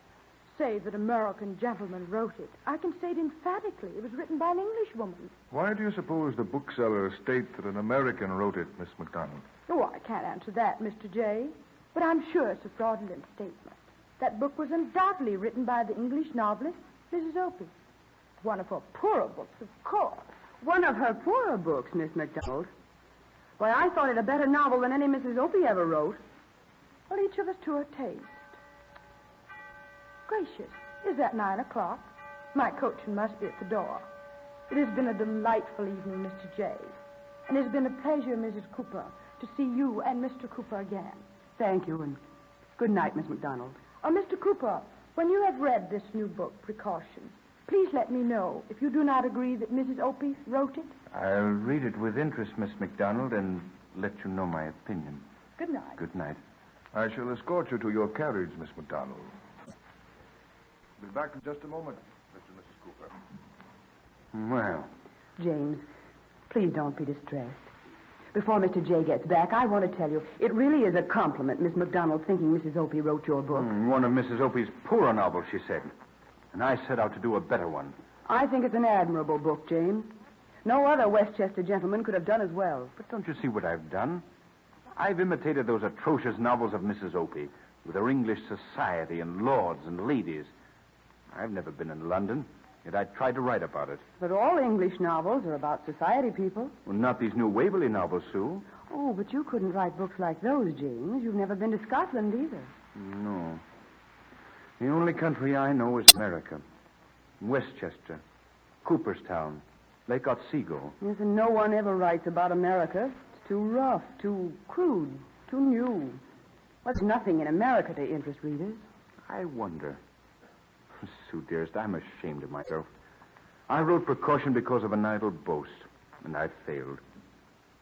Say that American gentlemen wrote it. I can say it emphatically. It was written by an Englishwoman. Why do you suppose the bookseller states that an American wrote it, Miss McDonald? Oh, I can't answer that, Mr. Jay. But I'm sure it's a fraudulent statement. That book was undoubtedly written by the English novelist, Mrs. Opie. One of her poorer books, of course. One of her poorer books, Miss McDonald. Why, I thought it a better novel than any Mrs. Opie ever wrote. Well, each of us to her taste. Gracious, is that 9 o'clock? My coachman must be at the door. It has been a delightful evening, Mr. Jay. And it has been a pleasure, Mrs. Cooper, to see you and Mr. Cooper again. Thank you, and good night, Miss McDonald. Mr. Cooper, when you have read this new book, Precaution, please let me know if you do not agree that Mrs. Opie wrote it. I'll read it with interest, Miss McDonald, and let you know my opinion. Good night. Good night. I shall escort you to your carriage, Miss McDonald. Be back in just a moment, Mr. and Mrs. Cooper. Well. James, please don't be distressed. Before Mr. Jay gets back, I want to tell you, it really is a compliment, Miss McDonald, thinking Mrs. Opie wrote your book. One of Mrs. Opie's poorer novels, she said. And I set out to do a better one. I think it's an admirable book, James. No other Westchester gentleman could have done as well. But don't you see what I've done? I've imitated those atrocious novels of Mrs. Opie, with her English society and lords and ladies. I've never been in London, yet I tried to write about it. But all English novels are about society people. Well, not these new Waverley novels, Sue. Oh, but you couldn't write books like those, James. You've never been to Scotland either. No. The only country I know is America. Westchester, Cooperstown, Lake Otsego. Yes, and no one ever writes about America. It's too rough, too crude, too new. What's nothing in America to interest readers? I wonder. Sue, dearest, I'm ashamed of myself. I wrote Precaution because of an idle boast, and I failed.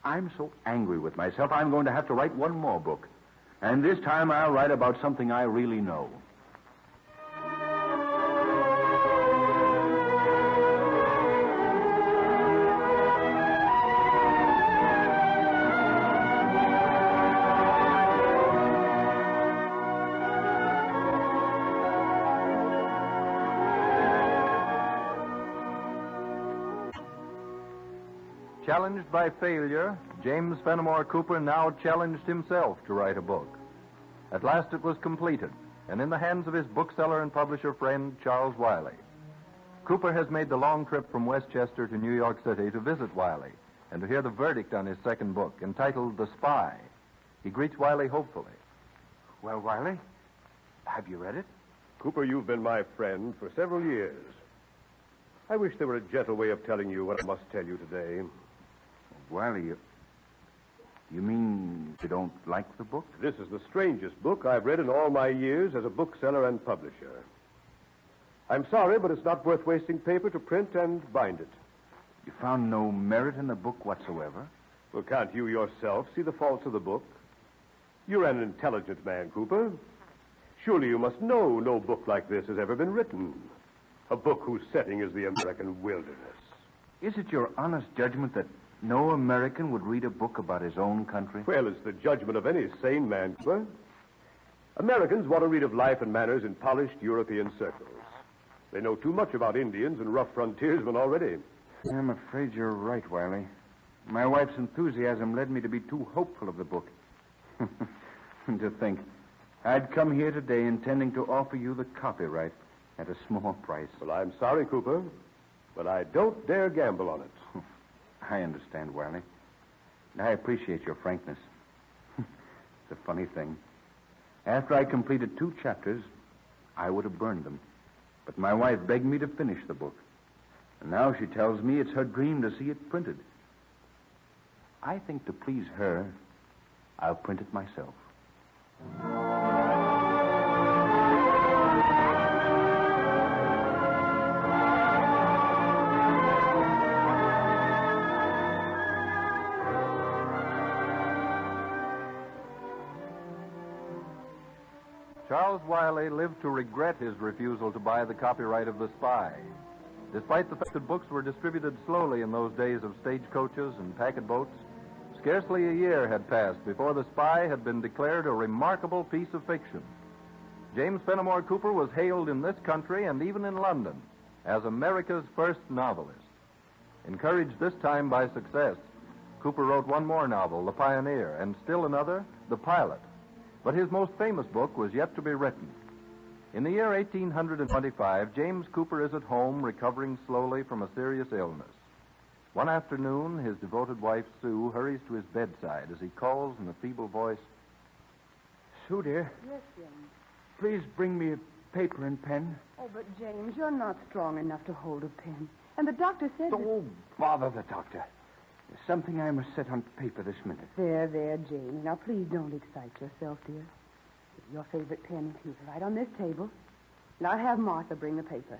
I'm so angry with myself, I'm going to have to write one more book. And this time I'll write about something I really know. Challenged by failure, James Fenimore Cooper now challenged himself to write a book. At last it was completed, and in the hands of his bookseller and publisher friend, Charles Wiley. Cooper has made the long trip from Westchester to New York City to visit Wiley and to hear the verdict on his second book, entitled The Spy. He greets Wiley hopefully. Well, Wiley, have you read it? Cooper, you've been my friend for several years. I wish there were a gentle way of telling you what I must tell you today. Wiley, you mean you don't like the book? This is the strangest book I've read in all my years as a bookseller and publisher. I'm sorry, but it's not worth wasting paper to print and bind it. You found no merit in the book whatsoever? Well, can't you yourself see the faults of the book? You're an intelligent man, Cooper. Surely you must know no book like this has ever been written. A book whose setting is the American wilderness. Is it your honest judgment that no American would read a book about his own country? Well, it's the judgment of any sane man, Cooper. Americans want to read of life and manners in polished European circles. They know too much about Indians and rough frontiersmen already. I'm afraid you're right, Wiley. My wife's enthusiasm led me to be too hopeful of the book. To think, I'd come here today intending to offer you the copyright at a small price. Well, I'm sorry, Cooper, but I don't dare gamble on it. I understand, Wiley. I appreciate your frankness. It's a funny thing. After I completed 2 chapters, I would have burned them. But my wife begged me to finish the book. And now she tells me it's her dream to see it printed. I think to please her, I'll print it myself. Charles Wiley lived to regret his refusal to buy the copyright of The Spy. Despite the fact that books were distributed slowly in those days of stagecoaches and packet boats, scarcely a year had passed before The Spy had been declared a remarkable piece of fiction. James Fenimore Cooper was hailed in this country and even in London as America's first novelist. Encouraged this time by success, Cooper wrote one more novel, The Pioneer, and still another, The Pilot. But his most famous book was yet to be written. In the year 1825, James Cooper is at home recovering slowly from a serious illness. One afternoon, his devoted wife, Sue, hurries to his bedside as he calls in a feeble voice, Sue, dear. Yes, James. Please bring me a paper and pen. Oh, but James, you're not strong enough to hold a pen. And the doctor said... Oh, bother the doctor. There's something I must set on paper this minute. There, James. Now, please don't excite yourself, dear. Your favorite pen is here, right on this table. And I'll have Martha bring the paper.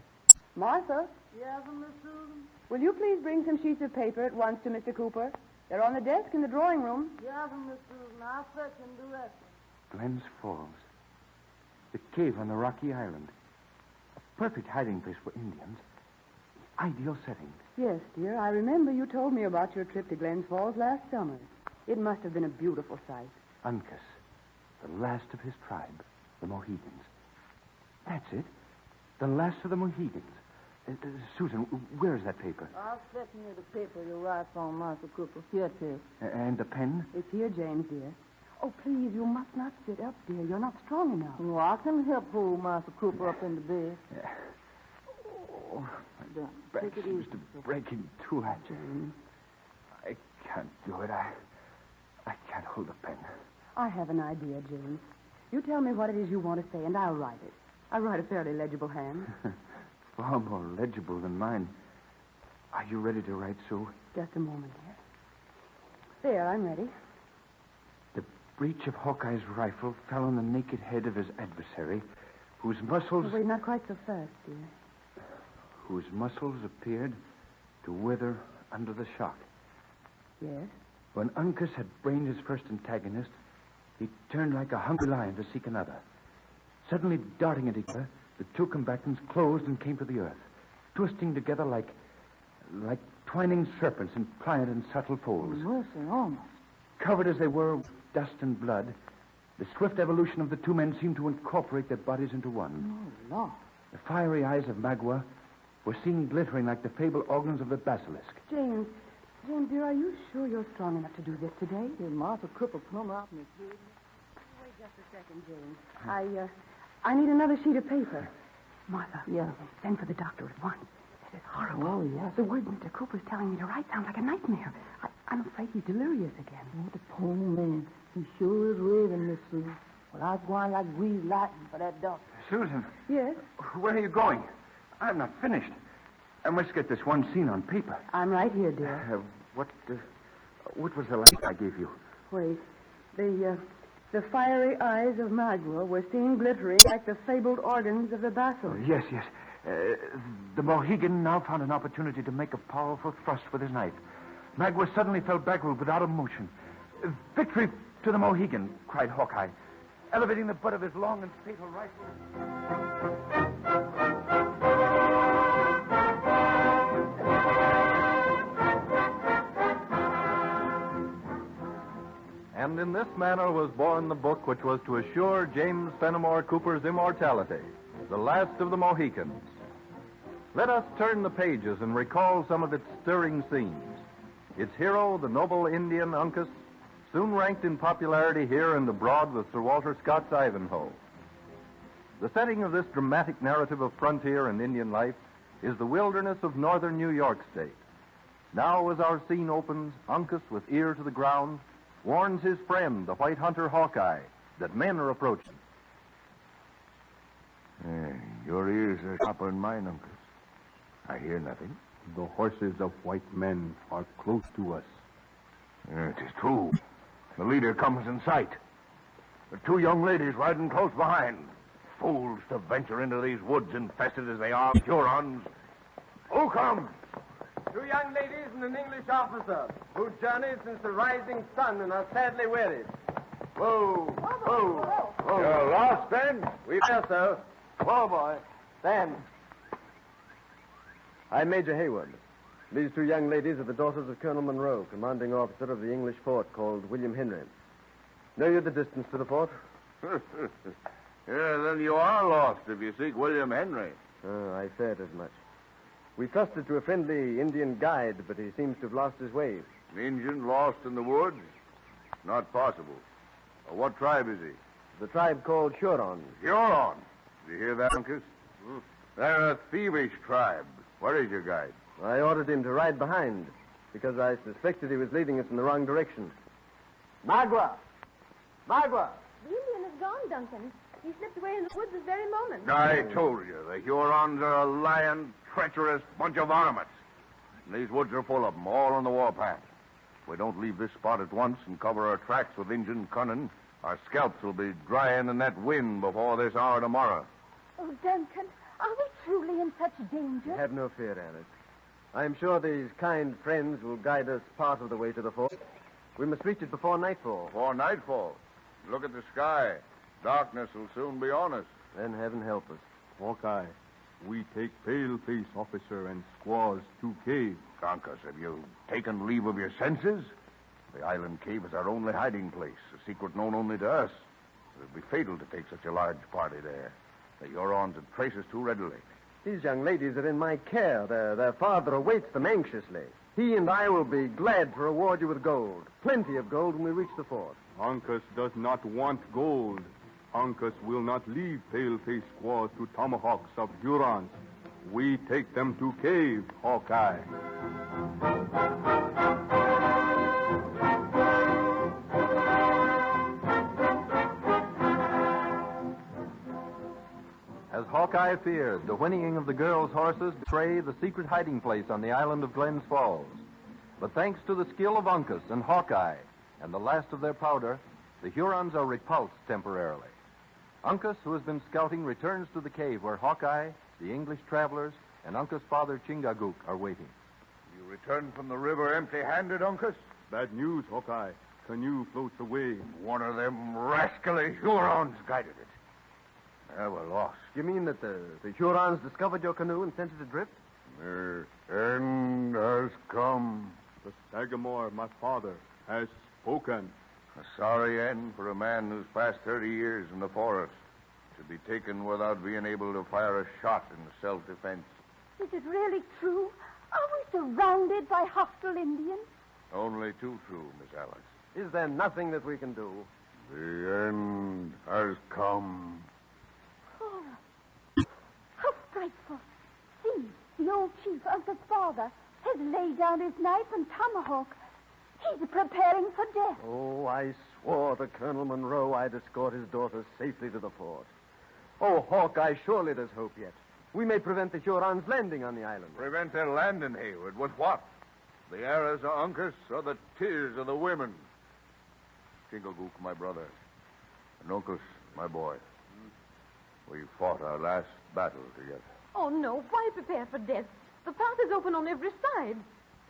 Martha? Yes, Miss Susan? Will you please bring some sheets of paper at once to Mr. Cooper? They're on the desk in the drawing room. Yes, Miss Susan. I'll fetch him directly. Glenn's Falls. The cave on the rocky island. A perfect hiding place for Indians. The ideal setting. Yes, dear. I remember you told me about your trip to Glens Falls last summer. It must have been a beautiful sight. Uncas, the last of his tribe, the Mohegans. That's it. The last of the Mohegans. Susan, where's that paper? I'll fetch you the paper you write on, Master Cooper. Here it is. And the pen? It's here, James, dear. Oh, please, you must not sit up, dear. You're not strong enough. Oh, I can help hold Master Cooper up in the bed. Oh, my back seems to break in two. James. I can't do it. I can't hold a pen. I have an idea, James. You tell me what it is you want to say, and I'll write it. I write a fairly legible hand. Far more legible than mine. Are you ready to write, Sue? Just a moment, dear. There, I'm ready. The breech of Hawkeye's rifle fell on the naked head of his adversary, whose muscles... Oh, wait, not quite so fast, dear. Whose muscles appeared to wither under the shock. Yes. When Uncas had brained his first antagonist, he turned like a hungry lion to seek another. Suddenly darting at each other, the two combatants closed and came to the earth, twisting together like twining serpents in pliant and subtle folds. Mercy, almost. Covered as they were with dust and blood, the swift evolution of the two men seemed to incorporate their bodies into one. Oh, Lord. The fiery eyes of Magua were seen glittering like the fabled organs of the basilisk. James, dear, are you sure you're strong enough to do this today? Hey, Martha Cripple plumb out in his head. Wait just a second, James. I need another sheet of paper. Martha. Yeah. Send for the doctor at once. This is horrible. Oh, yes. The words Mr. Cooper's telling me to write sound like a nightmare. I'm afraid he's delirious again. Oh, the poor man. He sure is raving, Miss Susan. Well, I was going like greased lightning for that doctor. Susan. Yes? Where are you going? I'm not finished. I must get this one scene on paper. I'm right here, dear. What was the last I gave you? Wait. The fiery eyes of Magua were seen glittering like the fabled organs of the basilisk. Yes. The Mohegan now found an opportunity to make a powerful thrust with his knife. Magua suddenly fell backward without a motion. Victory to the Mohegan, cried Hawkeye, elevating the butt of his long and fatal rifle. And in this manner was born the book which was to assure James Fenimore Cooper's immortality, The Last of the Mohicans. Let us turn the pages and recall some of its stirring scenes. Its hero, the noble Indian Uncas, soon ranked in popularity here and abroad with Sir Walter Scott's Ivanhoe. The setting of this dramatic narrative of frontier and Indian life is the wilderness of northern New York State. Now, as our scene opens, Uncas, with ear to the ground, warns his friend, the white hunter Hawkeye, that men are approaching. Your ears are sharper than mine, Uncas. I hear nothing. The horses of white men are close to us. It is true. The leader comes in sight. The two young ladies riding close behind. Fools to venture into these woods infested as they are with Hurons. Who comes? 2 young ladies and an English officer who journeyed since the rising sun and are sadly weary. Whoa, whoa, whoa. You're lost, then? Yes, sir. Whoa, boy. Stand. I'm Major Hayward. These 2 young ladies are the daughters of Colonel Monroe, commanding officer of the English fort called William Henry. Know you the distance to the fort? Then you are lost if you seek William Henry. Oh, I feared as much. We trusted to a friendly Indian guide, but he seems to have lost his way. Indian lost in the woods? Not possible. What tribe is he? The tribe called Hurons. Hurons? Did you hear that, Uncas? They're a thievish tribe. Where is your guide? I ordered him to ride behind because I suspected he was leading us in the wrong direction. Magua! Magua! The Indian is gone, Duncan. He slipped away in the woods this very moment. I told you, the Hurons are a lying, treacherous bunch of varmints. And these woods are full of them, all on the warpath. If we don't leave this spot at once and cover our tracks with Injun cunning, our scalps will be drying in that wind before this hour tomorrow. Oh, Duncan, are we truly in such danger? Have no fear, Alice. I'm sure these kind friends will guide us part of the way to the fort. We must reach it before nightfall. Before nightfall? Look at the sky. Darkness will soon be on us. Then heaven help us. Hawkeye, we take pale-face officer and squaws to cave. Uncas, have you taken leave of your senses? The island cave is our only hiding place, a secret known only to us. It would be fatal to take such a large party there. The Hurons would trace us too readily. These young ladies are in my care. Their father awaits them anxiously. He and I will be glad to reward you with gold. Plenty of gold when we reach the fort. Uncas does not want gold. Uncas will not leave pale-face squaws to tomahawks of Hurons. We take them to cave, Hawkeye. As Hawkeye feared, the whinnying of the girls' horses betray the secret hiding place on the island of Glens Falls. But thanks to the skill of Uncas and Hawkeye and the last of their powder, the Hurons are repulsed temporarily. Uncas, who has been scouting, returns to the cave where Hawkeye, the English travelers, and Uncas' father Chingachgook are waiting. You returned from the river empty-handed, Uncas? Bad news, Hawkeye. Canoe floats away. One of them rascally Hurons guided it. We're lost. You mean that the Hurons discovered your canoe and sent it adrift? The end has come. The Sagamore, my father, has spoken. A sorry end for a man who's passed 30 years in the forest. To be taken without being able to fire a shot in self-defense. Is it really true? Are we surrounded by hostile Indians? Only too true, Miss Alice. Is there nothing that we can do? The end has come. Oh, how frightful. See, the old chief, Uncle's father, has laid down his knife and tomahawk. He's preparing for death. Oh, I swore to Colonel Monroe I'd escort his daughters safely to the fort. Oh, Hawkeye, surely there's hope yet. We may prevent the Hurons landing on the island. Prevent their landing, Hayward? With what? The arrows of Uncas or the tears of the women? Chinglegook, my brother, and Uncas, my boy. We fought our last battle together. Oh, no. Why prepare for death? The path is open on every side.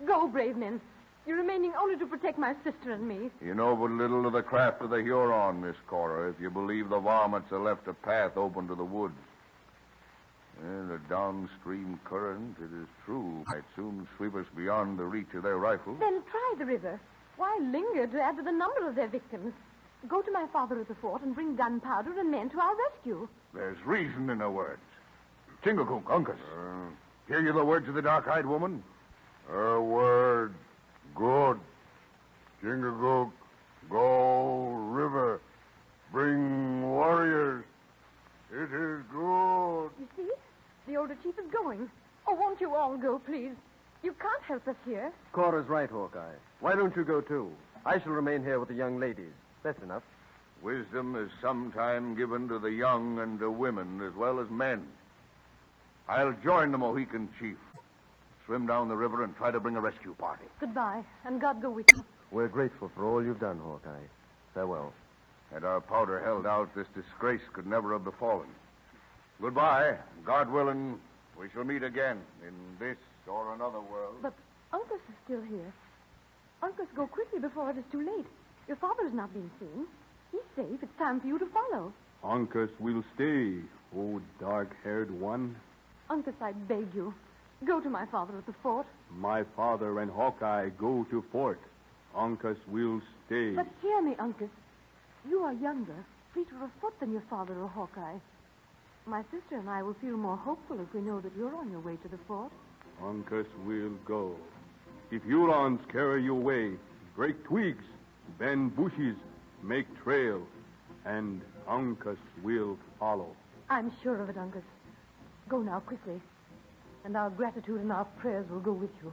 Go, brave men. You're remaining only to protect my sister and me. You know but little of the craft of the Huron, Miss Cora, if you believe the varmints have left a path open to the woods. And the downstream current, it is true, might soon sweep us beyond the reach of their rifles. Then try the river. Why linger to add to the number of their victims? Go to my father at the fort and bring gunpowder and men to our rescue. There's reason in the words. Chinglegook, Uncas. Hear you the words of the dark-eyed woman? Her word. Good. Chinglegook, go river. Bring warriors. It is good. You see? The older chief is going. Oh, won't you all go, please? You can't help us here. Cora's right, Hawkeye. Why don't you go, too? I shall remain here with the young ladies. That's enough. Wisdom is sometime given to the young and to women as well as men. I'll join the Mohican chief. Swim down the river and try to bring a rescue party. Goodbye, and God go with you. We're grateful for all you've done, Hawkeye. Farewell. Had our powder held out, this disgrace could never have befallen. Goodbye. God willing, we shall meet again in this or another world. But Uncas is still here. Uncas, go quickly before it is too late. Your father has not been seen. He's safe. It's time for you to follow. Uncas will stay, oh dark-haired one. Uncas, I beg you. Go to my father at the fort. My father and Hawkeye go to fort. Uncas will stay. But hear me, Uncas. You are younger, fleeter of foot than your father or Hawkeye. My sister and I will feel more hopeful if we know that you're on your way to the fort. Uncas will go. If Hurons carry you away, break twigs, bend bushes, make trail, and Uncas will follow. I'm sure of it, Uncas. Go now, quickly. And our gratitude and our prayers will go with you.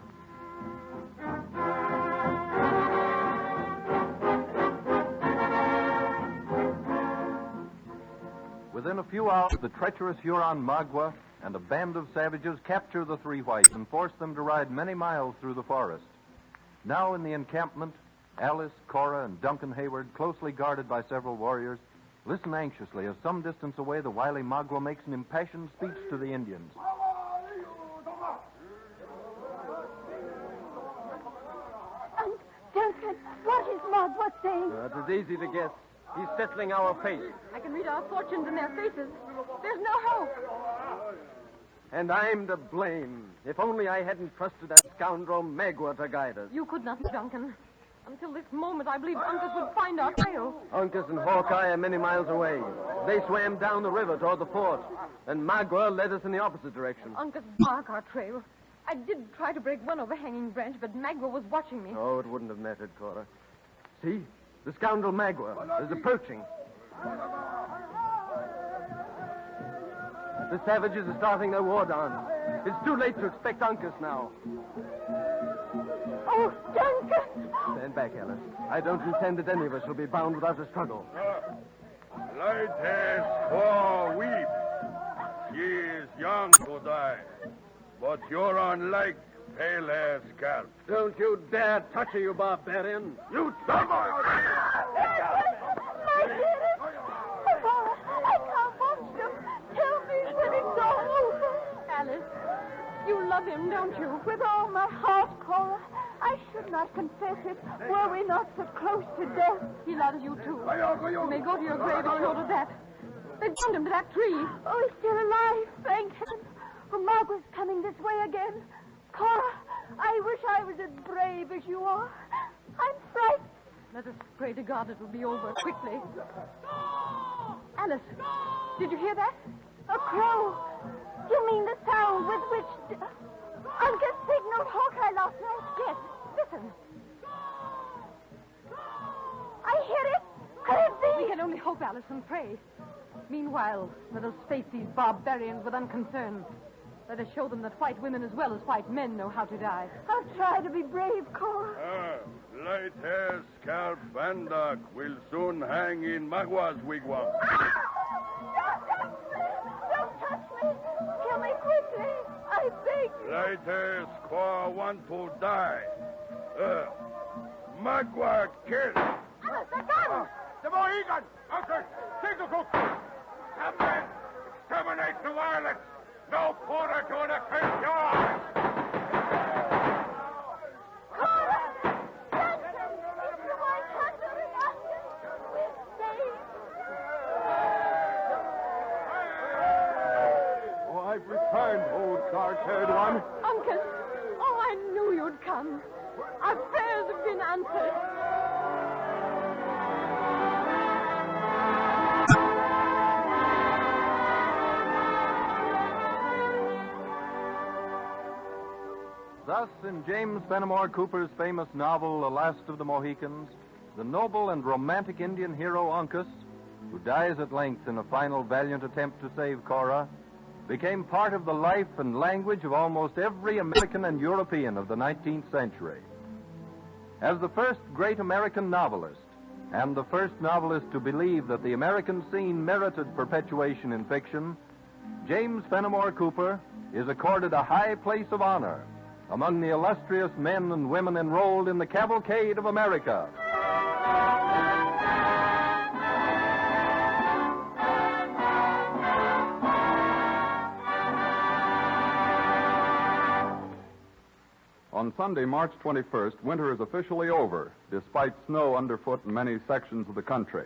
Within a few hours, the treacherous Huron Magua and a band of savages capture the three whites and force them to ride many miles through the forest. Now in the encampment, Alice, Cora, and Duncan Hayward, closely guarded by several warriors, listen anxiously as some distance away the wily Magua makes an impassioned speech to the Indians. Duncan, what is Magua saying? It is easy to guess. He's settling our fate. I can read our fortunes in their faces. There's no hope. And I'm to blame. If only I hadn't trusted that scoundrel Magua to guide us. You could not, Duncan. Until this moment, I believed Uncas would find our trail. Uncas and Hawkeye are many miles away. They swam down the river toward the fort, and Magua led us in the opposite direction. Uncas barked our trail. I did try to break one overhanging branch, but Magua was watching me. Oh, it wouldn't have mattered, Cora. See? The scoundrel Magua is approaching. The savages are starting their war dance. It's too late to expect Uncas now. Oh, Duncan! Stand back, Alice. I don't intend that any of us will be bound without a struggle. Light as squaw weep. She is young to die, but you're unlike pale as scalp. Don't you dare touch her, you barbarian. You dumb! My dearest! Oh, I can't watch them. Tell me when it's all over. Alice, you love love him, don't you? With all my heart, Cora. I should not confess it, were we not so close to death. He loves you, too. You may go to your grave and show to that. They've bound him to that tree. Oh, he's still alive, thank heaven. Oh, Margaret's coming this way again. Cora, I wish I was as brave as you are. I'm frightened. Let us pray to God it will be over quickly. Alice, did you hear that? A crow. You mean the sound with which Uncle signaled Hawkeye last night? Yes. Listen. I hear it. Could it be? We can only hope, Alice, and pray. Meanwhile, let us face these barbarians with unconcern. Let us show them that white women as well as white men know how to die. I'll try to be brave, Cora. Light hair, scalp, bandock will soon hang in Magwa's wigwam. Don't touch me. Kill me quickly. I beg you. Light hair, squaw want to die. Magwa kill. The gun! The Mohegan! Uncle, signal cook! Come men! Terminate the violence! No quarter to an accursed yard! Cora! Benson! It's the white hunter in Austin! We're saved! Oh, I've returned, old dark-haired one. Uncle! Oh, I knew you'd come. Our prayers have been answered. Thus, in James Fenimore Cooper's famous novel, The Last of the Mohicans, the noble and romantic Indian hero Uncas, who dies at length in a final valiant attempt to save Cora, became part of the life and language of almost every American and European of the 19th century. As the first great American novelist, and the first novelist to believe that the American scene merited perpetuation in fiction, James Fenimore Cooper is accorded a high place of honor among the illustrious men and women enrolled in the cavalcade of America. On Sunday, March 21st, winter is officially over, despite snow underfoot in many sections of the country.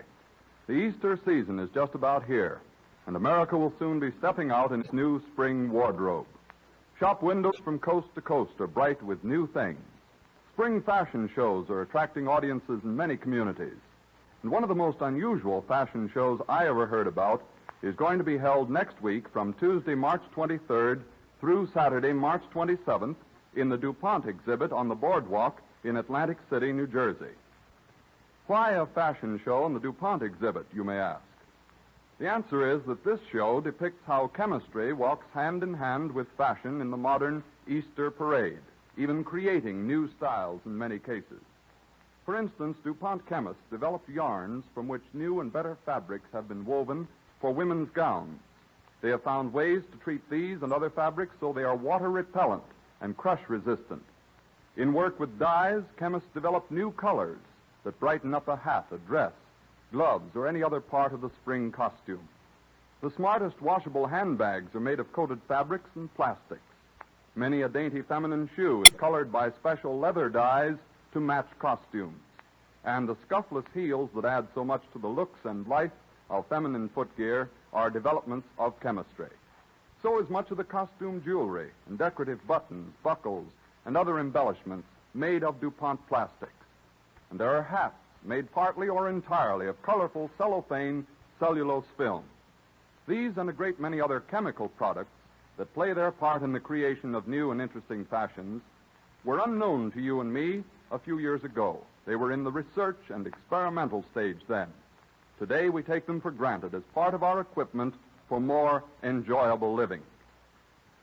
The Easter season is just about here, and America will soon be stepping out in its new spring wardrobe. Shop windows from coast to coast are bright with new things. Spring fashion shows are attracting audiences in many communities. And one of the most unusual fashion shows I ever heard about is going to be held next week from Tuesday, March 23rd through Saturday, March 27th in the DuPont exhibit on the boardwalk in Atlantic City, New Jersey. Why a fashion show in the DuPont exhibit, you may ask? The answer is that this show depicts how chemistry walks hand in hand with fashion in the modern Easter parade, even creating new styles in many cases. For instance, DuPont chemists developed yarns from which new and better fabrics have been woven for women's gowns. They have found ways to treat these and other fabrics so they are water repellent and crush resistant. In work with dyes, chemists develop new colors that brighten up a hat, a dress, gloves, or any other part of the spring costume. The smartest washable handbags are made of coated fabrics and plastics. Many a dainty feminine shoe is colored by special leather dyes to match costumes. And the scuffless heels that add so much to the looks and life of feminine footgear are developments of chemistry. So is much of the costume jewelry and decorative buttons, buckles, and other embellishments made of DuPont plastics. And there are hats made partly or entirely of colorful cellophane cellulose film. These and a great many other chemical products that play their part in the creation of new and interesting fashions were unknown to you and me a few years ago. They were in the research and experimental stage then. Today we take them for granted as part of our equipment for more enjoyable living.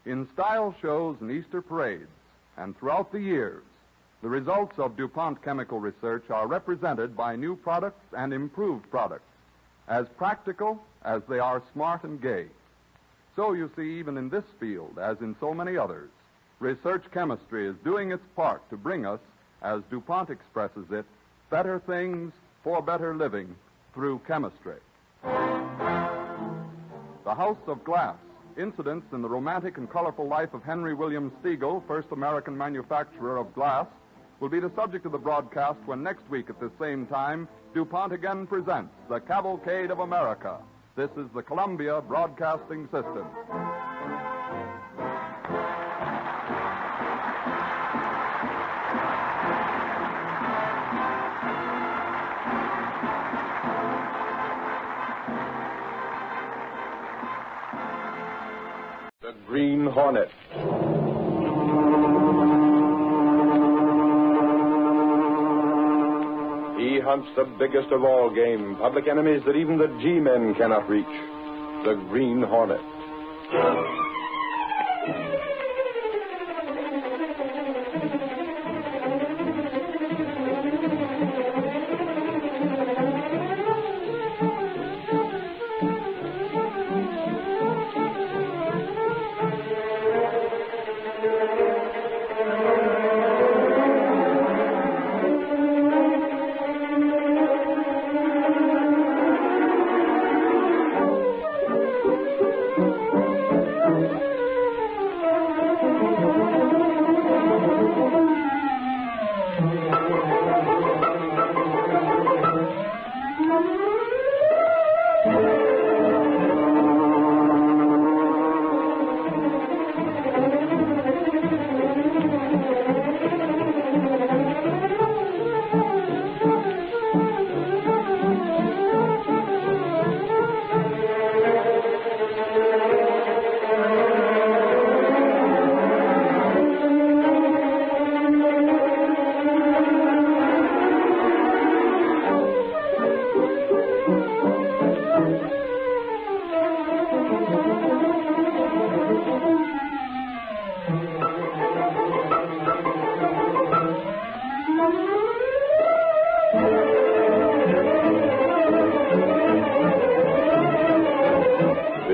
In style shows and Easter parades, and throughout the years, the results of DuPont chemical research are represented by new products and improved products, as practical as they are smart and gay. So you see, even in this field, as in so many others, research chemistry is doing its part to bring us, as DuPont expresses it, better things for better living through chemistry. The House of Glass Incidents in the romantic and colorful life of Henry William Siegel, first American manufacturer of glass, will be the subject of the broadcast when next week at this same time, DuPont again presents The Cavalcade of America. This is the Columbia Broadcasting System. The Green Hornet. He hunts the biggest of all game, public enemies that even the G-men cannot reach. The Green Hornet.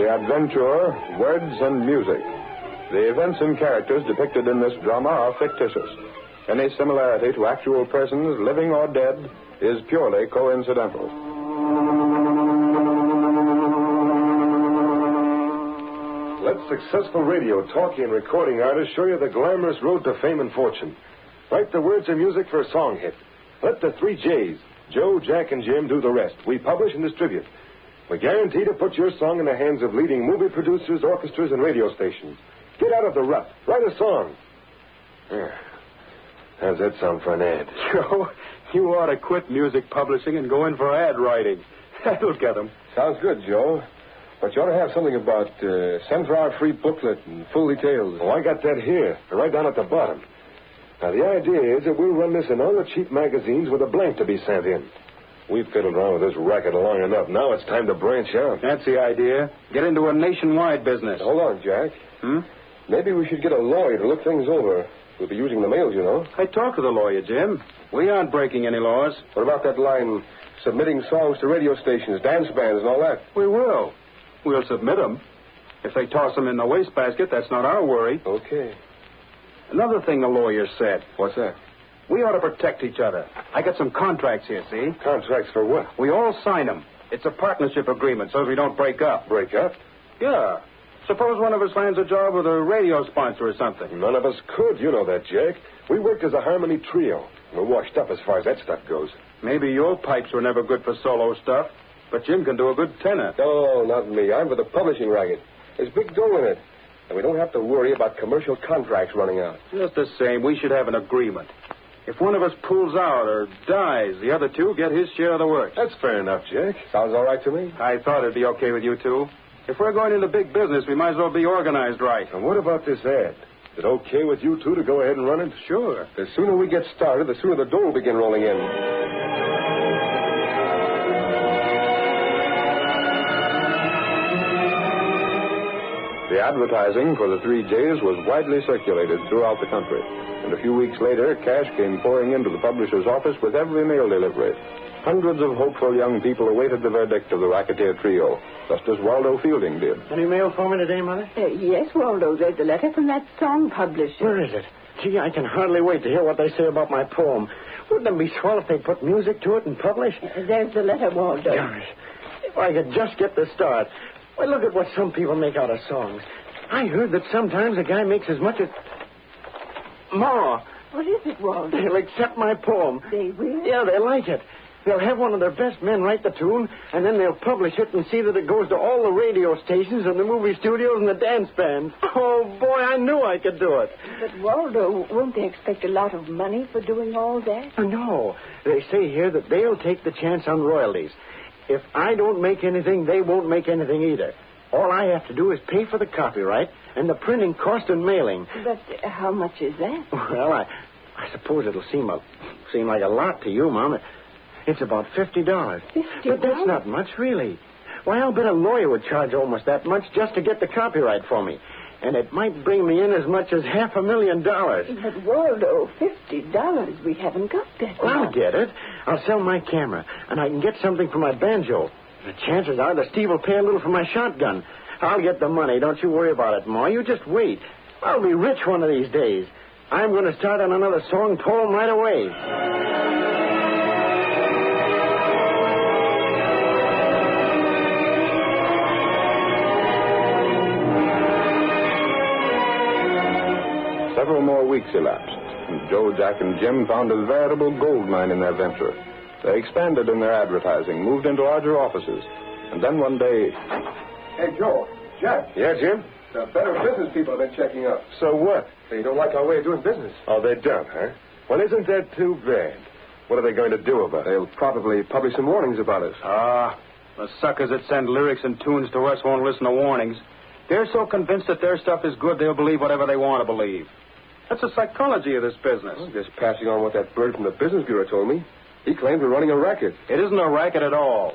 Adventure, words, and music. The events and characters depicted in this drama are fictitious. Any similarity to actual persons, living or dead, is purely coincidental. Let successful radio, talkie, and recording artists show you the glamorous road to fame and fortune. Write the words and music for a song hit. Let the 3 J's, Joe, Jack, and Jim, do the rest. We publish and distribute. We guarantee to put your song in the hands of leading movie producers, orchestras, and radio stations. Get out of the rut. Write a song. How's that sound for an ad? Joe, you ought to quit music publishing and go in for ad writing. That'll get them. Sounds good, Joe. But you ought to have something about send for our free booklet and full details. Oh, I got that here, right down at the bottom. Now, the idea is that we'll run this in all the cheap magazines with a blank to be sent in. We've fiddled around with this racket long enough. Now it's time to branch out. That's the idea. Get into a nationwide business. Hold on, Jack. Maybe we should get a lawyer to look things over. We'll be using the mails, you know. I talked to the lawyer, Jim. We aren't breaking any laws. What about that line, submitting songs to radio stations, dance bands, and all that? We will. We'll submit them. If they toss them in the wastebasket, that's not our worry. Okay. Another thing the lawyer said. What's that? We ought to protect each other. I got some contracts here, see? Contracts for what? We all sign them. It's a partnership agreement, so we don't break up. Break up? Yeah. Suppose one of us lands a job with a radio sponsor or something. None of us could. You know that, Jack. We worked as a harmony trio. We're washed up as far as that stuff goes. Maybe your pipes were never good for solo stuff, but Jim can do a good tenor. Oh, not me. I'm for the publishing racket. There's big dough in it. And we don't have to worry about commercial contracts running out. Just the same, we should have an agreement. If one of us pulls out or dies, the other two get his share of the work. That's fair enough, Jack. Sounds all right to me. I thought it'd be okay with you two. If we're going into big business, we might as well be organized right. And what about this ad? Is it okay with you two to go ahead and run it? Sure. The sooner we get started, the sooner the dough will begin rolling in. The advertising for the 3 J's was widely circulated throughout the country. And a few weeks later, cash came pouring into the publisher's office with every mail delivery. Hundreds of hopeful young people awaited the verdict of the racketeer trio, just as Waldo Fielding did. Any mail for me today, Mother? Yes, Waldo. There's a letter from that song publisher. Where is it? Gee, I can hardly wait to hear what they say about my poem. Wouldn't it be swell if they put music to it and publish? There's the letter, Waldo. Gosh, if I could just get the start. Well, look at what some people make out of songs. I heard that sometimes a guy makes as much as... Ma. What is it, Walter? They'll accept my poem. They will? Yeah, they like it. They'll have one of their best men write the tune, and then they'll publish it and see that it goes to all the radio stations and the movie studios and the dance bands. Oh, boy, I knew I could do it. But, Waldo, won't they expect a lot of money for doing all that? No. They say here that they'll take the chance on royalties. If I don't make anything, they won't make anything either. All I have to do is pay for the copyright and the printing cost and mailing. But how much is that? Well, I suppose it'll seem like a lot to you, Mom. It's about $50. $50? But that's not much, really. Why, I'll bet a lawyer would charge almost that much just to get the copyright for me. And it might bring me in as much as $500,000. But, Waldo, $50, we haven't got that. Well, I'll get it. I'll sell my camera, and I can get something for my banjo. The chances are that Steve will pay a little for my shotgun. I'll get the money. Don't you worry about it, Ma. You just wait. I'll be rich one of these days. I'm going to start on another song poem right away. Several more weeks elapsed, and Joe, Jack, and Jim found a veritable gold mine in their venture. They expanded in their advertising, moved into larger offices, and then one day... Hey, Joe. Jack. Yeah, Jim? The Better Business people have been checking up. So what? They don't like our way of doing business. Oh, they don't, huh? Well, isn't that too bad? What are they going to do about it? They'll probably publish some warnings about us. The suckers that send lyrics and tunes to us won't listen to warnings. They're so convinced that their stuff is good, they'll believe whatever they want to believe. That's the psychology of this business. I'm just passing on what that bird from the Business Bureau told me. He claimed we're running a racket. It isn't a racket at all.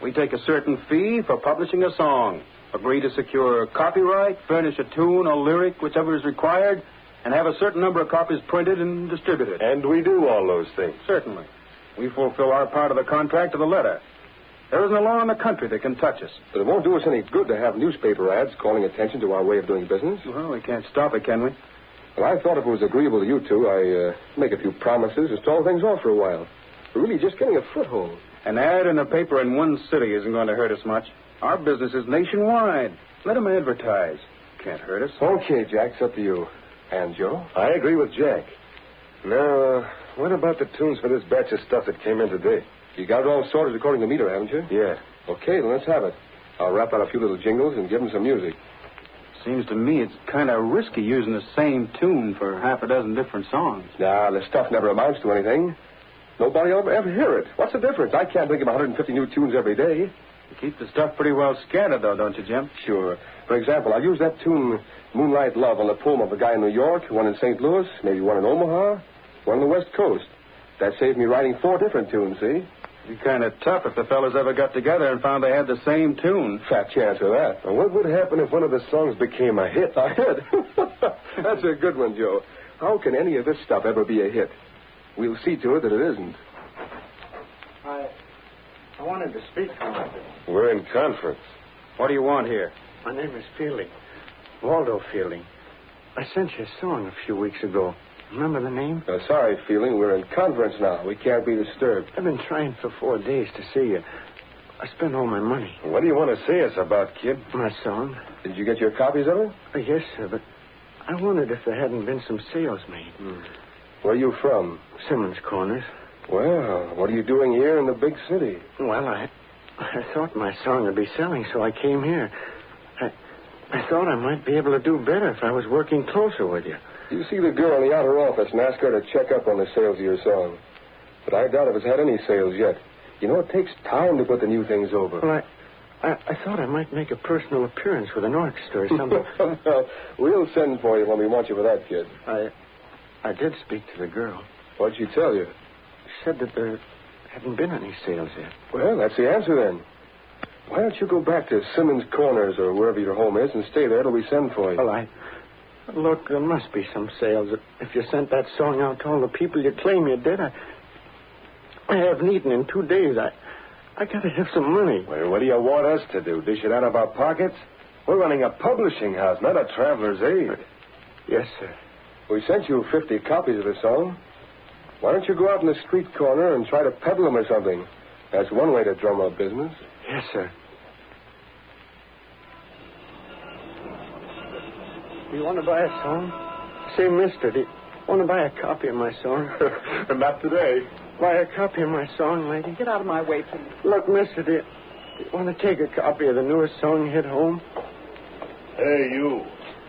We take a certain fee for publishing a song, agree to secure copyright, furnish a tune or lyric, whichever is required, and have a certain number of copies printed and distributed. And we do all those things. Certainly. We fulfill our part of the contract to the letter. There isn't a law in the country that can touch us. But it won't do us any good to have newspaper ads calling attention to our way of doing business. Well, we can't stop it, can we? Well, I thought if it was agreeable to you two, I'd make a few promises to stall things off for a while. We're really just getting a foothold. An ad in a paper in one city isn't going to hurt us much. Our business is nationwide. Let them advertise. Can't hurt us. Okay, Jack, it's up to you. And Joe? I agree with Jack. Now, what about the tunes for this batch of stuff that came in today? You got it all sorted according to meter, haven't you? Yeah. Okay, then let's have it. I'll rap out a few little jingles and give them some music. Seems to me it's kind of risky using the same tune for half a dozen different songs. Nah, the stuff never amounts to anything. Nobody will ever hear it. What's the difference? I can't think of 150 new tunes every day. You keep the stuff pretty well scattered, though, don't you, Jim? Sure. For example, I'll use that tune, Moonlight Love, on the poem of a guy in New York, one in St. Louis, maybe one in Omaha, one on the West Coast. That saved me writing 4 different tunes, see? It'd be kind of tough if the fellas ever got together and found they had the same tune. Fat chance of that. Well, what would happen if one of the songs became a hit? A hit? That's a good one, Joe. How can any of this stuff ever be a hit? We'll see to it that it isn't. I wanted to speak to you. We're in conference. What do you want here? My name is Fielding. Waldo Fielding. I sent you a song a few weeks ago. Remember the name? Sorry, Fielding. We're in conference now. We can't be disturbed. I've been trying for 4 days to see you. I spent all my money. What do you want to see us about, kid? My song. Did you get your copies of it? Yes, sir, but I wondered if there hadn't been some sales made. Where are you from? Simmons Corners. Well, what are you doing here in the big city? Well, I thought my song would be selling, so I came here. I thought I might be able to do better if I was working closer with you. You see the girl in the outer office and ask her to check up on the sales of your song. But I doubt if it's had any sales yet. You know, it takes time to put the new things over. Well, I thought I might make a personal appearance with an orchestra or something. We'll send for you when we want you for that, kid. I did speak to the girl. What'd she tell you? She said that there hadn't been any sales yet. Well, that's the answer then. Why don't you go back to Simmons Corners or wherever your home is and stay there till we send for you? Well, Look, there must be some sales. If you sent that song out to all the people you claim you did, I haven't eaten in 2 days. I gotta have some money. Well, what do you want us to do? Dish it out of our pockets? We're running a publishing house, not a traveler's aid. Yes, sir. We sent you 50 copies of the song. Why don't you go out in the street corner and try to peddle them or something? That's one way to drum up business. Yes, sir. you want to buy a song? Say, mister, do you want to buy a copy of my song? Not today. Buy a copy of my song, lady? Get out of my way, please. Look, mister, do you want to take a copy of the newest song hit home? Hey, you.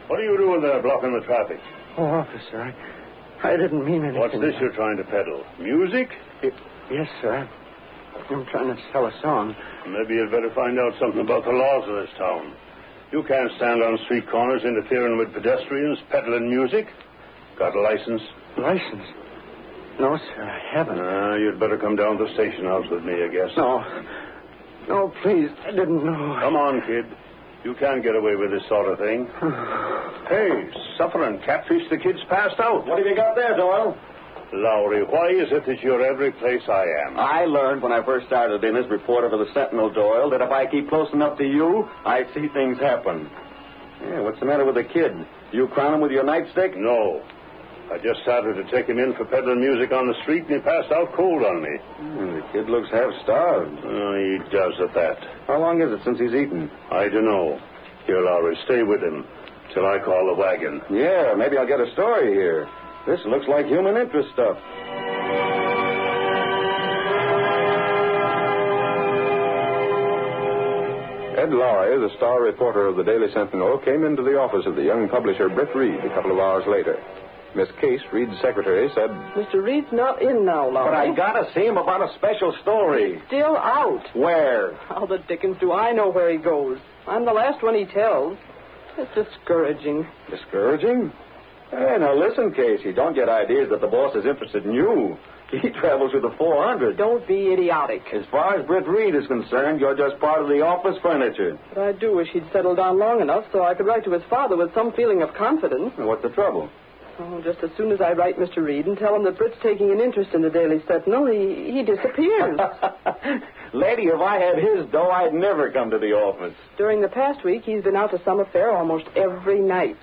What are you doing there blocking the traffic? Oh, officer, I didn't mean anything. What's this you're trying to peddle? Music? Yes, sir. I'm trying to sell a song. Maybe you'd better find out something about the laws of this town. You can't stand on street corners interfering with pedestrians, peddling music. Got a license? License? No, sir, I haven't. You'd better come down to the station house with me, I guess. No, please, I didn't know. Come on, kid. You can't get away with this sort of thing. Hey, suffering catfish, the kid's passed out. What have you got there, Doyle? Lowry, why is it that you're every place I am? I learned when I first started in as reporter for the Sentinel, Doyle, that if I keep close enough to you, I see things happen. Yeah, what's the matter with the kid? You crown him with your nightstick? No. I just started to take him in for peddling music on the street, and he passed out cold on me. The kid looks half starved. He does at that. How long is it since he's eaten? I don't know. Here, Lowry, stay with him till I call the wagon. Yeah, maybe I'll get a story here. This looks like human interest stuff. Ed Lowry, the star reporter of the Daily Sentinel, came into the office of the young publisher Britt Reed a couple of hours later. Miss Case, Reed's secretary, said, Mr. Reed's not in now, Lowry. But I gotta see him about a special story. He's still out. Where? How the dickens do I know where he goes? I'm the last one he tells. It's discouraging. Discouraging? Hey, now listen, Casey. Don't get ideas that the boss is interested in you. He travels with the 400. Don't be idiotic. As far as Britt Reed is concerned, you're just part of the office furniture. But I do wish he'd settled down long enough so I could write to his father with some feeling of confidence. What's the trouble? Oh, just as soon as I write Mr. Reed and tell him that Britt's taking an interest in the Daily Sentinel, he disappears. Lady, if I had his dough, I'd never come to the office. During the past week, he's been out to some affair almost every night.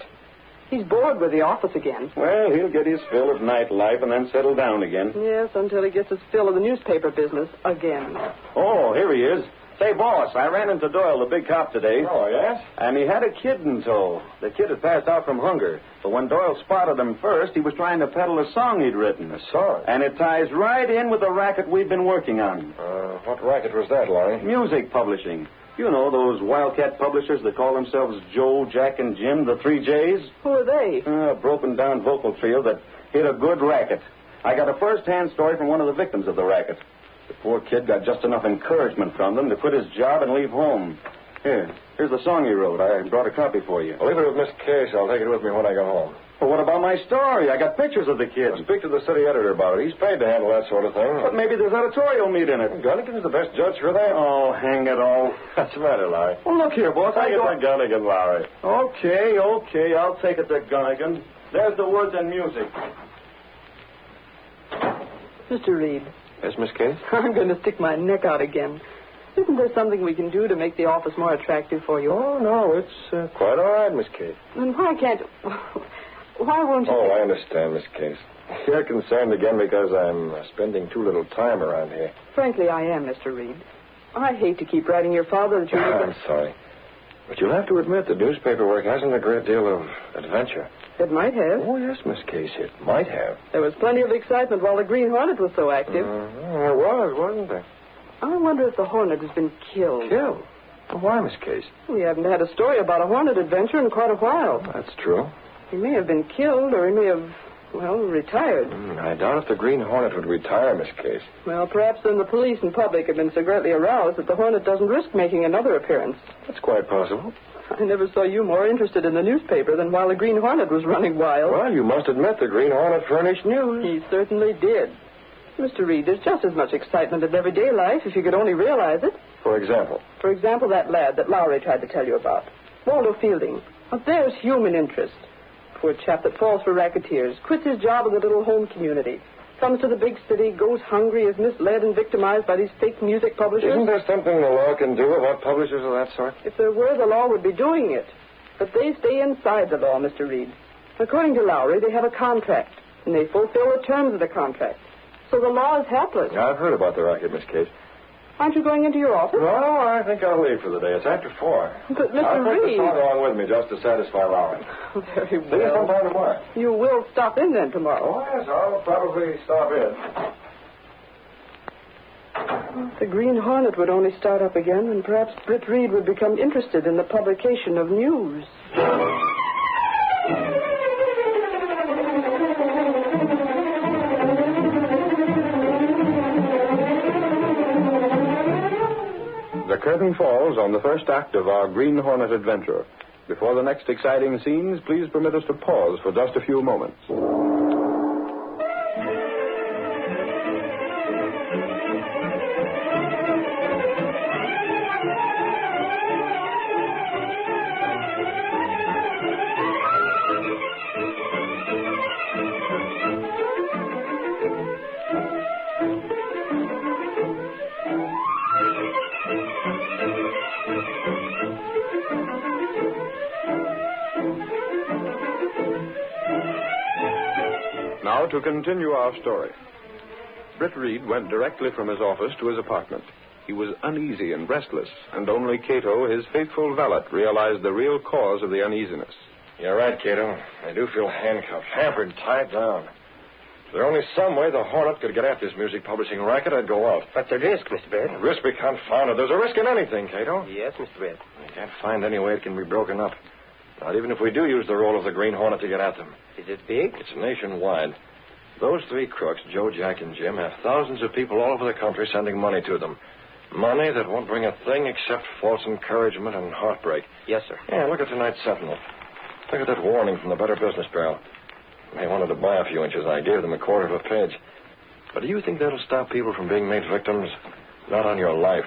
He's bored with the office again. Well, he'll get his fill of nightlife and then settle down again. Yes, until he gets his fill of the newspaper business again. Oh, here he is. Say, boss, I ran into Doyle, the big cop, today. Oh, yes? And he had a kid in tow. The kid had passed out from hunger. But when Doyle spotted him first, he was trying to peddle a song he'd written. A song? And it ties right in with the racket we've been working on. What racket was that, Larry? Music publishing. You know, those wildcat publishers that call themselves Joe, Jack, and Jim, the 3 J's? Who are they? A broken-down vocal trio that hit a good racket. I got a first-hand story from one of the victims of the racket. The poor kid got just enough encouragement from them to quit his job and leave home. Here's the song he wrote. I brought a copy for you. I'll leave it with Miss Case. I'll take it with me when I go home. Well, what about my story? I got pictures of the kid. I'll speak to the city editor about it. He's paid to handle that sort of thing. But maybe there's editorial meat in it. Gunnigan's the best judge for that. Oh, hang it all. What's the matter, Larry? Well, look here, boss. Take it to Gunnigan, Larry. Okay. I'll take it to Gunnigan. There's the words and music. Mr. Reed. Yes, Miss Case? I'm going to stick my neck out again. Isn't there something we can do to make the office more attractive for you? Oh, no, it's quite all right, Miss Case. Then why can't... Why won't you... Oh, I understand, Miss Case. You're concerned again because I'm spending too little time around here. Frankly, I am, Mr. Reed. I hate to keep writing your father that you... I'm sorry. But you'll have to admit the newspaper work hasn't a great deal of adventure. It might have. Oh, yes, Miss Case, it might have. There was plenty of excitement while the Green Hornet was so active. There was, wasn't there? I wonder if the Hornet has been killed. Killed? Well, why, Miss Case? We haven't had a story about a Hornet adventure in quite a while. That's true. He may have been killed, or he may have, retired. I doubt if the Green Hornet would retire, Miss Case. Well, perhaps then the police and public have been so greatly aroused that the Hornet doesn't risk making another appearance. That's quite possible. I never saw you more interested in the newspaper than while the Green Hornet was running wild. Well, you must admit the Green Hornet furnished news. He certainly did. Mr. Reed, there's just as much excitement in everyday life if you could only realize it. For example? For example, that lad that Lowry tried to tell you about. Waldo Fielding. Now, there's human interest. Poor chap that falls for racketeers, quits his job in the little home community, comes to the big city, goes hungry, is misled and victimized by these fake music publishers. Isn't there something the law can do about publishers of that sort? If there were, the law would be doing it. But they stay inside the law, Mr. Reed. According to Lowry, they have a contract, and they fulfill the terms of the contract. So the law is helpless. I've heard about the racket, Miss Case. Aren't you going into your office? No, I think I'll leave for the day. It's after 4. But, Mr. I'll take the Reed... song along with me just to satisfy Lowry. Very See you well. sometime tomorrow. You will stop in then tomorrow. Oh, yes, I'll probably stop in. If the Green Hornet would only start up again, and perhaps Britt Reed would become interested in the publication of news. The curtain falls on the first act of our Green Hornet adventure. Before the next exciting scenes, please permit us to pause for just a few moments. Now to continue our story. Britt Reed went directly from his office to his apartment. He was uneasy and restless, and only Cato, his faithful valet, realized the real cause of the uneasiness. You're right, Cato. I do feel handcuffed, hampered, tied down. If there were only some way the Hornet could get at this music publishing racket, I'd go out. But the risk, Mr. Britt. Risk be confounded. There's a risk in anything, Cato. Yes, Mr. Britt. I can't find any way it can be broken up. Not even if we do use the role of the Green Hornet to get at them. Is it big? It's nationwide. Those 3 crooks, Joe, Jack, and Jim, have thousands of people all over the country sending money to them. Money that won't bring a thing except false encouragement and heartbreak. Yes, sir. Yeah, look at tonight's Sentinel. Look at that warning from the Better Business Bureau. They wanted to buy a few inches. I gave them a quarter of a page. But do you think that'll stop people from being made victims? Not on your life.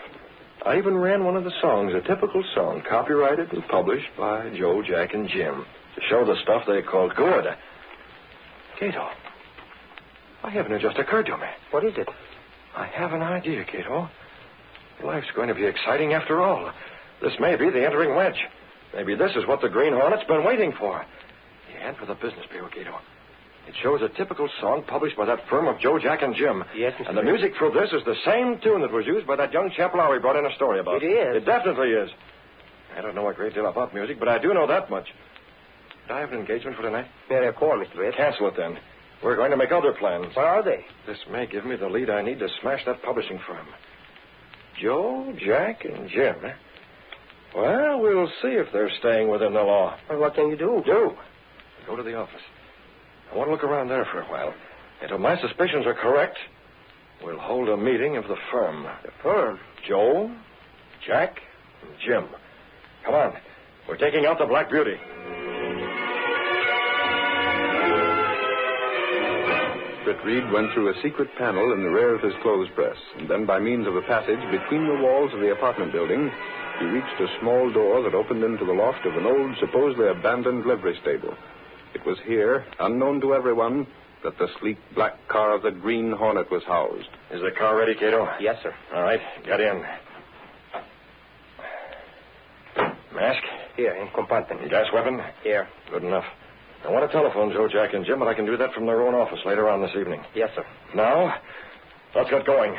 I even ran one of the songs, a typical song, copyrighted and published by Joe, Jack, and Jim, to show the stuff they called good. Cato, I haven't it just occurred to me. What is it? I have an idea, Cato. Life's going to be exciting after all. This may be the entering wedge. Maybe this is what the Green Hornet's been waiting for. The ad for the Business Bureau, Cato. It shows a typical song published by that firm of Joe, Jack, and Jim. Yes, Mr. And the music for this is the same tune that was used by that young chap Lowry brought in a story about. It is. It definitely is. I don't know a great deal about music, but I do know that much. Did I have an engagement for tonight? May I call, Mr. Britt? Cancel it, then. We're going to make other plans. What are they? This may give me the lead I need to smash that publishing firm. Joe, Jack, and Jim. Eh? Well, we'll see if they're staying within the law. Well, what can you do? Go to the office. I want to look around there for a while. And if my suspicions are correct, we'll hold a meeting of the firm. The firm? Joe, Jack, and Jim. Come on. We're taking out the Black Beauty. Britt Reed went through a secret panel in the rear of his clothes press, and then by means of a passage between the walls of the apartment building, he reached a small door that opened into the loft of an old, supposedly abandoned livery stable. It was here, unknown to everyone, that the sleek black car of the Green Hornet was housed. Is the car ready, Cato? Yes, sir. All right, get in. Mask? Here, in compartment. Gas weapon? Here. Good enough. I want to telephone Joe, Jack, and Jim, but I can do that from their own office later on this evening. Yes, sir. Now, let's get going.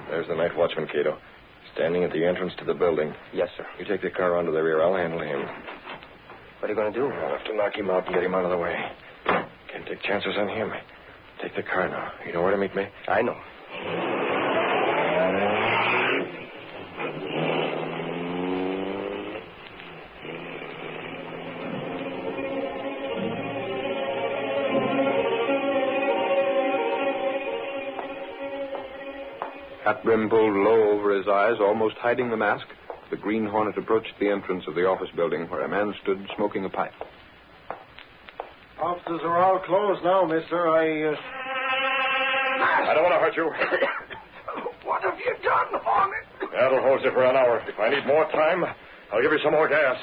There's the night watchman, Cato. Standing at the entrance to the building. Yes, sir. You take the car onto the rear. I'll handle him. What are you going to do? I'll have to knock him out and get him out of the way. Can't take chances on him. Take the car now. You know where to meet me? I know. Hat brim pulled low over his eyes, almost hiding the mask, the Green Hornet approached the entrance of the office building where a man stood smoking a pipe. Offices are all closed now, mister. I don't want to hurt you. What have you done, Hornet? That'll hold you for an hour. If I need more time, I'll give you some more gas.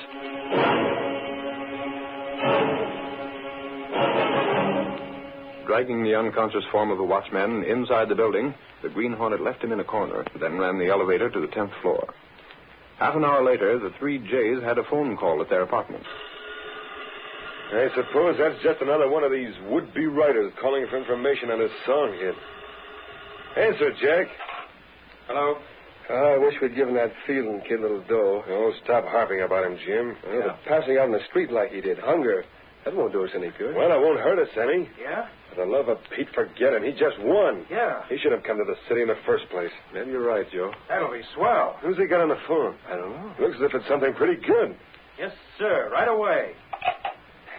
Dragging the unconscious form of the watchman inside the building, the Green Hornet left him in a corner, then ran the elevator to the 10th floor. Half an hour later, the three Jays had a phone call at their apartment. I suppose that's just another one of these would-be writers calling for information on his song hit. Answer, Jack. Hello? I wish we'd given that Fielding kid a little dough. Oh, stop harping about him, Jim. The passing out in the street like he did. Hunger. That won't do us any good. Well, it won't hurt us any. Yeah? For the love of Pete, forget him. He just won. Yeah. He should have come to the city in the first place. Maybe you're right, Joe. That'll be swell. Who's he got on the phone? I don't know. Looks as if it's something pretty good. Yes, sir. Right away.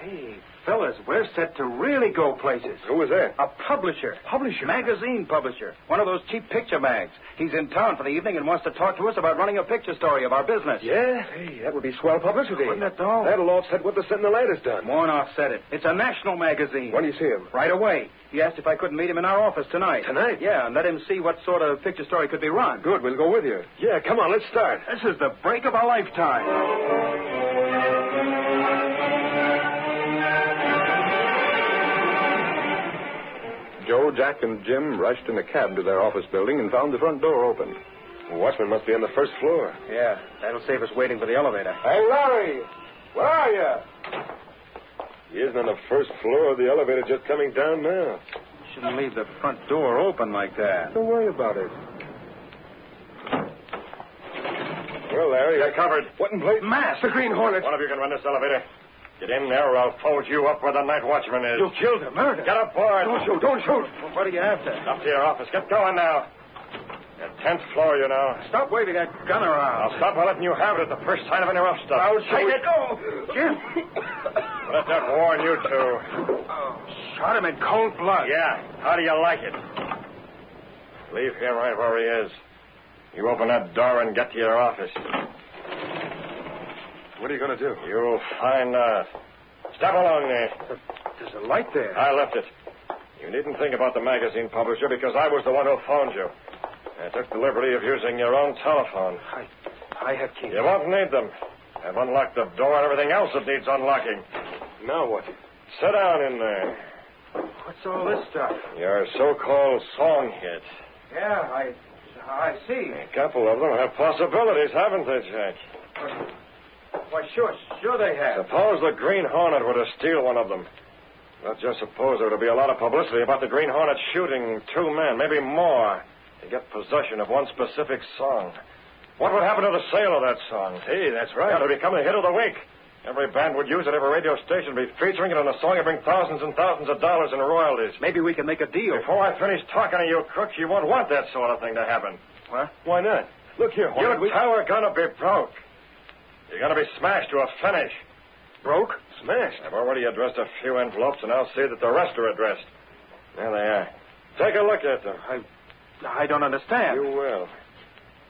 Hey, fellas, we're set to really go places. Who was that? A publisher. Publisher? Magazine publisher. One of those cheap picture mags. He's in town for the evening and wants to talk to us about running a picture story of our business. Yeah? Hey, that would be swell publicity. Wouldn't it, though? That'll offset what the Sentinel ad has done. Won't offset it. It's a national magazine. When do you see him? Right away. He asked if I couldn't meet him in our office tonight. Tonight? Yeah, and let him see what sort of picture story could be run. Good, we'll go with you. Yeah, come on, let's start. This is the break of a lifetime. Joe, Jack, and Jim rushed in a cab to their office building and found the front door open. The watchman must be on the first floor. Yeah, that'll save us waiting for the elevator. Hey, Larry! Where are you? He isn't on the first floor. The elevator just coming down now. Shouldn't leave the front door open like that. Don't worry about it. Well, Larry, You're covered. what in place? Mass! The Green Hornet. One of you can run this elevator. Get in there or I'll fold you up where the night watchman is. You killed him. Murder. Get aboard. Don't shoot, don't shoot. Well, what are you after? Up to your office. Get going now. You're 10th floor, you know. Stop waving that gun around. I'll stop by letting you have it at the first sign of any rough stuff. I'll take it. Oh, Jim. Let that warn you two. Shot him in cold blood. Yeah. How do you like it? Leave him right where he is. You open that door and get to your office. What are you going to do? You'll find out. Step along there. There's a light there. I left it. You needn't think about the magazine publisher because I was the one who phoned you. I took the liberty of using your own telephone. I have keys. You won't need them. I've unlocked the door and everything else that needs unlocking. Now what? Sit down in there. What's all this stuff? Your so-called song hit. Yeah, I see. A couple of them have possibilities, haven't they, Jack? Why, sure they have. Suppose the Green Hornet were to steal one of them. Let's just suppose there would be a lot of publicity about the Green Hornet shooting two men, maybe more, to get possession of one specific song. What would happen to the sale of that song? Hey, that's right. It would become the hit of the week. Every band would use it. Every radio station would be featuring it on a song and bring thousands and thousands of dollars in royalties. Maybe we can make a deal. Before I finish talking to you crooks, you won't want that sort of thing to happen. What? Why not? Look here, Hornet. You two are going to be broke. You're going to be smashed to a finish. Broke? Smashed. I've already addressed a few envelopes, and I'll see that the rest are addressed. There they are. Take a look at them. I don't understand. You will.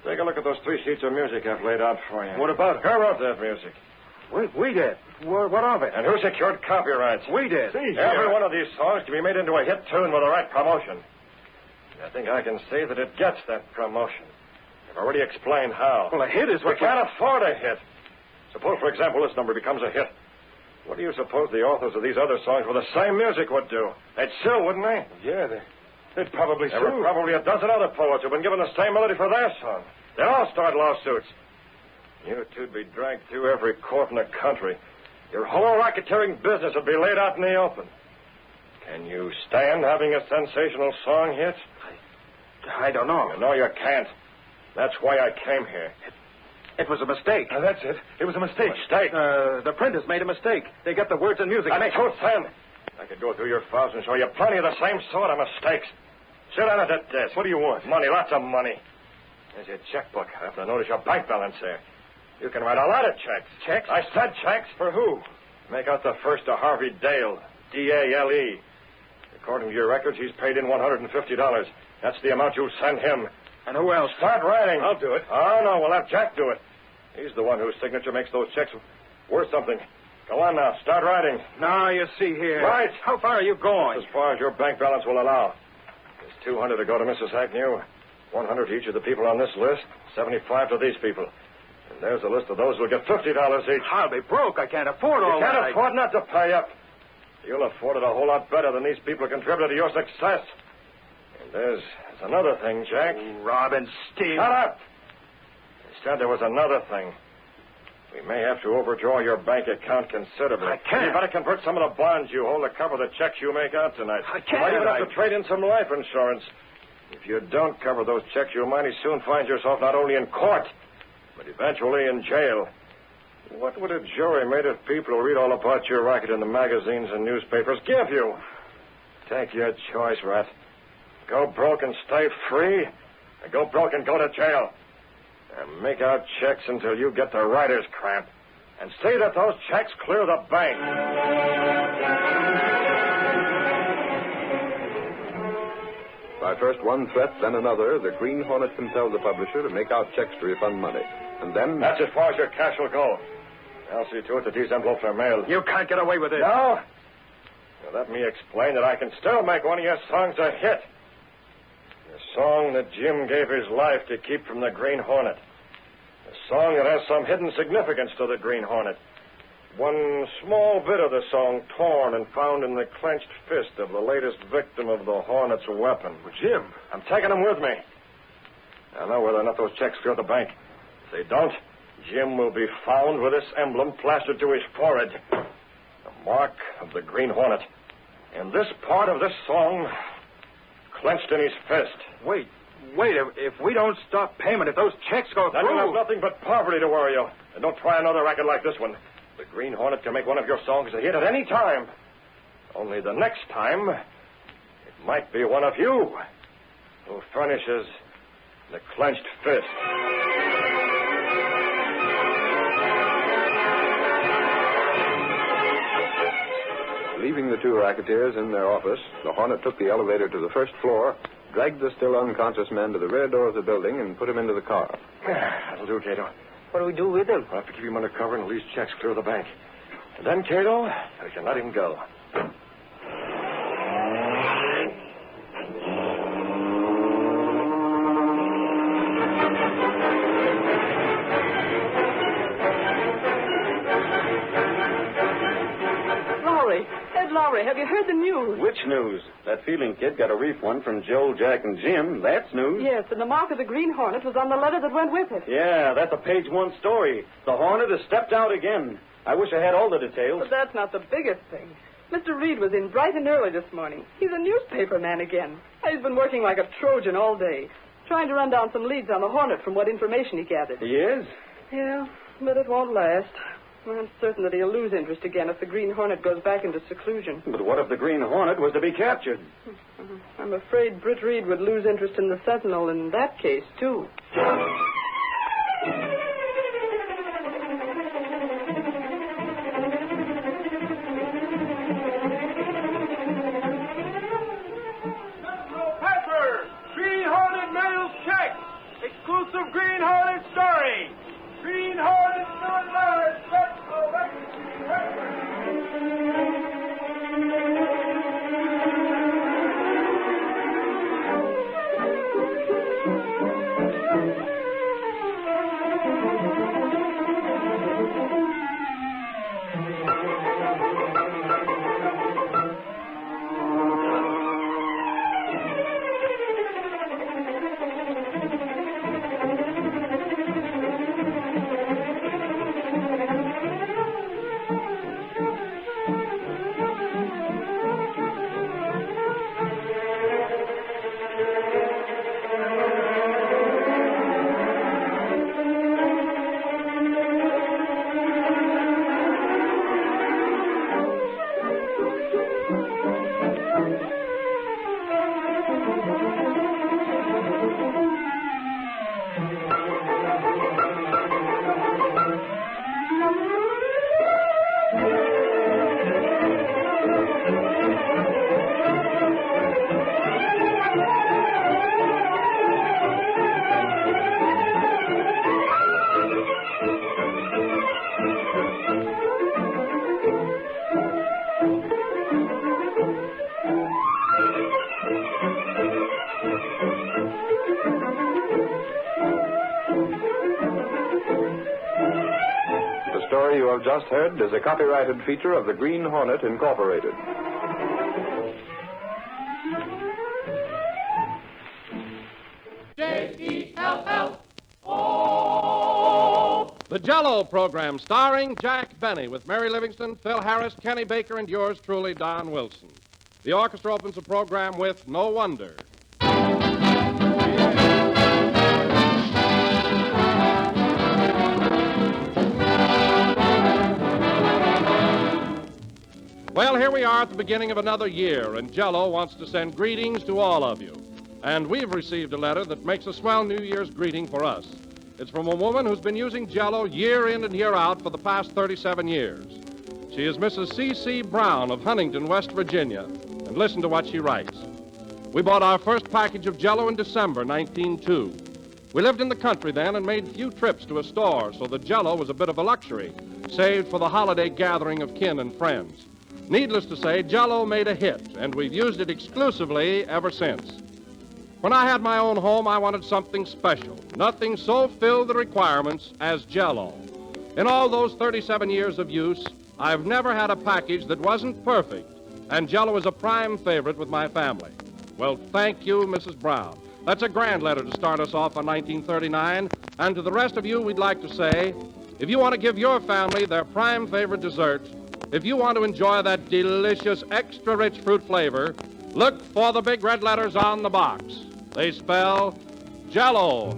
Take a look at those 3 sheets of music I've laid out for you. What about it? Who wrote that music? We did. What of it? And who secured copyrights? We did. Every one of these songs can be made into a hit tune with the right promotion. I think I can see that it gets that promotion. I've already explained how. Well, a hit is what... We can't afford a hit. Suppose, for example, this number becomes a hit. What do you suppose the authors of these other songs with the same music would do? They'd sue, wouldn't they? Yeah, they'd probably There were sue. probably a dozen other poets who've been given the same melody for their song. They'd all start lawsuits. You two'd be dragged through every court in the country. Your whole racketeering business would be laid out in the open. Can you stand having a sensational song hit? I don't know. You know you can't. That's why I came here. It was a mistake. That's it. It was a mistake. Mistake? The printers made a mistake. They got the words and music. I make truth then. I could go through your files and show you plenty of the same sort of mistakes. Sit down at that desk. What do you want? Money, lots of money. There's your checkbook. I have to notice your bank balance there. You can write a lot of checks. Checks? I said checks. For who? Make out the first to Harvey Dale, D-A-L-E. According to your records, he's paid in $150. That's the amount you send him. And who else? Start writing. I'll do it. Oh, no, we'll have Jack do it. He's the one whose signature makes those checks worth something. Go on now. Start writing. Now, you see here. Right. How far are you going? As far as your bank balance will allow. There's $200 to go to Mrs. Hacknew, $100 to each of the people on this list, $75 to these people. And there's a list of those who'll get $50 each. I'll be broke. I can't afford all You can't that. afford not to pay up. You'll afford it a whole lot better than these people who contributed to your success. And there's another thing, Jack. Rob and Steve. Shut up! I said there was another thing. We may have to overdraw your bank account considerably. I can't. You better convert some of the bonds you hold to cover the checks you make out tonight. I can't. You might even have to trade in some life insurance. If you don't cover those checks, you'll mighty soon find yourself not only in court, but eventually in jail. What would a jury made of people who read all about your racket in the magazines and newspapers give you? Take your choice, Rat. Go broke and stay free, or go broke and go to jail. And make out checks until you get the writer's cramp. And see that those checks clear the bank. By first one threat, then another, the Green Hornet compelled the publisher to make out checks to refund money. And then... That's as far as your cash will go. I'll see to it that these envelopes are mailed. You can't get away with it. No? Now, let me explain that I can still make one of your songs a hit. The song that Jim gave his life to keep from the Green Hornet. A song that has some hidden significance to the Green Hornet. One small bit of the song torn and found in the clenched fist of the latest victim of the Hornet's weapon. Jim. I'm taking him with me. I know whether or not those checks clear the bank. If they don't, Jim will be found with this emblem plastered to his forehead. The mark of the Green Hornet. And this part of this song clenched in his fist. Wait. If we don't stop payment, if those checks go then through... you'll have nothing but poverty to worry you. And don't try another racket like this one. The Green Hornet can make one of your songs a hit at any time. Only the next time, it might be one of you who furnishes the clenched fist. Leaving the two racketeers in their office, the Hornet took the elevator to the first floor, dragged the still unconscious man to the rear door of the building, and put him into the car. That'll do, Cato. What do we do with him? We'll have to keep him under cover until these checks clear the bank. And then, Cato, we can let him go. Lowry, have you heard the news? Which news? That Fielding kid got a refund from Joe, Jack, and Jim. That's news. Yes, and the mark of the Green Hornet was on the letter that went with it. Yeah, that's a page one story. The Hornet has stepped out again. I wish I had all the details. But that's not the biggest thing. Mr. Reed was in bright and early this morning. He's a newspaper man again. He's been working like a Trojan all day, trying to run down some leads on the Hornet from what information he gathered. He is? Yeah, but it won't last. I'm certain that he'll lose interest again if the Green Hornet goes back into seclusion. But what if the Green Hornet was to be captured? I'm afraid Britt Reed would lose interest in the Sentinel in that case, too. Pepper! Green Hornet mails check! Exclusive Green Hornet story! Green Hornet not large, let's go back to have just heard is a copyrighted feature of the Green Hornet, Incorporated. J-E-L-L-O. The Jell-O program starring Jack Benny with Mary Livingston, Phil Harris, Kenny Baker, and yours truly, Don Wilson. The orchestra opens the program with No Wonder. Well, here we are at the beginning of another year, and Jell-O wants to send greetings to all of you. And we've received a letter that makes a swell New Year's greeting for us. It's from a woman who's been using Jell-O year in and year out for the past 37 years. She is Mrs. C.C. Brown of Huntington, West Virginia. And listen to what she writes. We bought our first package of Jell-O in December 1902. We lived in the country then and made few trips to a store, so the Jell-O was a bit of a luxury, saved for the holiday gathering of kin and friends. Needless to say, Jell-O made a hit, and we've used it exclusively ever since. When I had my own home, I wanted something special. Nothing so filled the requirements as Jell-O. In all those 37 years of use, I've never had a package that wasn't perfect, and Jell-O is a prime favorite with my family. Well, thank you, Mrs. Brown. That's a grand letter to start us off on 1939, and to the rest of you, we'd like to say, if you want to give your family their prime favorite dessert, if you want to enjoy that delicious, extra-rich fruit flavor, look for the big red letters on the box. They spell Jell-O.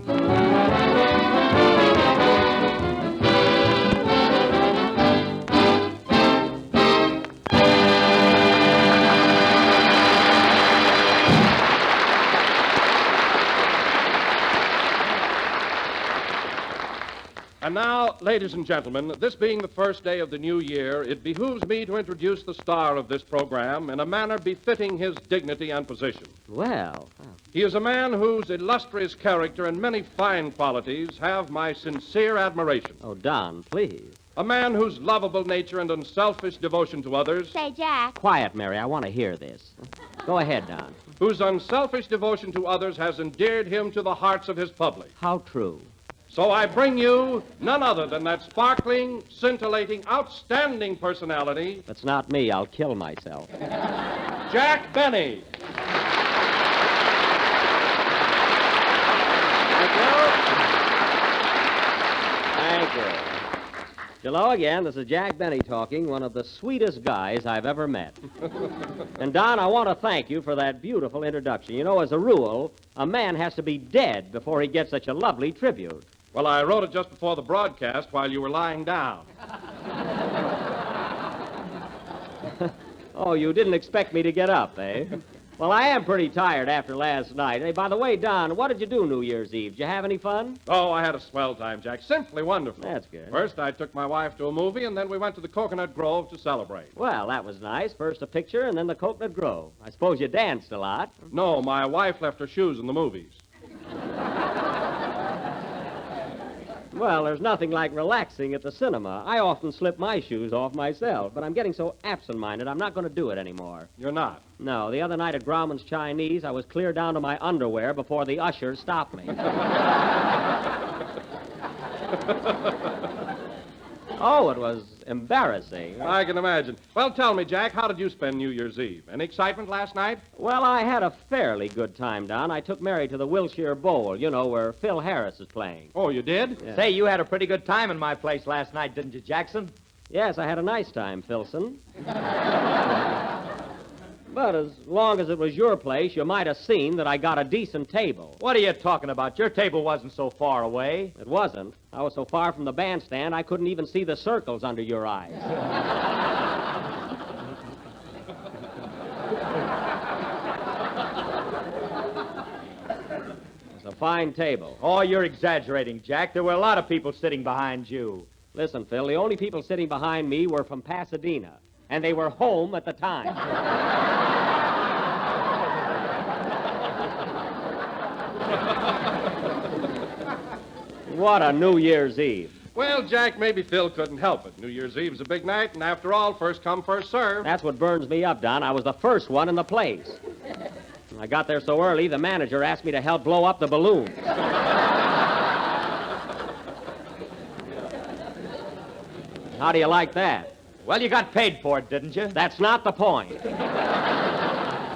And now, ladies and gentlemen, this being the first day of the new year, it behooves me to introduce the star of this program in a manner befitting his dignity and position. Well. He is a man whose illustrious character and many fine qualities have my sincere admiration. Oh, Don, please. A man whose lovable nature and unselfish devotion to others... Say, Jack. Quiet, Mary. I want to hear this. Go ahead, Don. Whose unselfish devotion to others has endeared him to the hearts of his public. How true. So I bring you none other than that sparkling, scintillating, outstanding personality... That's not me. I'll kill myself. Jack Benny. Thank you. Hello again. This is Jack Benny talking, one of the sweetest guys I've ever met. And, Don, I want to thank you for that beautiful introduction. You know, as a rule, a man has to be dead before he gets such a lovely tribute. Well, I wrote it just before the broadcast while you were lying down. Oh, you didn't expect me to get up, eh? Well, I am pretty tired after last night. Hey, by the way, Don, what did you do New Year's Eve? Did you have any fun? Oh, I had a swell time, Jack. Simply wonderful. That's good. First, I took my wife to a movie, and then we went to the Coconut Grove to celebrate. Well, that was nice. First a picture, and then the Coconut Grove. I suppose you danced a lot. No, my wife left her shoes in the movies. Well, there's nothing like relaxing at the cinema. I often slip my shoes off myself, but I'm getting so absent-minded, I'm not going to do it anymore. You're not? No, the other night at Grauman's Chinese, I was clear down to my underwear before the ushers stopped me. Oh, it was embarrassing. I can imagine. Well, tell me, Jack, how did you spend New Year's Eve? Any excitement last night? Well, I had a fairly good time, Don. I took Mary to the Wilshire Bowl, you know, where Phil Harris is playing. Oh, you did? Yeah. Say, you had a pretty good time in my place last night, didn't you, Jackson? Yes, I had a nice time, Philson. But as long as it was your place, you might have seen that I got a decent table. What are you talking about? Your table wasn't so far away. It wasn't. I was so far from the bandstand, I couldn't even see the circles under your eyes. It's a fine table. Oh, you're exaggerating, Jack. There were a lot of people sitting behind you. Listen, Phil, the only people sitting behind me were from Pasadena, and they were home at the time. What a New Year's Eve. Well, Jack, maybe Phil couldn't help it. New Year's Eve's a big night, and after all, first come, first serve. That's what burns me up, Don. I was the first one in the place. I got there so early, the manager asked me to help blow up the balloons. How do you like that? Well, you got paid for it, didn't you? That's not the point. Now,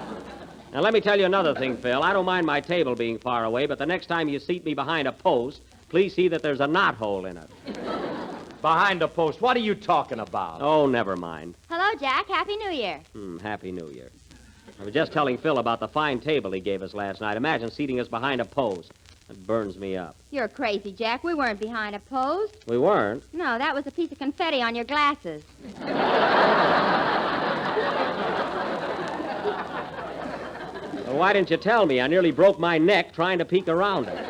let me tell you another thing, Phil. I don't mind my table being far away, but the next time you seat me behind a post, please see that there's a knothole in it. Behind a post? What are you talking about? Oh, never mind. Hello, Jack. Happy New Year. Happy New Year. I was just telling Phil about the fine table he gave us last night. Imagine seating us behind a post. It burns me up. You're crazy, Jack. We weren't behind a post. We weren't? No, that was a piece of confetti on your glasses. Well, why didn't you tell me? I nearly broke my neck trying to peek around it.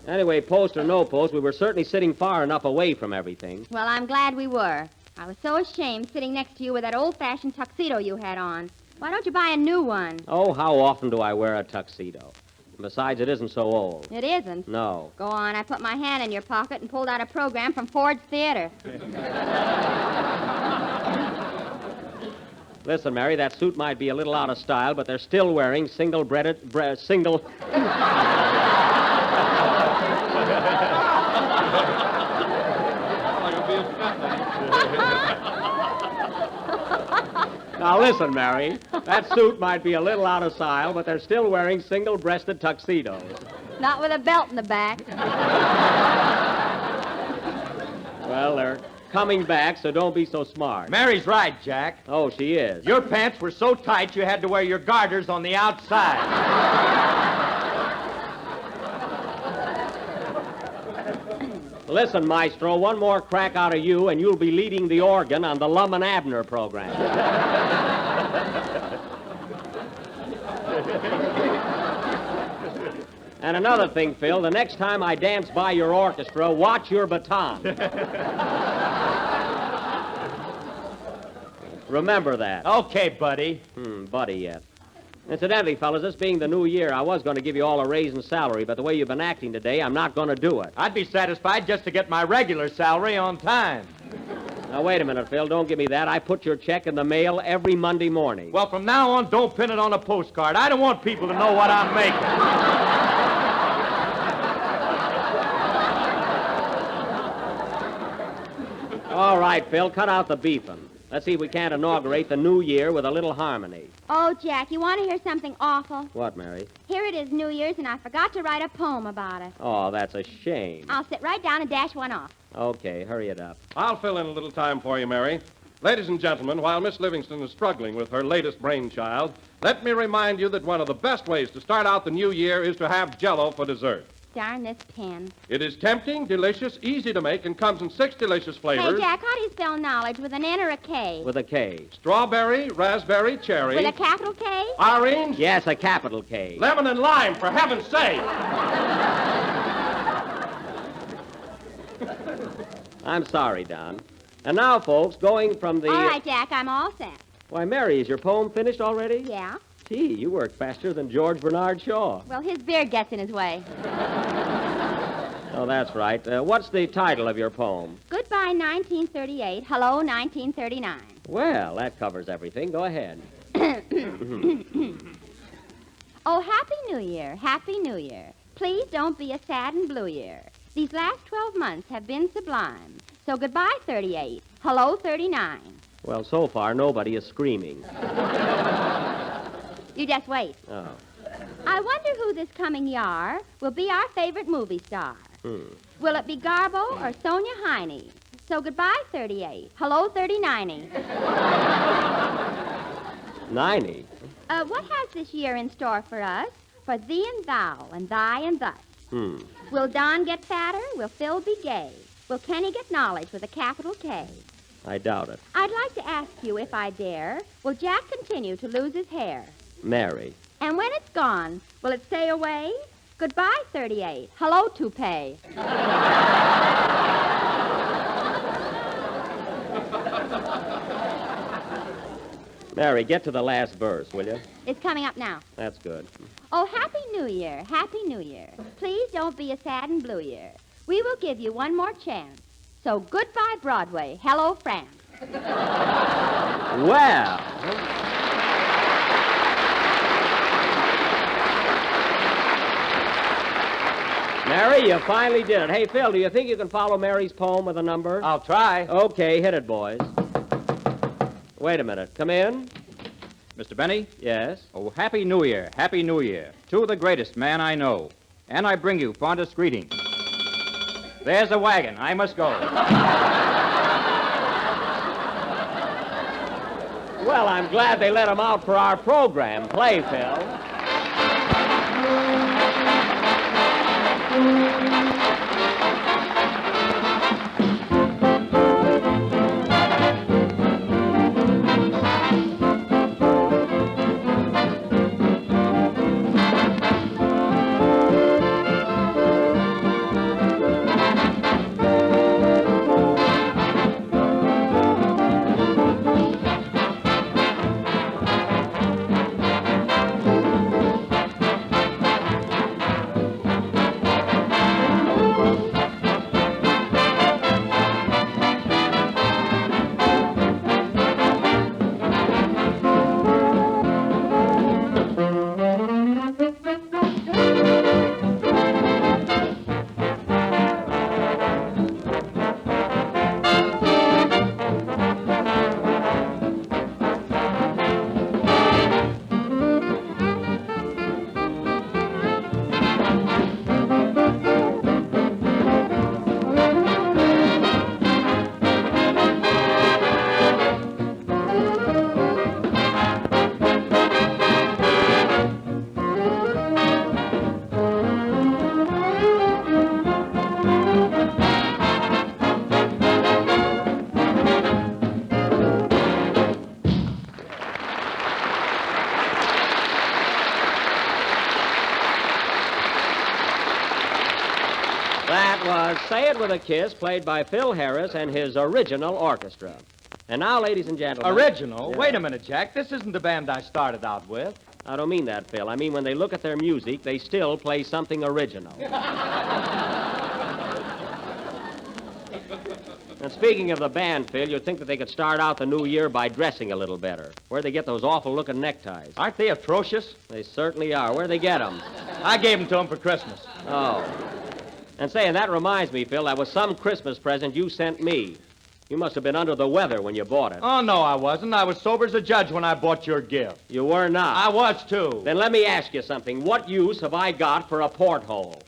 Anyway, post or no post, we were certainly sitting far enough away from everything. Well, I'm glad we were. I was so ashamed sitting next to you with that old-fashioned tuxedo you had on. Why don't you buy a new one? Oh, how often do I wear a tuxedo? Besides, it isn't so old. It isn't? No. Go on. I put my hand in your pocket and pulled out a program from Ford's Theater. Listen, Mary, that suit might be a little out of style, but they're still wearing single... Now, listen, Mary. That suit might be a little out of style, but they're still wearing single-breasted tuxedos. Not with a belt in the back. Well, they're coming back, so don't be so smart. Mary's right, Jack. Oh, she is. Your pants were so tight you had to wear your garters on the outside. Listen, Maestro, one more crack out of you, and you'll be leading the organ on the Lum and Abner program. And another thing, Phil, the next time I dance by your orchestra, watch your baton. Remember that. Okay, buddy. Buddy yet. Incidentally, fellas, this being the new year, I was going to give you all a raise in salary, but the way you've been acting today, I'm not going to do it. I'd be satisfied just to get my regular salary on time. Now, wait a minute, Phil. Don't give me that. I put your check in the mail every Monday morning. Well, from now on, don't pin it on a postcard. I don't want people to know what I'm making. All right, Phil, cut out the beefing. Let's see if we can't inaugurate the new year with a little harmony. Oh, Jack, you want to hear something awful? What, Mary? Here it is, New Year's, and I forgot to write a poem about it. Oh, that's a shame. I'll sit right down and dash one off. Okay, hurry it up. I'll fill in a little time for you, Mary. Ladies and gentlemen, while Miss Livingston is struggling with her latest brainchild, let me remind you that one of the best ways to start out the new year is to have Jell-O for dessert. Darn this pen. It is tempting, delicious, easy to make, and comes in 6 delicious flavors. Hey, Jack, how do you spell knowledge? With an N or a K? With a K. Strawberry, raspberry, cherry. With a capital K? Orange. Yes, a capital K. Lemon and lime, for heaven's sake. I'm sorry, Don. And now, folks, going from the... All right, Jack, I'm all set. Why, Mary, is your poem finished already? Yeah. Gee, you work faster than George Bernard Shaw. Well, his beard gets in his way. Oh, that's right. What's the title of your poem? Goodbye, 1938. Hello, 1939. Well, that covers everything. Go ahead. Oh, Happy New Year. Happy New Year. Please don't be a sad and blue year. These last 12 months have been sublime. So goodbye, 38. Hello, 39. Well, so far, nobody is screaming. You just wait. Oh. I wonder who this coming year will be our favorite movie star. Will it be Garbo or Sonia Heine? So goodbye, 38. Hello, 39. 90? What has this year in store for us? For thee and thou, and thy and thus. Will Don get fatter? Will Phil be gay? Will Kenny get knowledge with a capital K? I doubt it. I'd like to ask you, if I dare, will Jack continue to lose his hair? Mary. And when it's gone, will it stay away? Goodbye, 38. Hello, toupee. Mary, get to the last verse, will you? It's coming up now. That's good. Oh, Happy New Year, Happy New Year. Please don't be a sad and blue year. We will give you one more chance. So goodbye, Broadway. Hello, France. Well. Mary, you finally did it. Hey, Phil, do you think you can follow Mary's poem with a number? I'll try. Okay, hit it, boys. Wait a minute. Come in. Mr. Benny? Yes? Oh, Happy New Year, Happy New Year, to the greatest man I know. And I bring you fondest greetings. There's a wagon. I must go. Well, I'm glad they let him out for our program. Play, Phil. That was Say It With a Kiss, played by Phil Harris and his original orchestra. And now, ladies and gentlemen... Original? Yeah. Wait a minute, Jack. This isn't the band I started out with. I don't mean that, Phil. I mean when they look at their music, they still play something original. And speaking of the band, Phil, you'd think that they could start out the new year by dressing a little better. Where'd they get those awful-looking neckties? Aren't they atrocious? They certainly are. Where'd they get them? I gave them to them for Christmas. Oh. And say, and that reminds me, Phil, that was some Christmas present you sent me. You must have been under the weather when you bought it. Oh, no, I wasn't. I was sober as a judge when I bought your gift. You were not. I was, too. Then let me ask you something. What use have I got for a porthole?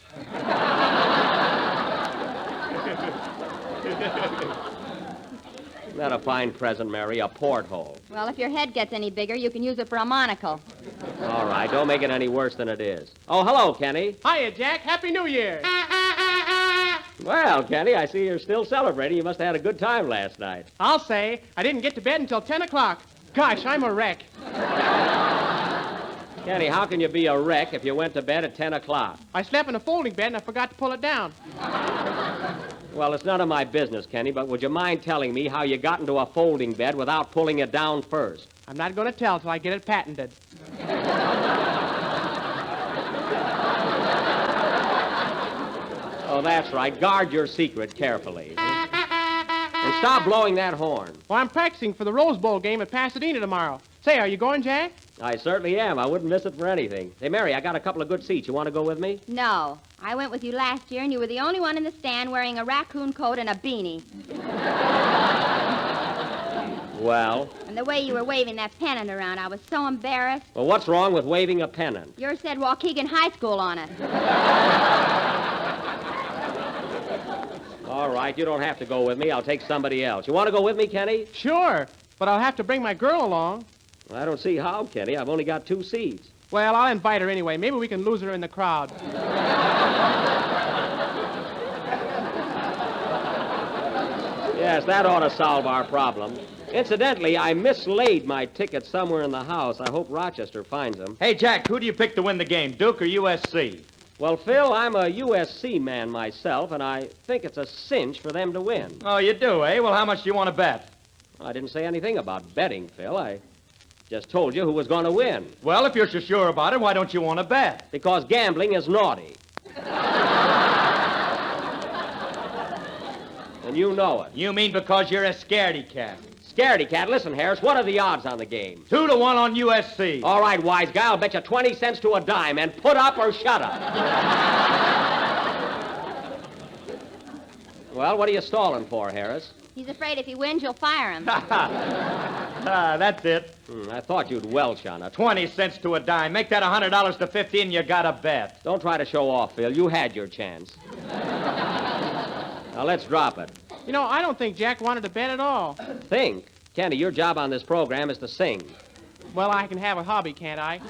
Isn't that a fine present, Mary? A porthole. Well, if your head gets any bigger, you can use it for a monocle. All right, don't make it any worse than it is. Oh, hello, Kenny. Hiya, Jack. Happy New Year. Well, Kenny, I see you're still celebrating. You must have had a good time last night. I'll say, I didn't get to bed until 10 o'clock. Gosh, I'm a wreck. Kenny, how can you be a wreck if you went to bed at 10 o'clock? I slept in a folding bed and I forgot to pull it down. Well, it's none of my business, Kenny, but would you mind telling me how you got into a folding bed without pulling it down first? I'm not going to tell till I get it patented. Oh, that's right. Guard your secret carefully. And stop blowing that horn. Well, I'm practicing for the Rose Bowl game at Pasadena tomorrow. Say, are you going, Jack? I certainly am. I wouldn't miss it for anything. Hey, Mary, I got a couple of good seats. You want to go with me? No. I went with you last year, and you were the only one in the stand wearing a raccoon coat and a beanie. Well? And the way you were waving that pennant around, I was so embarrassed. Well, what's wrong with waving a pennant? Yours said Waukegan High School on it. All right, you don't have to go with me. I'll take somebody else. You want to go with me, Kenny? Sure, but I'll have to bring my girl along. Well, I don't see how, Kenny. I've only got 2 seats. Well, I'll invite her anyway. Maybe we can lose her in the crowd. Yes, that ought to solve our problem. Incidentally, I mislaid my tickets somewhere in the house. I hope Rochester finds them. Hey, Jack, who do you pick to win the game, Duke or USC? Well, Phil, I'm a USC man myself, and I think it's a cinch for them to win. Oh, you do, eh? Well, how much do you want to bet? Well, I didn't say anything about betting, Phil. I just told you who was going to win. Well, if you're so sure about it, why don't you want to bet? Because gambling is naughty. And you know it. You mean because you're a scaredy cat? Scaredy cat. Listen, Harris, what are the odds on the game? 2-1 on USC. All right, wise guy, I'll bet you 20 cents to a dime, and put up or shut up. Well, what are you stalling for, Harris? He's afraid if he wins, you'll fire him. That's it. I thought you'd welch on it. 20 cents to a dime. Make that $100 to 50 and you got a bet. Don't try to show off, Phil. You had your chance. Now, let's drop it. You know, I don't think Jack wanted to bet at all. Think. Candy, your job on this program is to sing. Well, I can have a hobby, can't I?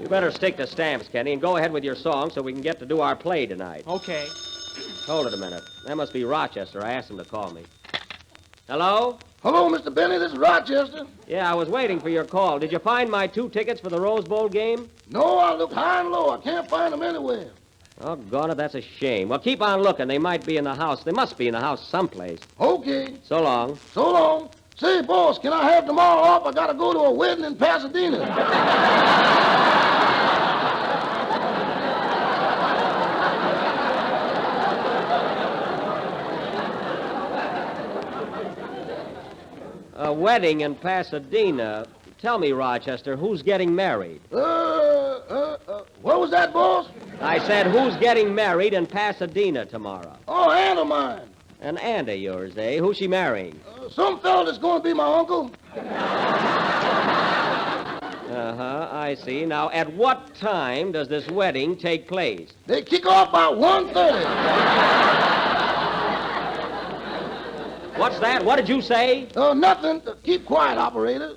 You better stick to stamps, Kenny, and go ahead with your song so we can get to do our play tonight. Okay. Hold it a minute. That must be Rochester. I asked him to call me. Hello? Hello, Mr. Benny. This is Rochester. Yeah, I was waiting for your call. Did you find my 2 tickets for the Rose Bowl game? No, I looked high and low. I can't find them anywhere. Oh, gone it. That's a shame. Well, keep on looking. They might be in the house. They must be in the house someplace. Okay. So long. So long. Say, boss, can I have tomorrow off? I got to go to a wedding in Pasadena. A wedding in Pasadena. Tell me, Rochester, who's getting married? What was that, boss? I said, who's getting married in Pasadena tomorrow? Oh, aunt of mine. An aunt of yours, eh? Who's she marrying? Some fella that's going to be my uncle. Uh-huh, I see. Now, at what time does this wedding take place? They kick off about 1:30. What's that? What did you say? Nothing. Keep quiet, operator.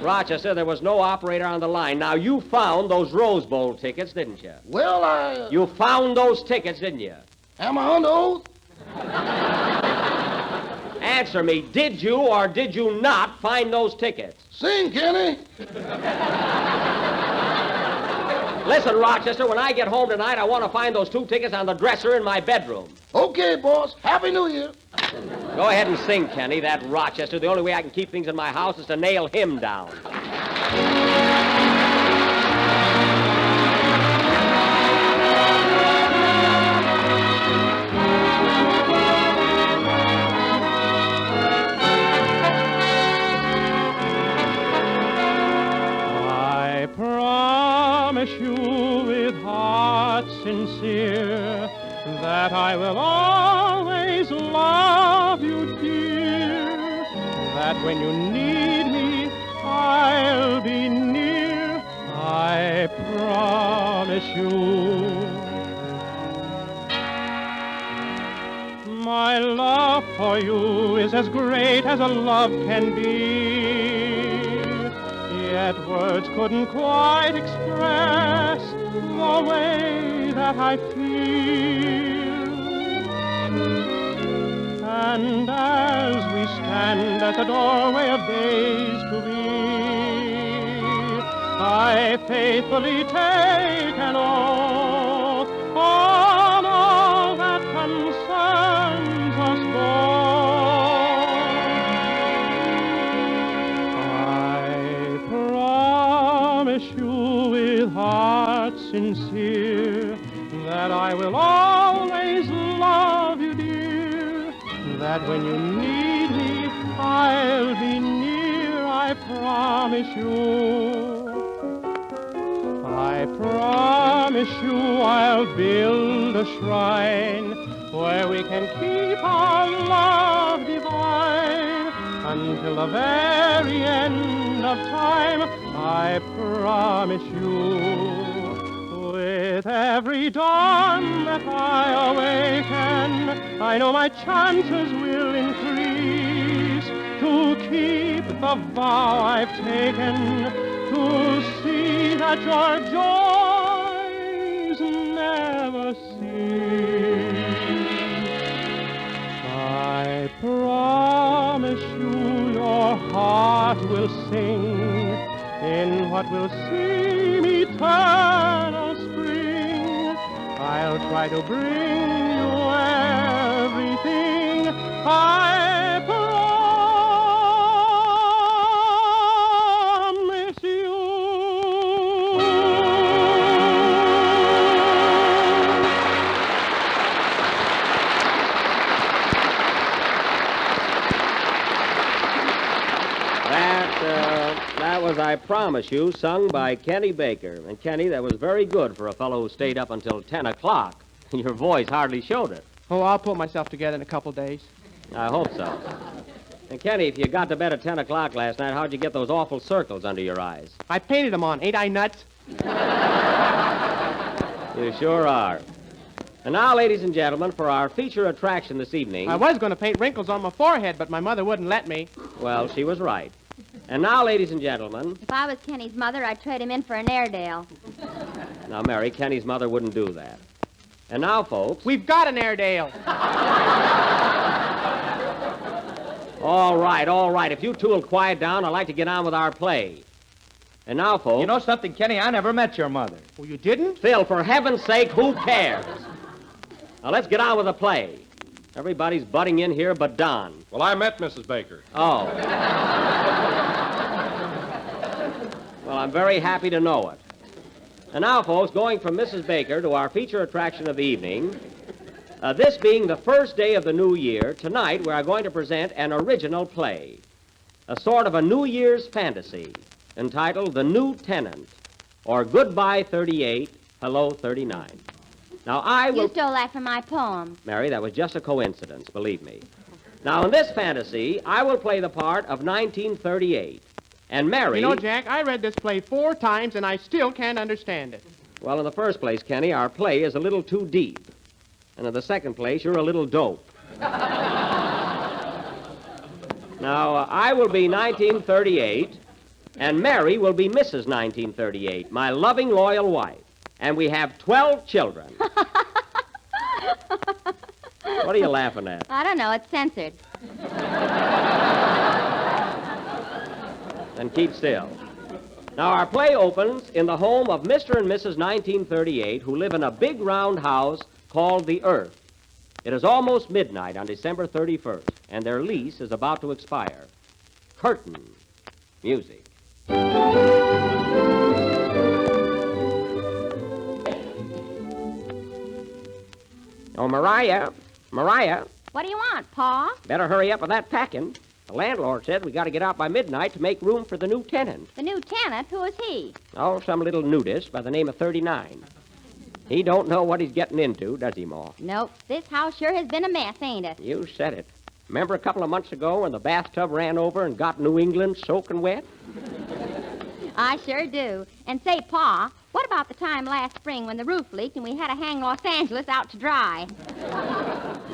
Rochester, there was no operator on the line. Now, you found those Rose Bowl tickets, didn't you? Well, You found those tickets, didn't you? Am I under oath? Answer me. Did you or did you not find those tickets? Sing, Kenny. Listen, Rochester, when I get home tonight, I want to find those 2 tickets on the dresser in my bedroom. Okay, boss. Happy New Year. Go ahead and sing, Kenny. That Rochester. The only way I can keep things in my house is to nail him down. I promise you with heart sincere that I will always love you, dear, that when you need me, I'll be near, I promise you. My love for you is as great as a love can be, yet words couldn't quite express the way that I feel. And as we stand at the doorway of days to be, I faithfully take an oath on all that concerns us both. I promise you with heart sincere that I will always love you, dear, that when you need me, I'll be near, I promise you. I promise you I'll build a shrine where we can keep our love divine until the very end of time, I promise you. With every dawn that I awaken, I know my chances will increase to keep the vow I've taken, to see that your joys never cease. I promise you your heart will sing in what will seem eternal spring. I'll try to bring you everything I promise you. That was, I I Promise You, sung by Kenny Baker. And, Kenny, that was very good for a fellow who stayed up until 10 o'clock. Your voice hardly showed it. Oh, I'll pull myself together in a couple days. I hope so. And, Kenny, if you got to bed at 10 o'clock last night, how'd you get those awful circles under your eyes? I painted them on. Ain't I nuts? You sure are. And now, ladies and gentlemen, for our feature attraction this evening... I was going to paint wrinkles on my forehead, but my mother wouldn't let me. Well, she was right. And now, ladies and gentlemen... If I was Kenny's mother, I'd trade him in for an Airedale. Now, Mary, Kenny's mother wouldn't do that. And now, folks... We've got an Airedale. All right. If you two will quiet down, I'd like to get on with our play. And now, folks... You know something, Kenny? I never met your mother. Oh, you didn't? Phil, for heaven's sake, who cares? Now, let's get on with the play. Everybody's butting in here but Don. Well, I met Mrs. Baker. Oh. Well, I'm very happy to know it. And now, folks, going from Mrs. Baker to our feature attraction of the evening, this being the first day of the new year, tonight we are going to present an original play, a sort of a New Year's fantasy, entitled The New Tenant, or Goodbye 38, Hello 39. Now, I will... You stole that from my poem. Mary, that was just a coincidence, believe me. Now, in this fantasy, I will play the part of 1938. And Mary... You know, Jack, I read this play 4 times, and I still can't understand it. Well, in the first place, Kenny, our play is a little too deep. And in the second place, you're a little dope. Now, I will be 1938, and Mary will be Mrs. 1938, my loving, loyal wife. And we have 12 children. What are you laughing at? I don't know. It's censored. Then keep still. Now, our play opens in the home of Mr. and Mrs. 1938, who live in a big round house called the Earth. It is almost midnight on December 31st, and their lease is about to expire. Curtain. Music. Oh, Mariah. What do you want, Pa? Better hurry up with that packing. The landlord said we got to get out by midnight to make room for the new tenant. The new tenant? Who is he? Oh, some little nudist by the name of 39. He don't know what he's getting into, does he, Ma? Nope. This house sure has been a mess, ain't it? You said it. Remember a couple of months ago when the bathtub ran over and got New England soaking wet? I sure do. And say, Pa, what about the time last spring when the roof leaked and we had to hang Los Angeles out to dry?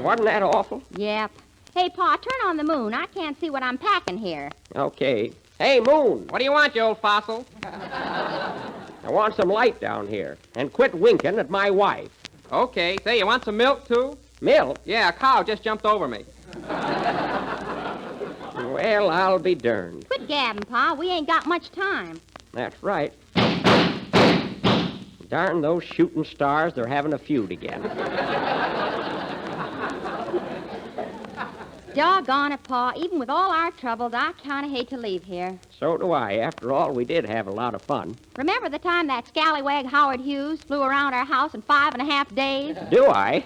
Wasn't that awful? Yep. Hey, Pa, turn on the moon. I can't see what I'm packing here. Okay. Hey, Moon. What do you want, you old fossil? I want some light down here. And quit winking at my wife. Okay. Say, you want some milk, too? Milk? Yeah, a cow just jumped over me. Well, I'll be darned. Quit gabbing, Pa. We ain't got much time. That's right. Darn those shooting stars, they're having a feud again. Doggone it, Pa. Even with all our troubles, I kind of hate to leave here. So do I. After all, we did have a lot of fun. Remember the time that scallywag Howard Hughes flew around our house in 5.5 days? Do I?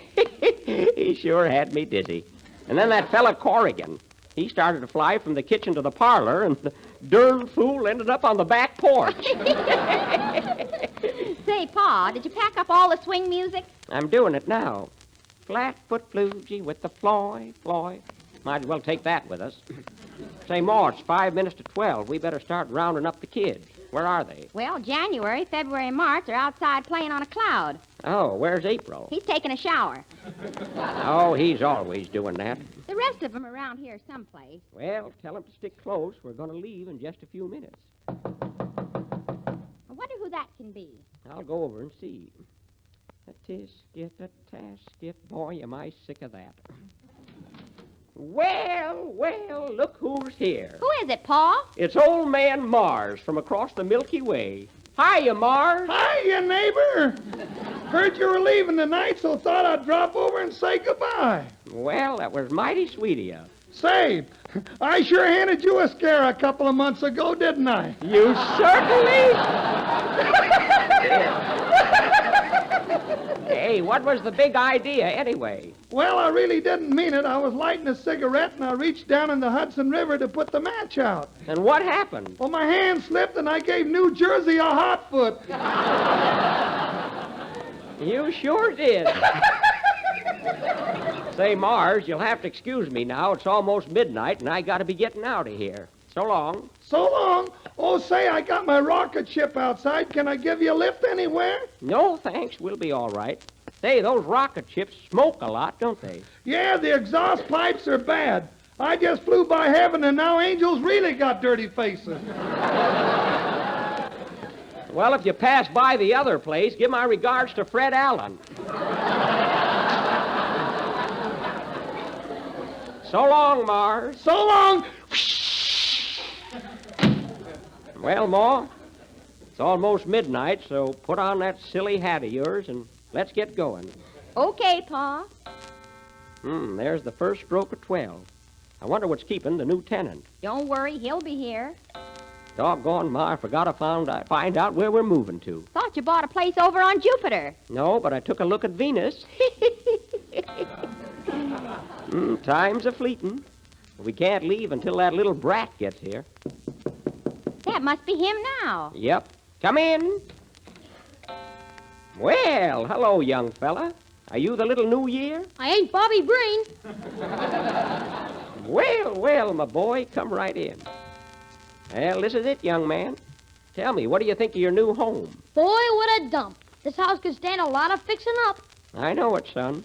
He sure had me dizzy. And then that fella Corrigan. He started to fly from the kitchen to the parlor, and the darn fool ended up on the back porch. Say, Pa, did you pack up all the swing music? I'm doing it now. Flatfoot Bluesy with the Floyd. Might as well take that with us. Say, Ma, it's 5 minutes to 12. We better start rounding up the kids. Where are they? Well, January, February, and March are outside playing on a cloud. Oh, where's April? He's taking a shower. Oh, he's always doing that. The rest of them are around here someplace. Well, tell him to stick close. We're going to leave in just a few minutes. I wonder who that can be. I'll go over and see. A tisk-skit, a task-skit. Boy, am I sick of that. Well, look who's here. Who is it, Pa? It's old man Mars from across the Milky Way. Hiya, Mars. Hiya, neighbor. Heard you were leaving tonight, so thought I'd drop over and say goodbye. Well, that was mighty sweet of you. Say, I sure handed you a scare a couple of months ago, didn't I? You certainly... Hey, what was the big idea, anyway? Well, I really didn't mean it. I was lighting a cigarette, and I reached down in the Hudson River to put the match out. And what happened? Well, my hand slipped, and I gave New Jersey a hot foot. You sure did. Say, Mars, you'll have to excuse me now. It's almost midnight, and I got to be getting out of here. So long. So long. Oh, say, I got my rocket ship outside. Can I give you a lift anywhere? No, thanks. We'll be all right. Say, those rocket ships smoke a lot, don't they? Yeah, the exhaust pipes are bad. I just flew by heaven, and now angels really got dirty faces. Well, if you pass by the other place, give my regards to Fred Allen. So long, Mars. So long. Well, Ma, it's almost midnight, so put on that silly hat of yours and let's get going. Okay, Pa. There's the first stroke of 12. I wonder what's keeping the new tenant. Don't worry, he'll be here. Doggone, Ma, I forgot to find out where we're moving to. Thought you bought a place over on Jupiter. No, but I took a look at Venus. Time's a-fleetin'. We can't leave until that little brat gets here. That must be him now. Yep. Come in. Well, hello, young fella. Are you the little New Year? I ain't Bobby Breen. Well, my boy, come right in. Well, this is it, young man. Tell me, what do you think of your new home? Boy, what a dump. This house could stand a lot of fixing up. I know it, son.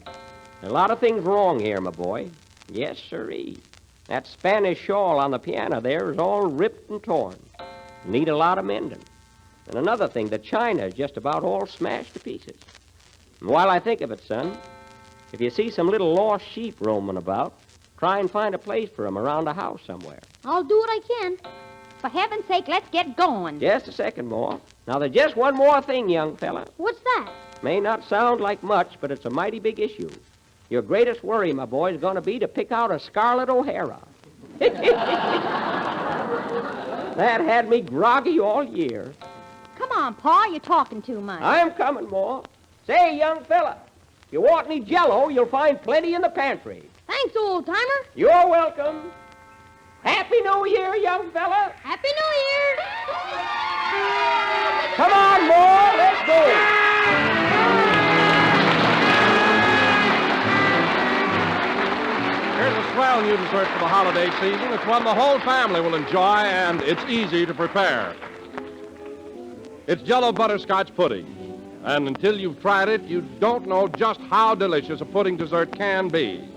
A lot of things wrong here, my boy. Yes, sirree. That Spanish shawl on the piano there is all ripped and torn. Need a lot of mending. And another thing, the china is just about all smashed to pieces. And while I think of it, son, if you see some little lost sheep roaming about, try and find a place for them around the house somewhere. I'll do what I can. For heaven's sake, let's get going. Just a second more. Now, there's just one more thing, young fella. What's that? May not sound like much, but it's a mighty big issue. Your greatest worry, my boy, is going to be to pick out a Scarlett O'Hara. That had me groggy all year. Come on, Pa, you're talking too much. I'm coming, Ma. Say, young fella, if you want any Jell-O, you'll find plenty in the pantry. Thanks, old-timer. You're welcome. Happy New Year, young fella. Happy New Year. Come on, Ma, let's go. Here's a swell new dessert for the holiday season. It's one the whole family will enjoy, and it's easy to prepare. It's Jell-O butterscotch pudding. And until you've tried it, you don't know just how delicious a pudding dessert can be.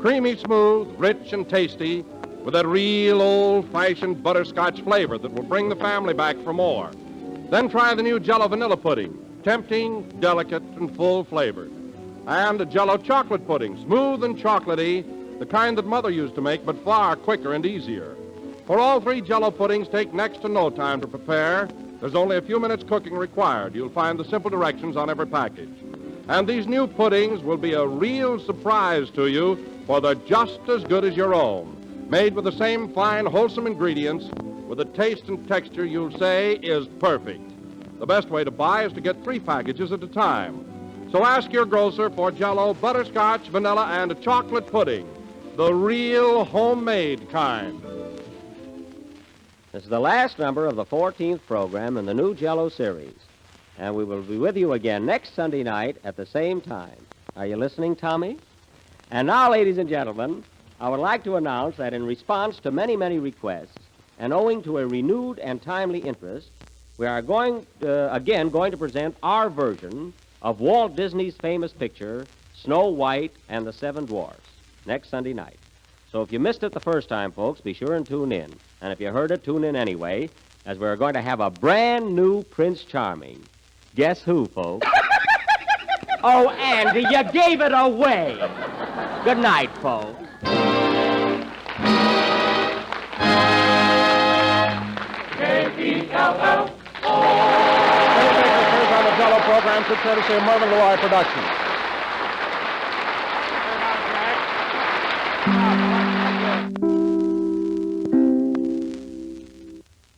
Creamy smooth, rich and tasty, with that real old-fashioned butterscotch flavor that will bring the family back for more. Then try the new Jell-O vanilla pudding, tempting, delicate, and full-flavored. And a Jell-O chocolate pudding, smooth and chocolatey, the kind that Mother used to make, but far quicker and easier. For all three Jell-O puddings take next to no time to prepare. There's only a few minutes cooking required. You'll find the simple directions on every package. And these new puddings will be a real surprise to you, for they're just as good as your own. Made with the same fine, wholesome ingredients, with a taste and texture you'll say is perfect. The best way to buy is to get 3 packages at a time. So ask your grocer for Jell-O butterscotch, vanilla, and a chocolate pudding. The real homemade kind. This is the last number of the 14th program in the new Jell-O series. And we will be with you again next Sunday night at the same time. Are you listening, Tommy? And now, ladies and gentlemen, I would like to announce that in response to many, many requests, and owing to a renewed and timely interest, we are going to present our version of Walt Disney's famous picture, Snow White and the Seven Dwarfs, next Sunday night. So if you missed it the first time, folks, be sure and tune in. And if you heard it, tune in anyway, as we're going to have a brand new Prince Charming. Guess who, folks? Oh, Andy, you gave it away. Good night, folks. Jell-O program, courtesy of Mervyn LeRoy Productions.